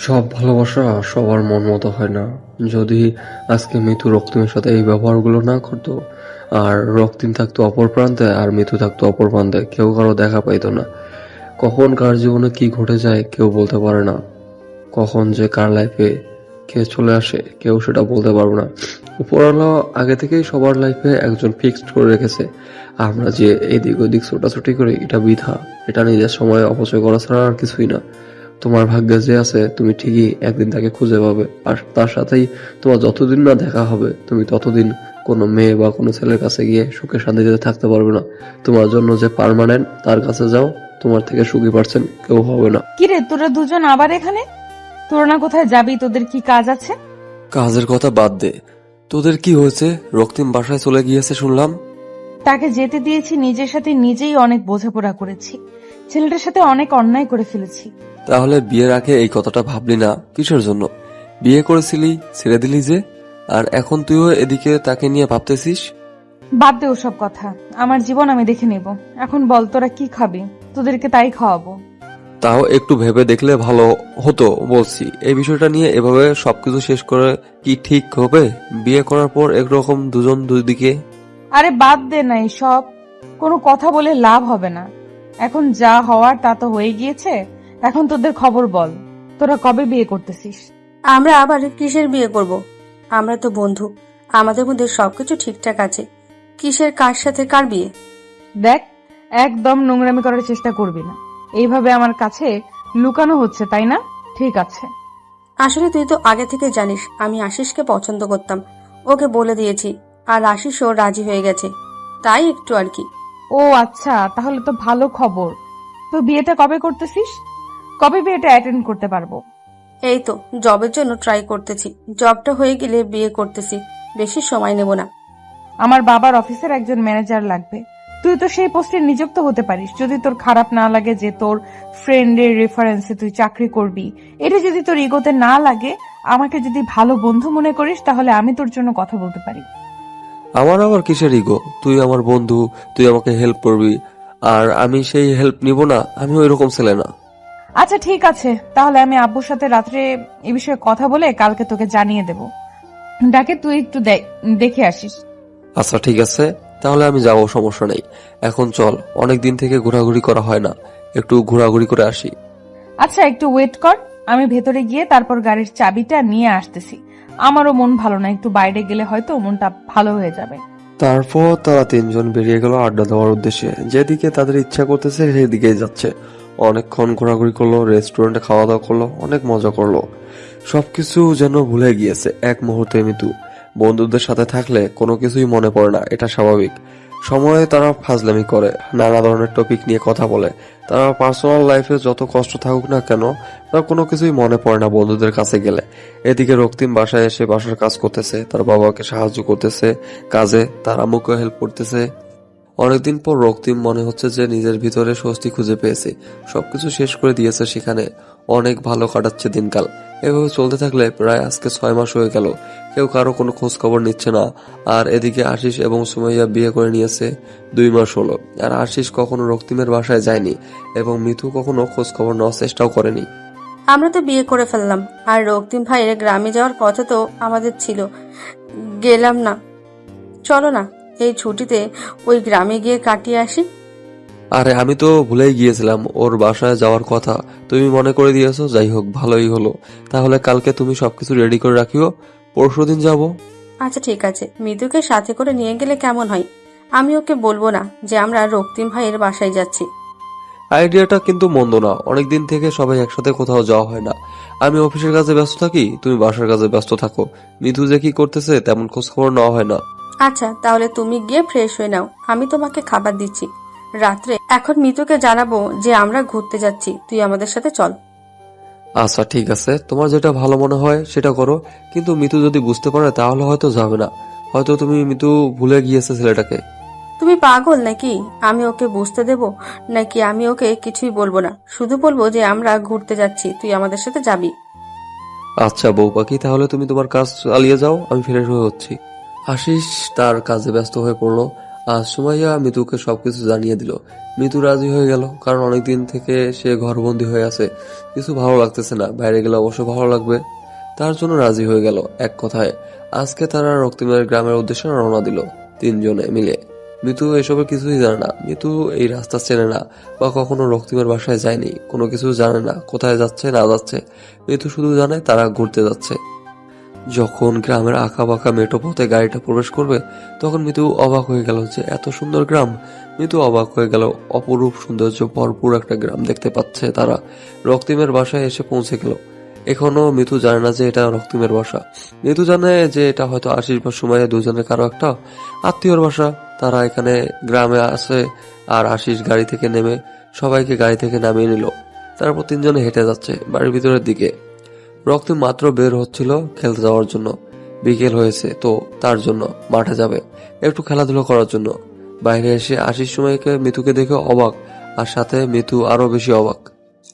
সব ভালোবাসা সবার মন মতো হয় না। যদি আজকে মিতু রক্তিমের সাথে এই ব্যবহারগুলো না করতো, আর রক্তিম থাকতো অপর প্রান্তে আর মিতু থাকতো অপর প্রান্তে, কেউ কারো দেখা পাইতো না। কখন কার জীবনে কি ঘটে যায় কেউ বলতে পারে না। কখন যে কার লাইফে কে চলে আসে কেউ সেটা বলতে পারবো না। উপরওয়ালা আগে থেকেই সবার লাইফে একজন ফিক্সড করে রেখেছে। আমরা যে এদিক ওদিক ছোটাছুটি করি এটা বৃথা, এটা নিজের সময় অপচয় করা ছাড়া আর কিছুই না। তোমার ভাগ্যে যে আছে তুমি ঠিকই একদিন তাকে খুঁজে পাবে, আর তার সাথেই তোমার যতদিন না দেখা হবে তুমি ততদিন কোনো মেয়ে বা কোনো ছেলের কাছে গিয়ে সুখে শান্তিতে থাকতে পারবে না। তোমার জন্য যে পার্মানেন্ট তার কাছে যাও, তোমার থেকে সুখী পারছেন কেউ হবে না। কিরে, তোরা দুজন আবার এখানে? তোরা না কোথায় যাবি? তোদের কি কাজ আছে? কাজের কথা বাদ দে, তোদের কি হয়েছে? রক্তিম বাসায় চলে গিয়েছে শুনলাম। তাকে যেতে দিয়েছি, নিজের সাথে নিজেই অনেক বোঝাপড়া করেছি, ছেলেটার সাথে অনেক অন্যায় করে ফেলেছি। তাহলে বিয়ের আগে এই কথাটা ভাবলি না কিসের জন্য? বিয়ে করেছিলি, ছেড়ে দিলি যে, আর এখন তুইও এদিকে তাকে নিয়ে ভাবতেছিস? বাদ দে ওসব কথা, আমার জীবন আমি দেখে নেব। এখন বল তোরা কি খাবি? তোদেরকে তাই খাওয়াবো। তাও একটু ভেবে দেখলে ভালো হতো বলছি। এই বিষয়টা নিয়ে এভাবে সবকিছু শেষ করে কি ঠিক হবে? বিয়ে করার পর একরকম দুজন দুই দিকে। আরে বাদ দে না, সব কোনো কথা বলে লাভ হবে না। এখন যা হওয়ার তা তো হয়ে গিয়েছে। এখন তোদের খবর বল, তোরা কবে বিয়ে করতেছিস? আমরা আবার কিসের বিয়ে করব? আমরা তো বন্ধু, আমাদের মধ্যে সবকিছু ঠিকঠাক আছে। কিসের কার সাথে কার বিয়ে? দেখ, একদম নোংরামি করার চেষ্টা করবি না। এইভাবে আমার কাছে লুকানো হচ্ছে, তাই না? ঠিক আছে। আসলে তুই তো আগে থেকে জানিস আমি আশিসকে পছন্দ করতাম, ওকে বলে দিয়েছি, আর আশিসও রাজি হয়ে গেছে, তাই একটু আর কি। ও আচ্ছা, তাহলে তো ভালো খবর। তো বিয়েটা কবে করতেছিস? কবে বিয়েটা অ্যাটেন্ড করতে পারবো? এই তো জবের জন্য ট্রাই করতেছি, জবটা হয়ে গেলে বিয়ে করতেছি, বেশি সময় নেব না। আমার বাবার অফিসের একজন ম্যানেজার লাগবে। তুই তো সেই পোস্টে নিযুক্ত হতে পারিস, যদি তোর খারাপ না লাগে যে তোর ফ্রেন্ডের রেফারেন্সে তুই চাকরি করবি। এটা যদি তোর ইগোতে না লাগে, আমাকে যদি ভালো বন্ধু মনে করিস, তাহলে আমি তোর জন্য কথা বলতে পারি। আমার আবার কিসের ইগো? তুই আমার বন্ধু, তুই আমাকে হেল্প করবি, আর আমি সেই হেল্প নিব না? আমি ওই রকম ছেলে না। আচ্ছা ঠিক আছে, তাহলে আমি আব্বুর সাথে রাত্রে এই বিষয়ে কথা বলে কালকে তোকে জানিয়ে দেব। ডাকে তুই একটু দেখে আসিস। আচ্ছা ঠিক আছে, তাহলে আমি যাবো, সমস্যা নেই। এখন চল, অনেক দিন থেকে ঘোরাঘুরি করা হয় না, একটু ঘোরাঘুরি করে আসি। আচ্ছা একটু ওয়েট কর, আমি ভেতরে গিয়ে তারপর গাড়ির চাবিটা নিয়ে আসতেছি। আমারও মন ভালো না, একটু বাইরে গেলে হয়তো মনটা ভালো হয়ে যাবে। তারপর তারা তিনজন বেরিয়ে গেল আড্ডা দেওয়ার উদ্দেশ্যে। যেদিকে তাদের ইচ্ছা করতেছে সেদিকেই যাচ্ছে। অনেকক্ষণ ঘোরাঘুরি করলো, রেস্টুরেন্টে খাওয়া দাওয়া করলো, অনেক মজা করলো। সবকিছু যেন ভুলে গিয়েছে এক মুহূর্তে মিতু। বন্ধুদের সাথে থাকলে কোনো কিছুই মনে পড়ে না, এটা স্বাভাবিক। সময়ে তারা ফাজলামি করে, নানা ধরনের টপিক নিয়ে কথা বলে। তারা পার্সোনাল লাইফে যত কষ্ট থাকুক না কেন, তার কোনো কিছুই মনে পড়ে না বন্ধুদের কাছে গেলে। এদিকে রক্তিম বাসায় এসে বাসার কাজ করতেছে, তার বাবাকে সাহায্য করতেছে কাজে, তার আম্মুকে হেল্প করতেছে। অনেকদিন পর রক্তিম মনে হচ্ছে যে নিজের ভিতরে স্বস্তি খুঁজে পেয়েছে, সবকিছু শেষ করে দিয়েছে সেখানে। অনেক ভালো কাটাচ্ছে দিনকাল। এভাবে চলতে থাকলে প্রায় আজকে 6 মাস হয়ে গেল, কেউ কারো কোনো খোঁজ খবর নিচ্ছে না। আর এদিকে আশিস এবং সুমাইয়া বিয়ে করে নিয়েছে 2 মাস হলো, আর আশিস কখনো রক্তিমের বাসায় যায়নি এবং মিতু কখনো খোঁজ খবর নেওয়ার চেষ্টাও করেনি। আমরা তো বিয়ে করে ফেললাম, আর রক্তিম ভাইয়ের গ্রামে যাওয়ার কথা তো আমাদের ছিল, গেলাম না। চলো না এই ছুটিতে ওই গ্রামে গিয়ে কাটিয়ে আসি। আরে আমি তো ভুলেই গিয়েছিলাম ওর বাসায় যাওয়ার কথা, তুমি মনে করে দিয়েছো। যাই হোক, ভালোই হলো। তাহলে কালকে তুমি সবকিছু রেডি করে রাখিও, পরশুদিন যাব। আচ্ছা ঠিক আছে, মৃদুকে সাথে করে নিয়ে গেলে কেমন হয়? আমি ওকে বলবো না যে আমরা রক্তিম ভাইয়ের বাসায় যাচ্ছি। আইডিয়াটা কিন্তু মন্দ না, অনেকদিন থেকে সবাই একসাথে কোথাও যাওয়া হয় না। আমি অফিসের কাজে ব্যস্ত থাকি, তুমি বাসার কাজে ব্যস্ত থাকো। মিথু যে কি করতেছে তেমন খোঁজ খবর নেওয়া হয় না। আচ্ছা তাহলে তুমি গিয়ে ফ্রেশ হয়ে নাও, আমি তোমাকে খাবার দিচ্ছি রাত্রে। এখন মিতুকে জানাবো যে আমরা ঘুরতে যাচ্ছি, তুই আমাদের সাথে চল। আচ্ছা ঠিক আছে, তোমার যেটা ভালো মনে হয় সেটা করো, কিন্তু মিতু যদি বুঝতে পারে তাহলে হয়তো যাবে না। হয়তো তুমি মিতু ভুলে গিয়েছে ছেলেটাকে। তুমি পাগল নাকি? আমি ওকে বুঝতে দেব নাকি? আমি ওকে কিছুই বলবো না, শুধু বলবো যে আমরা ঘুরতে যাচ্ছি, তুই আমাদের সাথে যাবি। আচ্ছা বউ পাখি, তাহলে তুমি তোমার কাজ চালিয়ে যাও, আমি ফ্রেশ হয়ে হচ্ছি। আশিস তার কাজে ব্যস্ত হয়ে পড়লো, আর সুমাইয়া মিতুকে সবকিছু জানিয়ে দিল। মিতু রাজি হয়ে গেল, কারণ অনেকদিন থেকে সে ঘরবন্দি হয়ে আছে, কিছু ভালো লাগতেছে না, বাইরে গেলে অবশ্য ভালো লাগবে। তার জন্য রাজি হয়ে গেল। এক কথায় আজকে তারা রক্তিমের গ্রামের উদ্দেশ্যে রওনা দিল, 3 জনে মিলে। মিতু এসবের কিছুই জানে না, মিতু এই রাস্তা চেনে না বা কখনো রক্তিমের বাসায় যায়নি, কোনো কিছু জানে না, কোথায় যাচ্ছে না যাচ্ছে। মিতু শুধু জানে তারা ঘুরতে যাচ্ছে। যখন গ্রামের আঁকা বাঁকা মেঠো পথে গাড়িটা প্রবেশ করবে, তখন মিতু অবাক হয়ে গেল যে এত সুন্দর গ্রাম। মিতু অবাক হয়ে গেল, অপরূপ সৌন্দর্য ভরপুর একটা গ্রাম দেখতে পাচ্ছে তারা। রক্তিমের বাসায় এসে পৌঁছে গেল। এখনো মিতু জানে না যে এটা রক্তিমের বাসা। মিতু জানে যে এটা হয়তো আশিস বা সুমাইয়া দুজনের কারো একটা আত্মীয়র বাসা। তারা এখানে গ্রামে আসে, আর আশিস গাড়ি থেকে নেমে সবাইকে গাড়ি থেকে নামিয়ে নিল। তারপর 3 জনে হেঁটে যাচ্ছে বাড়ির ভিতরের দিকে। রক্তিম মাত্র বের হচ্ছিল খেলতে যাওয়ার জন্য। বিকেল হয়েছে তো তার জন্য মাঠে যাবে একটু খেলাধুলা করার জন্য। বাইরে এসে আশিস সুমাইয়াকে মিতুকে দেখে অবাক, আর সাথে মিতু আরো বেশি অবাক।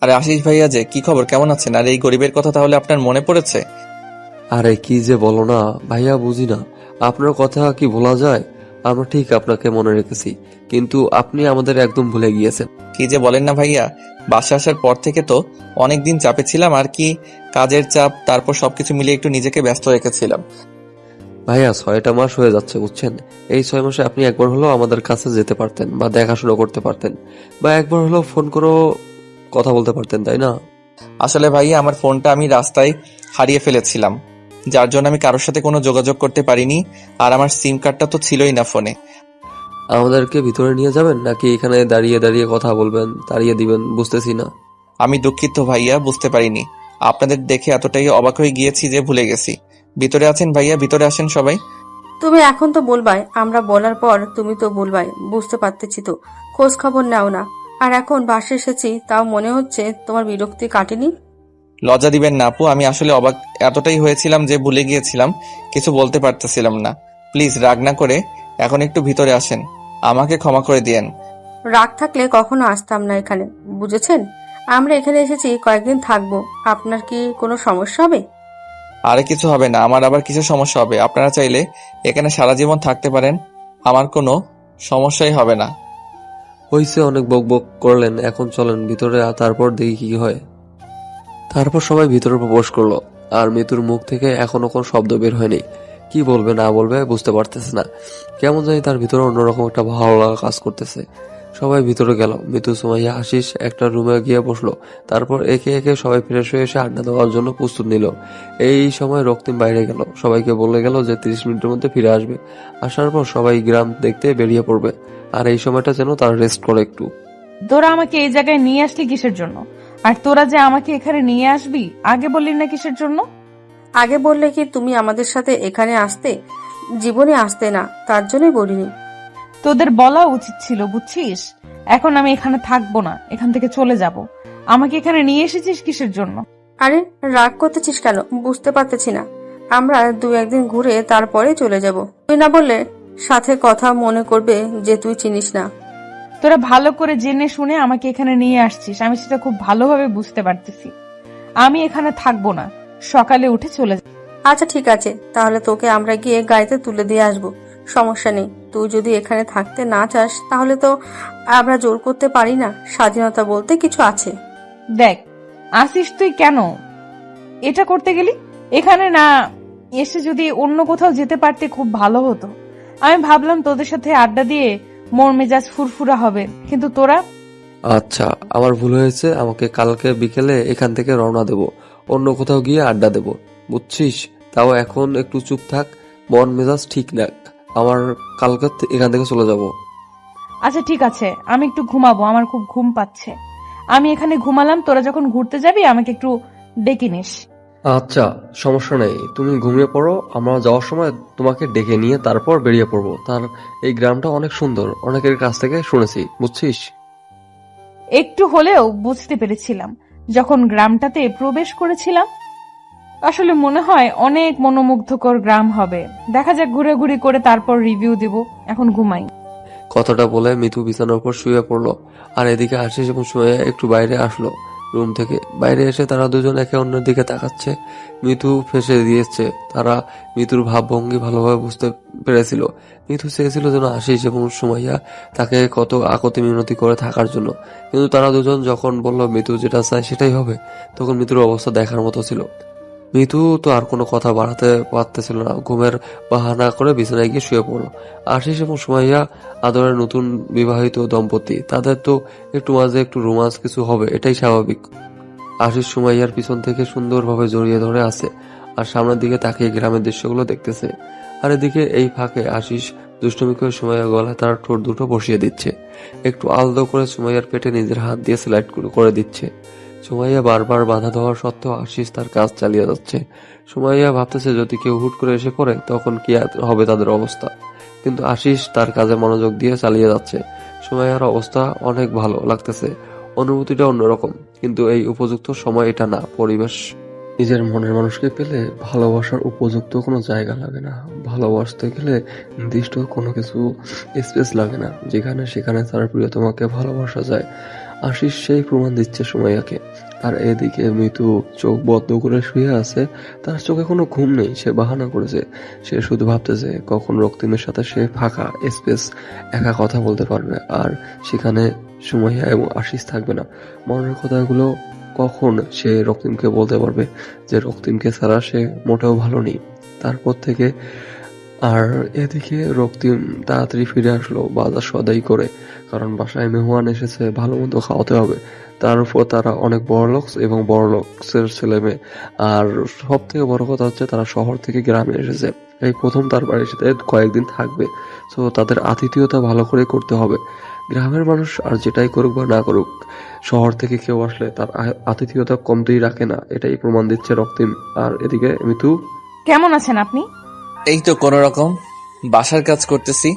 আরে আশিস ভাইয়া, যে কি খবর, কেমন আছেন? আর এই গরিবের কথা তাহলে আপনার মনে পড়েছে? আরে কি যে বলো না ভাইয়া, বুঝি না, আপনার কথা কি ভোলা যায়? আমরা ঠিক আপনাকে মনে রেখেছি, কিন্তু আপনি আমাদের একদম ভুলে গিয়েছেন। কি যে বলেন না ভাইয়া, বাসা আসার পর থেকে তো অনেকদিন চাপে ছিলাম, আর কি কাজের চাপ, তারপর সবকিছু মিলিয়ে একটু নিজেকে ব্যস্ত রেখেছিলাম। ভাইয়া 6টা মাস হয়ে যাচ্ছে বুঝছেন, এই 6 মাসে আপনি একবার হলেও আমাদের কাছে যেতে পারতেন বা দেখাশোনা করতে পারতেন, বা একবার হলেও ফোন করেও কথা বলতে পারতেন, তাই না? আসলে ভাইয়া আমার ফোনটা আমি রাস্তায় হারিয়ে ফেলেছিলাম, যার জন্য আমি কারোর সাথে কোনো যোগাযোগ করতে পারিনি, আর আমার সিম কার্ডটা তো ছিলই না ফোনে। আমাদেরকে ভিতরে নিয়ে যাবেন নাকি এখানে দাঁড়িয়ে দাঁড়িয়ে কথা বলবেন, তাড়িয়ে দিবেন, বুঝতেছি না। আমি দুঃখিত ভাইয়া, বুঝতে পারিনি। আপনাদের দেখে এতটাই অবাক হয়ে গিয়েছি যে ভুলে গেছি। ভিতরে আছেন ভাইয়া, ভিতরে আসেন সবাই। তুমি এখন তো বলবাই, আমরা বলার পর তুমি তো বলবাই, বুঝতে পারতেছি তো, খোঁজ খবর নাও না। আর এখন বাসে এসেছি, তাও মনে হচ্ছে তোমার বিরক্তি কাটেনি। লজ্জা দিবেন না আপু, আমি আসলে অবাক এতটাই হয়েছিলাম যে ভুলে গিয়েছিলাম, কিছু বলতে পারতেছিলাম না। প্লিজ রাগ না করে এখন একটু ভিতরে আসেন, আমাকে ক্ষমা করে দিয়েন। রাগ থাকলে কখনো আসতাম না এখানে, বুঝেছেন? আমরা এখানে এসেছি কয়েকদিন থাকবো, আপনার কি কোনো সমস্যা হবে? আরে কিছু হবে না, আমার আবার কিছু সমস্যা হবে? আপনারা চাইলে এখানে সারা জীবন থাকতে পারেন, আমার কোনো সমস্যাই হবে না। হইছে, অনেক বক বক করলেন, এখন চলেন ভিতরে, আর তারপর দেখি কি হয়। তারপর সবাই ভিতরে প্রবেশ করলো, আর মিতুর মুখ থেকে এখনো কোনো শব্দ বের হয়নি। কি বলবে না বলবে বুঝতে পারতেছে না, কেমন জানি তার ভিতরে অন্যরকম একটা ভালো লাগা কাজ করতেছে। সবাই ভিতরে গেল, মিতু সুমাইয়া আশিস একটা রুমে গিয়ে বসলো। তারপর একে একে সবাই ফ্রেশ হয়ে এসে আড্ডা দেওয়ার জন্য প্রস্তুত নিল। এই সময় রক্তিম বাইরে গেল, সবাইকে বলে গেল যে 30 মিনিটের মধ্যে ফিরে আসবে। আসার পর সবাই গ্রাম দেখতে বেরিয়ে পড়বে, আর এই সময়টা যেন তারা রেস্ট করে একটু। তোরা আমাকে এই জায়গায় নিয়ে আসলি কিসের জন্য? আর তোরা যে আমাকে এখানে নিয়ে আসবি আগে বললি না কিসের জন্য? আগে বললে কি তুমি আমাদের সাথে এখানে আসতে? জীবনে আসতে না, তার জন্যই বলিনি। তোদের বলা উচিত ছিল, বুঝছিস? এখন আমি এখানে থাকবো না, এখান থেকে চলে যাব। আমাকে এখানে নিয়ে এসেছিস কিসের জন্য? আরে রাগ করতেছিস কেন? বুঝতে পারতেছি না। আমরা 2-1 দিন ঘুরে তারপরে চলে যাব। তুই না বললে সাথে কথা মনে করবে যে তুই চিনিস না। তোরা ভালো করে জেনে শুনে আমাকে এখানে নিয়ে আসছিস, আমি সেটা খুব ভালোভাবে বুঝতে পারতেছি। আমি এখানে থাকবো না, সকালে উঠে চলে যাব। আচ্ছা ঠিক আছে, তাহলে তোকে আমরা গিয়ে গাড়িতে তুলে দিয়ে আসবো, সমস্যা নেই। তুই যদি এখানে থাকতে না চাস তাহলে তো আমরা জোর করতে পারি না, স্বাধীনতা বলতে কিছু আছে। দেখ আসিস, তুই কেন এটা করতে গেলি? এখানে না এসে যদি অন্য কোথাও যেতে পারতে খুব ভালো হতো। আমি ভাবলাম তোদের সাথে আড্ডা দিয়ে মোর মেজাজ ফুরফুরা হবে, কিন্তু তোরা। আচ্ছা, আমার ভুল হয়েছে। আমাকে কালকে বিকেলে এখান থেকে রওনা দেব, অন্য কোথাও গিয়ে আড্ডা দেব, বুঝছিস? তাও এখন একটু চুপ থাক, মন মেজাজ ঠিক না আমার। কালকে এখান থেকে চলে যাব। আচ্ছা ঠিক আছে, আমি একটু ঘুমাবো, আমার খুব ঘুম পাচ্ছে। আমি এখানে ঘুমালাম, তোরা যখন ঘুরতে যাবি আমাকে একটু ডেকে নিস। আচ্ছা, সমস্যা নেই, তুমি ঘুমিয়ে পড়ো। আমরা যাওয়ার সময় তোমাকে ডেকে নিয়ে তারপর বেরিয়ে পড়বো। এই গ্রামটা অনেক সুন্দর, অনেকের কাছ থেকে শুনেছি, বুঝছিস? একটু হলেও বুঝতে পেরেছিলাম যখন গ্রামটাতে প্রবেশ করেছিলাম। আসলে মনে হয় অনেক মনোমুগ্ধকর গ্রাম হবে। দেখা যাক, ঘুরে করে তারপর রিভিউ দিব। এখন ঘুমাই। কথাটা বলে মিতু বিছানার উপর শুয়ে পড়লো। আর এদিকে আশিস এবং সুমাইয়া একটু বাইরে আসলো রুম থেকে। বাইরে এসে তারা দুজন একে অন্যের দিকে তাকাচ্ছে। মিতু ফেঁসে দিয়েছে। তারা মিতুর ভাবভঙ্গি ভালোভাবে বুঝতে পেরেছিল। মিতু চেয়েছিল যেন আশিস এবং সুমাইয়া তাকে কত আকতি মিনতি করে থাকার জন্য, কিন্তু তারা দুজন যখন বলল মিতু যেটা চায় সেটাই হবে, তখন মিতুর অবস্থা দেখার মতো ছিল। মিতু তো আর কোনো কথা বাড়াতে পারতেছিল না, ঘুমের বাহানা করে বিছানায় গিয়ে শুয়ে পড়ল। আশিস এবং সুমাইয়া আদরের নতুন বিবাহিত দম্পতি, তাদের তো একটু মাঝে একটু রোমান্স কিছু হবে, এটাই স্বাভাবিক। আশিস সুমাইয়ার পিছন থেকে সুন্দরভাবে জড়িয়ে ধরে আছে আর সামনের দিকে তাকিয়ে গ্রামের দৃশ্যগুলো দেখতেছে। আর এদিকে এই ফাঁকে আশিস দুষ্টুমি করে সুমাইয়ার গলায় তার ঠোঁট দুটো বসিয়ে দিচ্ছে। একটু আলতো করে সুমাইয়ার পেটে নিজের হাত দিয়ে স্লাইড করে দিচ্ছে। সুমাইয়া বারবার বাধা দেওয়ার সত্ত্বেও আশিস তার কাজ চালিয়ে যাচ্ছে। সুমাইয়া ভাবতেছে যদি কেউ হুট করে এসে পড়ে তখন কি হবে তাদের অবস্থা, কিন্তু আশিস তার কাজে মনোযোগ দিয়ে চালিয়ে যাচ্ছে। সুমাইয়ার অবস্থা অনেক ভালো লাগতেছে, অনুভূতিটা অন্যরকম, কিন্তু এই উপযুক্ত সময় এটা না। পরিবেশ নিজের মনের মানুষকে পেলে ভালোবাসার উপযুক্ত কোনো জায়গা লাগে না। ভালোবাসতে গেলে নির্দিষ্ট কোনো কিছু স্পেস লাগে না, যেখানে সেখানে তার প্রিয়তমাকে ভালোবাসা যায়। আশিস সেই প্রমাণ দিচ্ছে সুমাইয়াকে। আর এদিকে মিতু চোখ বদ্ধ করে শুয়ে আছে। তার চোখে কোনো ঘুম নেই, সে বাহানা করেছে। সে শুধু ভাবতেছে কখন রক্তিমের সাথে সে ফাঁকা স্পেস একা কথা বলতে পারবে, আর সেখানে সুমাইয়া এবং আশিস থাকবে না। মনের কথাগুলো কখন সে রক্তিমকে বলতে পারবে যে রক্তিমকে ছাড়া সে মোটেও ভালো নেই। তারপর থেকে আর এদিকে রক্তিম তাড়াতাড়ি ফিরে আসলো বাজার সদাই করে, কারণ বাসায় মেহমান এসেছে, ভালো মন্দ খাওয়াতে হবে। তার উপর তারা অনেক বড়লোক এবং বড়লোকের ছেলে মেয়ে। আর সব থেকে বড় কথা হচ্ছে তারা শহর থেকে গ্রামে এসেছে, এই প্রথম তার বাড়ির সাথে কয়েকদিন থাকবে। তো তাদের আতিথেয়তা ভালো করে করতে হবে। গ্রামের মানুষ আর যেটাই করুক বা না করুক, শহর থেকে কেউ আসলে তার আতিথেয়তা কমতেই রাখে না, এটাই প্রমাণ দিচ্ছে রক্তিম। আর এদিকে মিতু। কেমন আছেন আপনি? এই তো কোনো রকম বাসার কাজ করতেছি।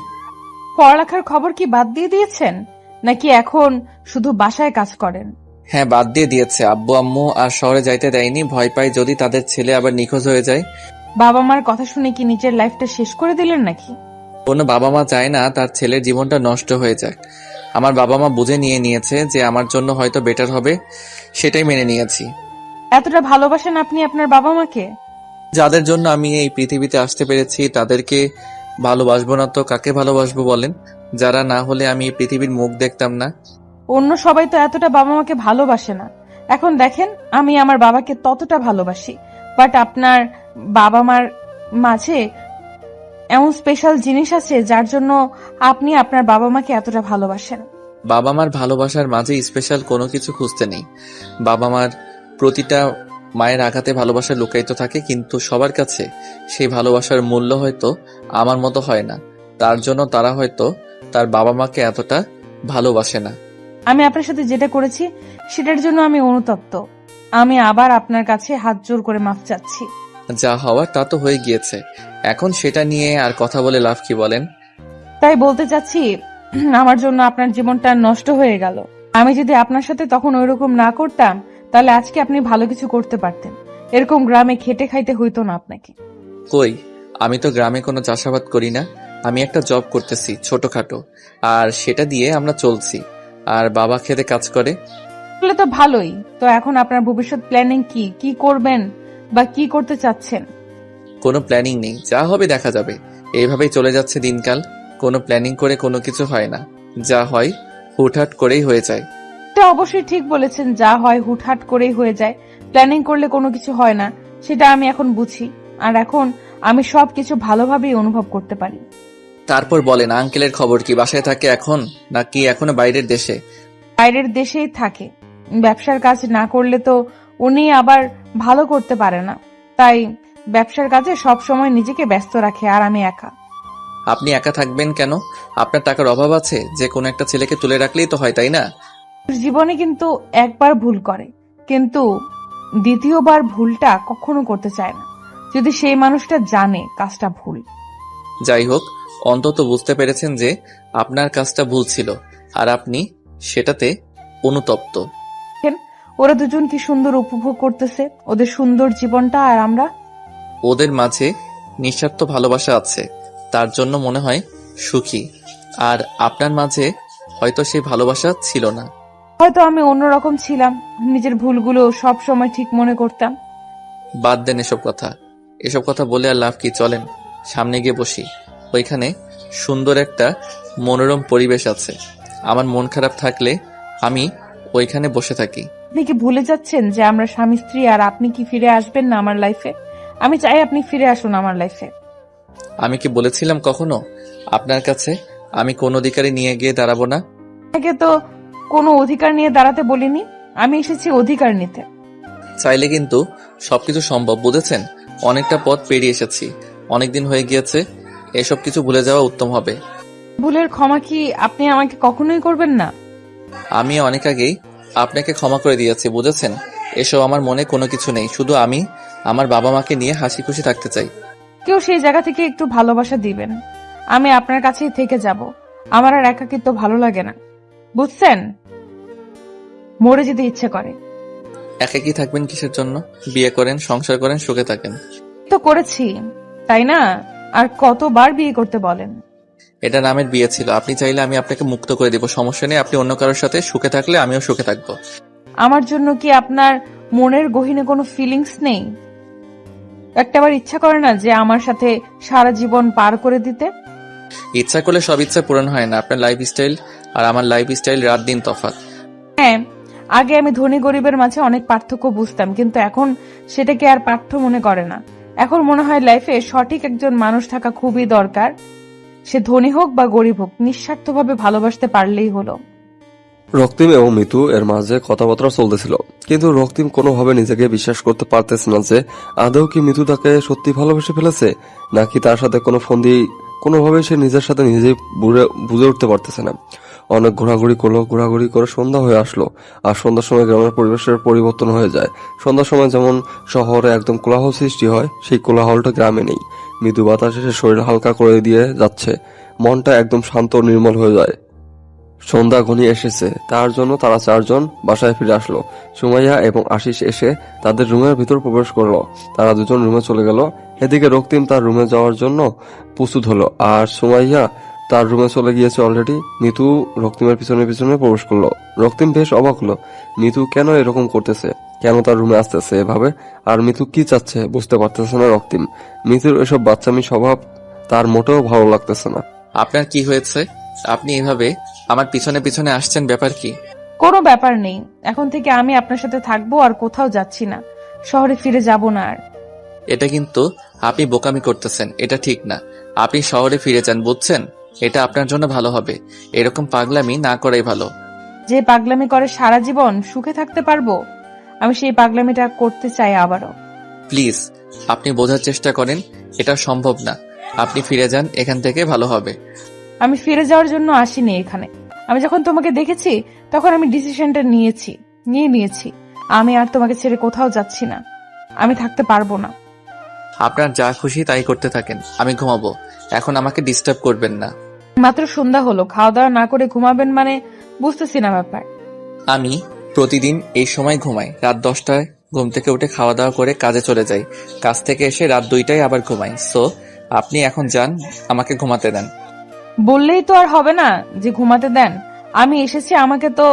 পড়ালেখার খবর কি বাদ দিয়ে দিয়েছেন, নাকি এখন শুধু বাসায় কাজ করেন? হ্যাঁ, বাদ দিয়ে দিয়েছে। আব্বু আম্মু আর শহরে যাইতে দেয়নি, ভয় পাই যদি তাদের ছেলে আবার নিখোঁজ হয়ে যায়। বাবা মার কথা শুনে কি নিজের লাইফটা শেষ করে দিলেন নাকি? কোনো বাবা মা চায় না তার ছেলের জীবনটা নষ্ট হয়ে যাক। আমার বাবা মা বুঝে নিয়েছে যে আমার জন্য হয়তো বেটার হবে, সেটাই মেনে নিয়েছি। এতটা ভালোবাসেন আপনি আপনার বাবা মাকে? যাদের জন্য আমি এই পৃথিবীতে আসতে পেরেছি তাদেরকে ভালোবাসবো না তো কাকে ভালোবাসবো বলেন? যারা না হলে আমি এই পৃথিবীর মুখ দেখতাম না। অন্য সবাই তো এতটা বাবা মাকে ভালোবাসে না। এখন দেখেন, আমি আমার বাবাকে ততটা ভালোবাসি, বাট আপনার বাবা মার মাঝে এমন স্পেশাল জিনিস আছে যার জন্য আপনি আপনার বাবা মাকে এতটা ভালোবাসেন। বাবা মার ভালোবাসার মাঝে স্পেশাল কোনো কিছু খুঁজতে নেই। বাবা মার প্রতিটা মায়ের আঘাতে ভালোবাসা লুকায়িত থাকে, কিন্তু সবার কাছে সেই ভালোবাসার মূল্য হয়তো আমার মতো হয় না। তার জন্য তারা হয়তো তার বাবা মাকে এতটা ভালোবাসে না। আমি আপনার সাথে যেটা করেছি সেটার জন্য আমি অনুতপ্ত। আমি আবার আপনার কাছে হাত জোর করে মাফ চাচ্ছি। যা হওয়ার তা তো হয়ে গিয়েছে, এখন সেটা নিয়ে আর কথা বলে লাভ কি বলেন? তাই বলতে চাচ্ছি, আমার জন্য আপনার জীবনটা নষ্ট হয়ে গেল। আমি যদি আপনার সাথে তখন ওইরকম না করতাম, তাহলে আজকে আপনি ভালো কিছু করতে পারতেন। এরকম গ্রামে খেটে খাইতে হইতো না আপনাকে। কই, আমি তো গ্রামে কোনো চাষাবাদ করি না। আমি একটা জব করতেছি ছোটখাটো, আর সেটা দিয়ে আমরা চলছি। আর বাবা খেতে কাজ করে। তাহলে তো ভালোই। তো এখন আপনার ভবিষ্যৎ প্ল্যানিং কি কি করবেন বা কি করতে চাচ্ছেন? কোনো প্ল্যানিং নেই, যা হবে দেখা যাবে। এইভাবেই চলে যাচ্ছে দিনকাল। কোনো প্ল্যানিং করে কোনো কিছু হয় না, যা হয় হুটহাট করেই হয়ে যায়। এটা অবশ্যই ঠিক বলেছেন, যা হয় হুটহাট করেই হয়ে যায়। প্ল্যানিং করলে কোনো কিছু হয় না, সেটা আমি এখন বুঝি। আর এখন আমি সবকিছু ভালোভাবেই অনুভব করতে পারি। তারপর বলেন, আঙ্কেলের খবর কি? বাসায় থাকে এখন নাকি এখনো বাইরের দেশে? বাইরের দেশেই থাকে। ব্যবসার কাজ না করলে তো উনি আবার ভালো করতে পারে না, তাই ব্যবসার কাজে সব সময় নিজেকে ব্যস্ত রাখে। আর আমি একা। আপনি একা থাকবেন কেন? আপনার টাকার অভাব আছে যে কোনো একটা ছেলেকে তুলে রাখলেই তো হয়, তাই না? জীবনে কিন্তু একবার ভুল করে, কিন্তু দ্বিতীয়বার ভুলটা কখনো করতে চায় না, যদি সেই মানুষটা জানে কাজটা ভুল। যাই হোক, অন্তত বুঝতে পেরেছেন যে আপনার কাজটা ভুল ছিল, আর আপনি সেটাতে অনুতপ্ত। দেখেন, ওরা দুজন কি সুন্দর উপভোগ করতেছে ওদের সুন্দর জীবনটা, আর আমরা। ওদের মাঝে নিঃস্বার্থ ভালোবাসা আছে, তার জন্য মনে হয় সুখী। আর আপনার মাঝে হয়তো সেই ভালোবাসা ছিল না। হয়তো আমি অন্যরকম ছিলাম, নিজের ভুলগুলো সব সময় ঠিক মনে করতাম। বাদ দেন এসব কথা বলে আর লাভ কি? চলেন সামনে গিয়ে বসি। ওইখানে সুন্দর একটা মনোরম পরিবেশ আছে। আমার মন খারাপ থাকলে আমি ওইখানে বসে থাকি। আপনি কি ভুলে যাচ্ছেন যে আমরা স্বামী স্ত্রী, আর আপনি কি ফিরে আসবেন না আমার লাইফে? আমি চাই আপনি ফিরে আসুন আমার লাইফে। আমি কি বলেছিলাম কখনো আপনার কাছে আমি কোন অধিকারে নিয়ে গিয়ে দাঁড়াবো না? আপনাকে তো কোনো অধিকার নিয়ে দাঁড়াতে বলিনি, আমি এসেছি অধিকার নিতে। চাইলে কিন্তু সবকিছু সম্ভব, বুঝেছেন? অনেকটা পথ পেরিয়ে এসেছি, অনেকদিন হয়ে গিয়েছে। এসব কিছু ভুলে যাওয়া উত্তম হবে। ভুলের ক্ষমা কি আপনি আমাকে কখনোই করবেন না? আমি অনেক আগেই আপনাকে ক্ষমা করে দিয়েছি, বুঝেছেন? এসব আমার মনে কোনো কিছু নেই, শুধু আমি আমার বাবা মাকে নিয়ে হাসি খুশি থাকতে চাই। কেউ সেই জায়গা থেকে একটু ভালোবাসা দিবেন, আমি আপনার কাছেই থেকে যাব। আমার আর একাকিত্ব ভালো লাগে না, বুঝছেন? মরে যেতে ইচ্ছে করে। একাকী থাকবেন কিসের জন্য? বিয়ে করেন, সংসার করেন, সুখে থাকেন। তো করেছি, তাই না? আর কতবার বিয়ে করতে বলেন? এটা নামের বিয়ে ছিল। আপনি চাইলে আমি আপনাকে মুক্ত করে দিব, সমস্যা নেই। আপনি অন্য কারোর সাথে সুখে থাকলে আমিও সুখে থাকবো। আমার জন্য কি আপনার মনের গহীনে কোনো ফিলিংস নেই? একটাবার ইচ্ছা করে না যে আমার সাথে সারা জীবন পার করে দিতে? ইচ্ছা করলে সব ইচ্ছা পূরণ হয় না। আপনার লাইফস্টাইল আর আমার লাইফস্টাইল রাত দিন তফাৎ। হ্যাঁ, আগে আমি ধনী গরিবের মাঝে অনেক পার্থক্য বুঝতাম, কিন্তু এখন সেটাকে আর পাঠ্য মনে করে না। এখন মনে হয় লাইফে সঠিক একজন মানুষ থাকা খুবই দরকার। সে ধনী হোক বা গরিব হোক, নিঃস্বার্থভাবে ভালোবাসতে পারলেই হলো। রক্তিম এবং মিতু এর মাঝে কথাবার্তা চলতেছিল, কিন্তু রক্তিম কোনোভাবে নিজেকে বিশ্বাস করতে পারতেছে না যে আদৌ কি মিতু তাকে সত্যি ভালোবেসে ফেলেছে, নাকি তার সাথে কোনো ফন্দি। কোনোভাবে সে নিজের সাথে নিজেই বুঝে উঠতে পারতেছে না। অনেক ঘোরাঘুরি করলো, ঘোরাঘুরি করে সন্ধ্যা হয়ে আসলো। আর সন্ধ্যার সময় গ্রামের পরিবেশের পরিবর্তন হয়ে যায়। সন্ধ্যার সময় যেমন শহরে একদম কোলাহল সৃষ্টি হয়, সেই কোলাহলটা গ্রামে নেই। মৃদু বাতাসে সে শরীর হালকা করে দিয়ে যাচ্ছে, মনটা একদম শান্ত ও নির্মল হয়ে যায়। সন্ধ্যা ঘনিয়ে এসেছে, তার জন্য তারা চারজন বাসায় ফিরে আসলো। সুমাইয়া এবং আশিস এসে তাদের রুমের ভিতর প্রবেশ করলো। তারা দুজন রুমে চলে গেল। এদিকে রক্তিম তার রুমে যাওয়ার জন্য প্রস্তুত হলো, আর সুমাইয়া তার রুমে চলে গিয়েছে অলরেডি। মিতু রক্তিমের পিছনে পিছনে প্রবেশ করলো। রক্তিম বেশ অবাক হলো, মিতু কেন এরকম করতেছে, কেন তার রুমে আসতেছে এভাবে, আর মিতু কি চাচ্ছে বুঝতে পারতেছে না রক্তিম। মিতুর এসব বাচ্চামি স্বভাব তার মোটেও ভালো লাগতেছে না। আপনার কি হয়েছে? আপনি এভাবে আমার পিছনে পিছনে আসছেন, ব্যাপার কি? কোনো ব্যাপার নেই, এখন থেকে আমি আপনার সাথে থাকবো, আর কোথাও যাচ্ছি না, শহরে ফিরে যাব না আর। এটা কিন্তু আপনি বোকামি করতেছেন, এটা ঠিক না। আপনি শহরে ফিরে যান, বুঝছেন? এটা আপনার জন্য ভালো হবে। এরকম পাগলামি না করাই ভালো। যে পাগলামি করে সারা জীবন সুখে থাকতে পারবো, আমি সেই পাগলামিটা করতে চাই আবারও। প্লিজ, আপনি বোঝার চেষ্টা করেন, এটা সম্ভব না। আপনি ফিরে যান এখান থেকে, ভালো হবে। আমি ফিরে যাওয়ার জন্য আসিনি এখানে। আমি যখন তোমাকে দেখেছি তখন আমি ডিসিশনটা নিয়েছি। আমি আর তোমাকে ছেড়ে কোথাও যাচ্ছি না, আমি থাকতে পারবো না। আপনার যা খুশি তাই করতে থাকেন, আমি ঘুমাবো। এখন আমাকে ডিস্টার্ব করবেন না। মাত্র সন্ধ্যা হলো, খাওয়া দাওয়া না করে ঘুমাবেন মানে বুঝতেছি না ব্যাপার। আমি প্রতিদিন এই সময় ঘুমাই। রাত 10টায় ঘুম থেকে উঠে খাওয়া দাওয়া করে কাজে চলে যাই। কাজ থেকে এসে রাত 2টায় আবার ঘুমাই। সো আপনি এখন যান, আমাকে ঘুমাতে দেন। বললেই তো আর হবে না যে ঘুমাতে দেন। আমি এসেছি, আমাকে তো